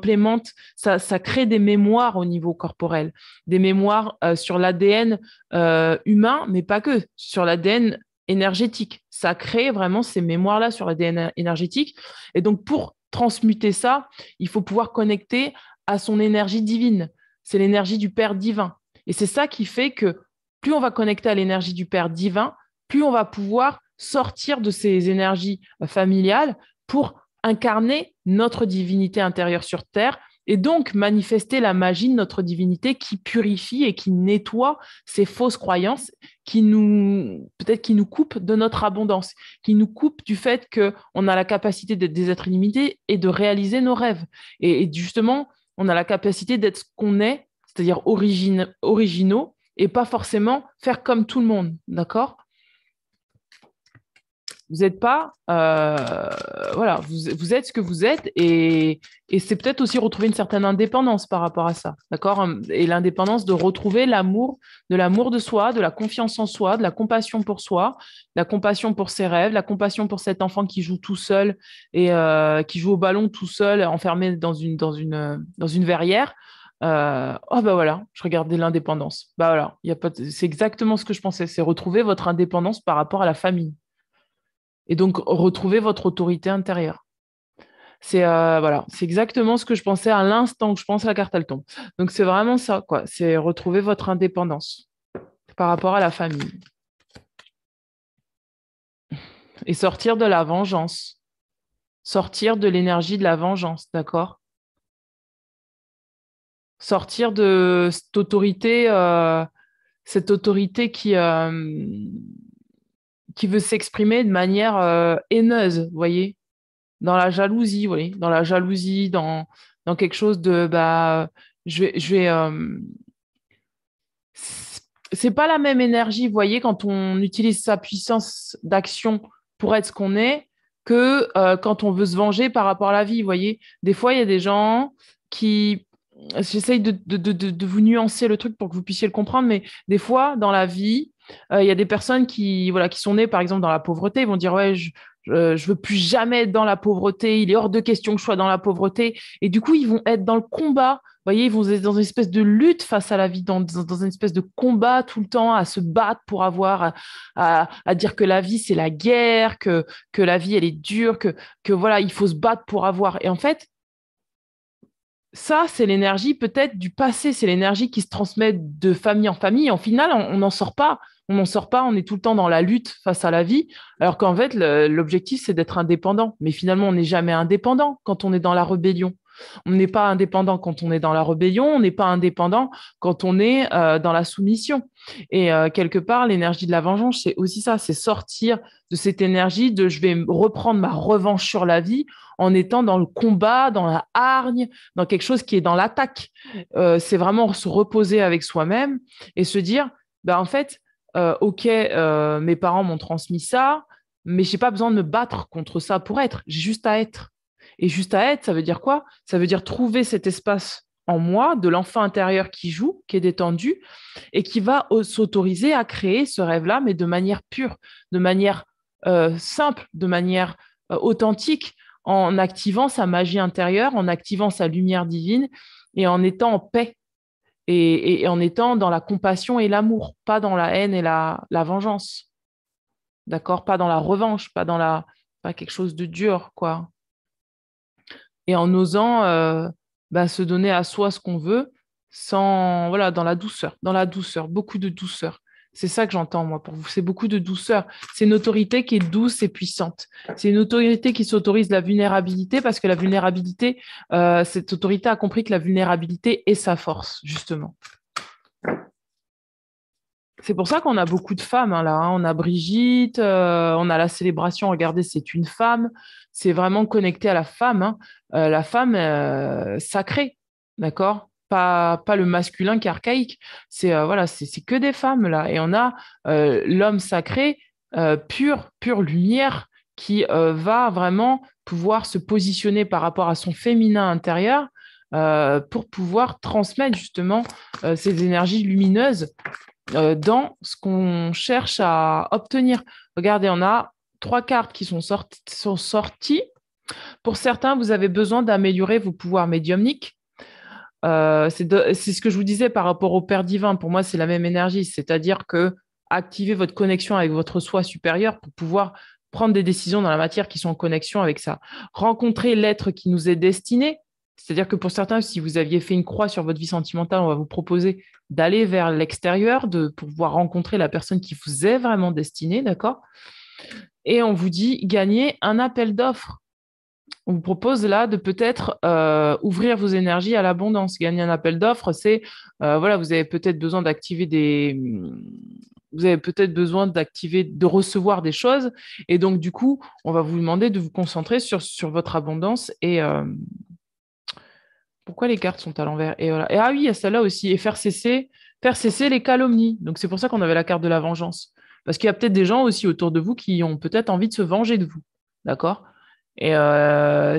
crée des mémoires au niveau corporel, des mémoires sur l'ADN humain, mais pas que, sur l'ADN énergétique. Ça crée vraiment ces mémoires-là sur l'ADN énergétique. Et donc, pour transmuter ça, il faut pouvoir connecter à son énergie divine. C'est l'énergie du Père divin. Et c'est ça qui fait que plus on va connecter à l'énergie du Père divin, plus on va pouvoir sortir de ces énergies familiales pour incarner notre divinité intérieure sur Terre et donc manifester la magie de notre divinité qui purifie et qui nettoie ces fausses croyances peut-être qui nous coupent de notre abondance, qui nous coupent du fait qu'on a la capacité d'être des êtres illimités et de réaliser nos rêves. Et justement, on a la capacité d'être ce qu'on est, c'est-à-dire originaux, et pas forcément faire comme tout le monde, d'accord? Vous n'êtes pas, voilà, vous êtes ce que vous êtes et c'est peut-être aussi retrouver une certaine indépendance par rapport à ça, d'accord? Et l'indépendance de retrouver l'amour de soi, de la confiance en soi, de la compassion pour soi, la compassion pour ses rêves, la compassion pour cet enfant qui joue tout seul et qui joue au ballon tout seul, enfermé dans une verrière. Oh bah voilà, je regardais l'indépendance. Bah voilà, y a pas c'est exactement ce que je pensais, c'est retrouver votre indépendance par rapport à la famille et donc retrouver votre autorité intérieure. Voilà, c'est exactement ce que je pensais à l'instant que je pense à la carte elle tombe. Donc c'est vraiment ça, quoi. C'est retrouver votre indépendance par rapport à la famille et sortir de la vengeance, sortir de l'énergie de la vengeance, d'accord? Sortir de cette autorité qui veut s'exprimer de manière haineuse, vous voyez? Dans la jalousie, oui, dans la jalousie, dans quelque chose de, bah, je vais, c'est pas la même énergie, vous voyez, quand on utilise sa puissance d'action pour être ce qu'on est, que quand on veut se venger par rapport à la vie, vous voyez. Des fois, il y a des gens qui, j'essaye de vous nuancer le truc pour que vous puissiez le comprendre, mais des fois, dans la vie, il y a des personnes voilà, qui sont nées, par exemple, dans la pauvreté, ils vont dire, ouais, je veux plus jamais être dans la pauvreté, il est hors de question que je sois dans la pauvreté. Et du coup, ils vont être dans le combat. Vous voyez, ils vont être dans une espèce de lutte face à la vie, dans une espèce de combat tout le temps, à se battre pour à dire que la vie, c'est la guerre, que la vie, elle est dure, que voilà, il faut se battre pour avoir. Et en fait, ça, c'est l'énergie peut-être du passé, c'est l'énergie qui se transmet de famille en famille. En final, on n'en sort pas. On n'en sort pas, on est tout le temps dans la lutte face à la vie, alors qu'en fait, l'objectif, c'est d'être indépendant. Mais finalement, on n'est jamais indépendant quand on est dans la rébellion. On n'est pas indépendant quand on est dans la rébellion, on n'est pas indépendant quand on est dans la soumission. Et quelque part, l'énergie de la vengeance, c'est aussi ça, c'est sortir de cette énergie de je vais reprendre ma revanche sur la vie en étant dans le combat, dans la hargne, dans quelque chose qui est dans l'attaque. C'est vraiment se reposer avec soi-même et se dire, bah, en fait, ok, mes parents m'ont transmis ça, mais j'ai pas besoin de me battre contre ça pour être. J'ai juste à être. Et juste à être, ça veut dire quoi? Ça veut dire trouver cet espace en moi de l'enfant intérieur qui joue, qui est détendu et qui va s'autoriser à créer ce rêve-là, mais de manière pure, de manière simple, de manière authentique, en activant sa magie intérieure, en activant sa lumière divine et en étant en paix et en étant dans la compassion et l'amour, pas dans la haine et la vengeance. D'accord? Pas dans la revanche, pas quelque chose de dur, quoi. Et en osant bah, se donner à soi ce qu'on veut, sans, voilà, dans la douceur, beaucoup de douceur. C'est ça que j'entends, moi, pour vous. C'est beaucoup de douceur. C'est une autorité qui est douce et puissante. C'est une autorité qui s'autorise la vulnérabilité parce que la vulnérabilité, cette autorité a compris que la vulnérabilité est sa force, justement. C'est pour ça qu'on a beaucoup de femmes hein, là. Hein. On a Brigitte, on a la célébration. Regardez, c'est une femme. C'est vraiment connecté à la femme. Hein. La femme sacrée, d'accord? pas le masculin qui est archaïque. Voilà, c'est que des femmes là. Et on a l'homme sacré, pure lumière, qui va vraiment pouvoir se positionner par rapport à son féminin intérieur pour pouvoir transmettre justement ces énergies lumineuses dans ce qu'on cherche à obtenir. Regardez, on a 3 cartes qui sont sorties. Pour certains, vous avez besoin d'améliorer vos pouvoirs médiumniques. C'est ce que je vous disais par rapport au Père divin. Pour moi, c'est la même énergie. C'est-à-dire que activer votre connexion avec votre soi supérieur pour pouvoir prendre des décisions dans la matière qui sont en connexion avec ça. Rencontrer l'être qui nous est destiné. C'est-à-dire que pour certains, si vous aviez fait une croix sur votre vie sentimentale, on va vous proposer d'aller vers l'extérieur, de pouvoir rencontrer la personne qui vous est vraiment destinée, d'accord? Et on vous dit gagner un appel d'offres. On vous propose là de peut-être ouvrir vos énergies à l'abondance. Gagner un appel d'offres, c'est voilà, vous avez peut-être besoin de recevoir des choses, et donc du coup, on va vous demander de vous concentrer sur votre abondance. Et pourquoi les cartes sont à l'envers? Et voilà. Et ah oui, il y a celle-là aussi. Et faire cesser les calomnies. Donc c'est pour ça qu'on avait la carte de la vengeance, parce qu'il y a peut-être des gens aussi autour de vous qui ont peut-être envie de se venger de vous, d'accord? Et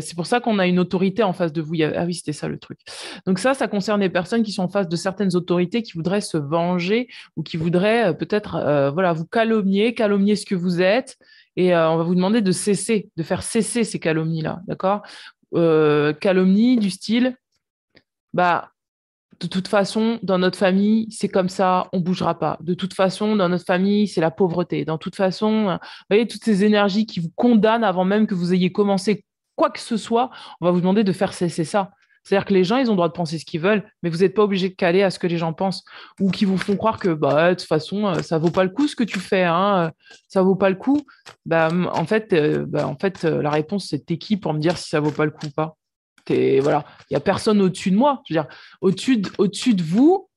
c'est pour ça qu'on a une autorité en face de vous. Ah oui, c'était ça le truc. Donc ça concerne les personnes qui sont en face de certaines autorités qui voudraient se venger ou qui voudraient peut-être voilà, vous calomnier ce que vous êtes. Et on va vous demander de cesser, de faire cesser ces calomnies-là, d'accord? Calomnies du style, bah, de toute façon, dans notre famille, c'est comme ça, on ne bougera pas. De toute façon, dans notre famille, c'est la pauvreté. Dans toute façon, vous voyez, toutes ces énergies qui vous condamnent avant même que vous ayez commencé quoi que ce soit, on va vous demander de faire cesser ça. C'est-à-dire que les gens, ils ont le droit de penser ce qu'ils veulent, mais vous n'êtes pas obligé de caler à ce que les gens pensent ou qui vous font croire que bah, de toute façon, ça vaut pas le coup ce que tu fais, hein, ça vaut pas le coup. La réponse, c'est t'es qui pour me dire si ça vaut pas le coup ou pas? Voilà, il n'y a personne au-dessus de moi. Je veux dire, au-dessus de vous,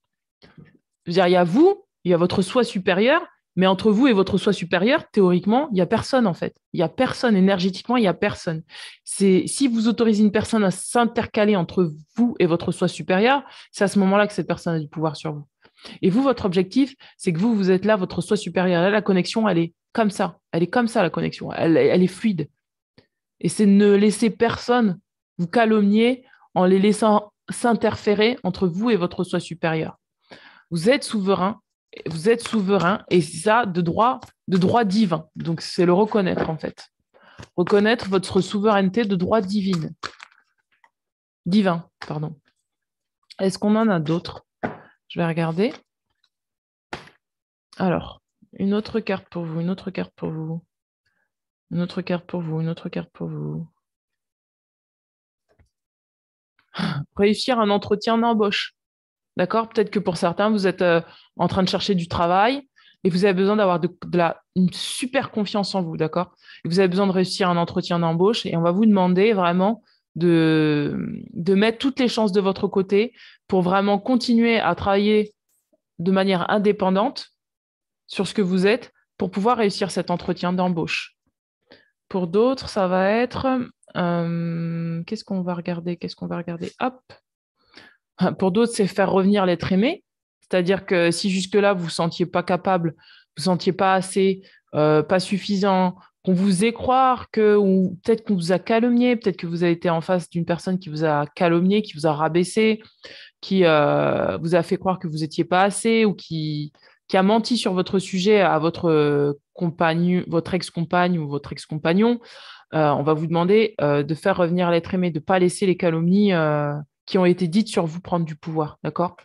je veux dire, il y a vous, il y a votre soi supérieur, mais entre vous et votre soi supérieur, théoriquement, il n'y a personne en fait. Il n'y a personne, énergétiquement, il n'y a personne. Si vous autorisez une personne à s'intercaler entre vous et votre soi supérieur, c'est à ce moment-là que cette personne a du pouvoir sur vous. Et vous, votre objectif, c'est que vous êtes là, votre soi supérieur. Là, la connexion, elle est comme ça. Elle est comme ça, la connexion. Elle est fluide. Et c'est ne laisser personne vous calomnier en les laissant s'interférer entre vous et votre soi supérieur. Vous êtes souverain, et c'est ça de droit divin. Donc c'est le reconnaître en fait. Reconnaître votre souveraineté de droit divin, pardon. Est-ce qu'on en a d'autres? Je vais regarder. Alors, une autre carte pour vous, une autre carte pour vous, une autre carte pour vous, une autre carte pour vous. Réussir un entretien d'embauche. D'accord? Peut-être que pour certains, vous êtes en train de chercher du travail et vous avez besoin d'avoir une super confiance en vous. D'accord? Et vous avez besoin de réussir un entretien d'embauche et on va vous demander vraiment de mettre toutes les chances de votre côté pour vraiment continuer à travailler de manière indépendante sur ce que vous êtes pour pouvoir réussir cet entretien d'embauche. Pour d'autres, ça va être... qu'est-ce qu'on va regarder? Hop. Pour d'autres, c'est faire revenir l'être aimé. C'est-à-dire que si jusque-là, vous ne vous sentiez pas capable, vous ne vous sentiez pas assez, pas suffisant, qu'on vous ait croire ou peut-être qu'on vous a calomnié, peut-être que vous avez été en face d'une personne qui vous a calomnié, qui vous a rabaissé, qui vous a fait croire que vous n'étiez pas assez ou qui a menti sur votre sujet à votre compagne, votre ex-compagne ou votre ex-compagnon, on va vous demander de faire revenir l'être aimé, de ne pas laisser les calomnies qui ont été dites sur vous prendre du pouvoir, d'accord?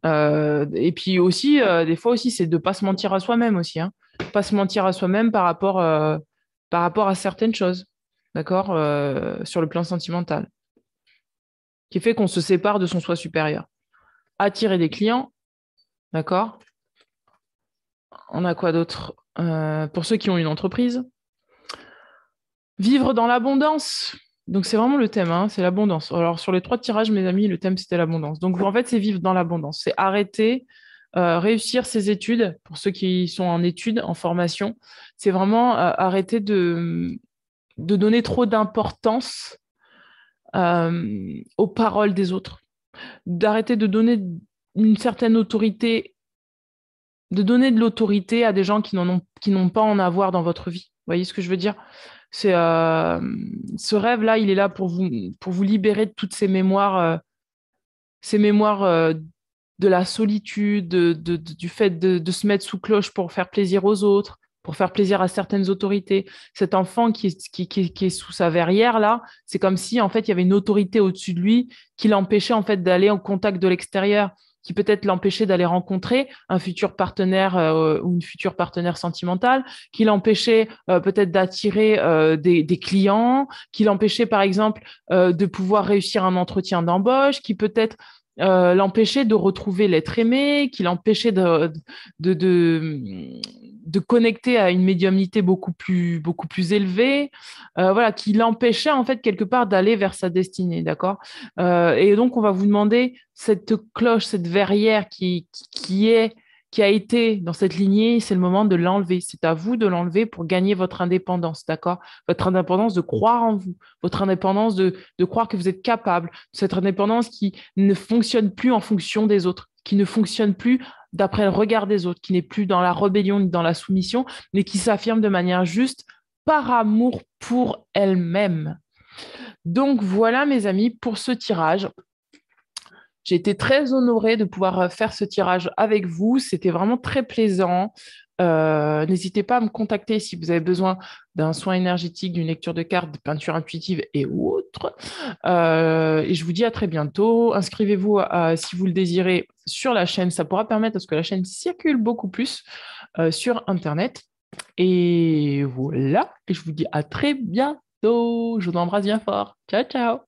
Et puis aussi, des fois aussi, c'est de ne pas se mentir à soi-même aussi, hein. Pas se mentir à soi-même par rapport à certaines choses, d'accord? Sur le plan sentimental, qui fait qu'on se sépare de son soi supérieur. Attirer des clients, d'accord? On a quoi d'autre? Pour ceux qui ont une entreprise, vivre dans l'abondance. Donc, c'est vraiment le thème, hein, c'est l'abondance. Alors, sur les 3 tirages, mes amis, le thème, c'était l'abondance. Donc, en fait, c'est vivre dans l'abondance. C'est arrêter, réussir ses études, pour ceux qui sont en études, en formation. C'est vraiment arrêter de donner trop d'importance aux paroles des autres, d'arrêter de donner une certaine autorité, de donner de l'autorité à des gens qui n'ont pas à en avoir dans votre vie. Vous voyez ce que je veux dire? C'est ce rêve-là, il est là pour vous libérer de toutes ces mémoires de la solitude, du fait de se mettre sous cloche pour faire plaisir aux autres, pour faire plaisir à certaines autorités. Cet enfant qui est sous sa verrière, là, c'est comme si, en fait, il y avait une autorité au-dessus de lui qui l'empêchait, en fait, d'aller en contact de l'extérieur, qui peut-être l'empêchait d'aller rencontrer un futur partenaire ou une future partenaire sentimentale, qui l'empêchait peut-être d'attirer des clients, qui l'empêchait, par exemple, de pouvoir réussir un entretien d'embauche, qui peut-être l'empêchait de retrouver l'être aimé, qui l'empêchait de, de, de connecter à une médiumnité beaucoup plus élevée, voilà, qui l'empêchait en fait quelque part d'aller vers sa destinée, d'accord? Et donc on va vous demander cette cloche, cette verrière qui a été dans cette lignée, c'est le moment de l'enlever. C'est à vous de l'enlever pour gagner votre indépendance, d'accord? Votre indépendance de croire en vous, votre indépendance de croire que vous êtes capable, cette indépendance qui ne fonctionne plus en fonction des autres, qui ne fonctionne plus d'après le regard des autres, qui n'est plus dans la rébellion ni dans la soumission, mais qui s'affirme de manière juste par amour pour elle-même. Donc voilà, mes amis, pour ce tirage. J'ai été très honorée de pouvoir faire ce tirage avec vous. C'était vraiment très plaisant. N'hésitez pas à me contacter si vous avez besoin d'un soin énergétique, d'une lecture de cartes, de peinture intuitive et autres. Et je vous dis à très bientôt. Inscrivez-vous si vous le désirez sur la chaîne. Ça pourra permettre à ce que la chaîne circule beaucoup plus sur Internet. Et voilà. Et je vous dis à très bientôt. Je vous embrasse bien fort. Ciao, ciao.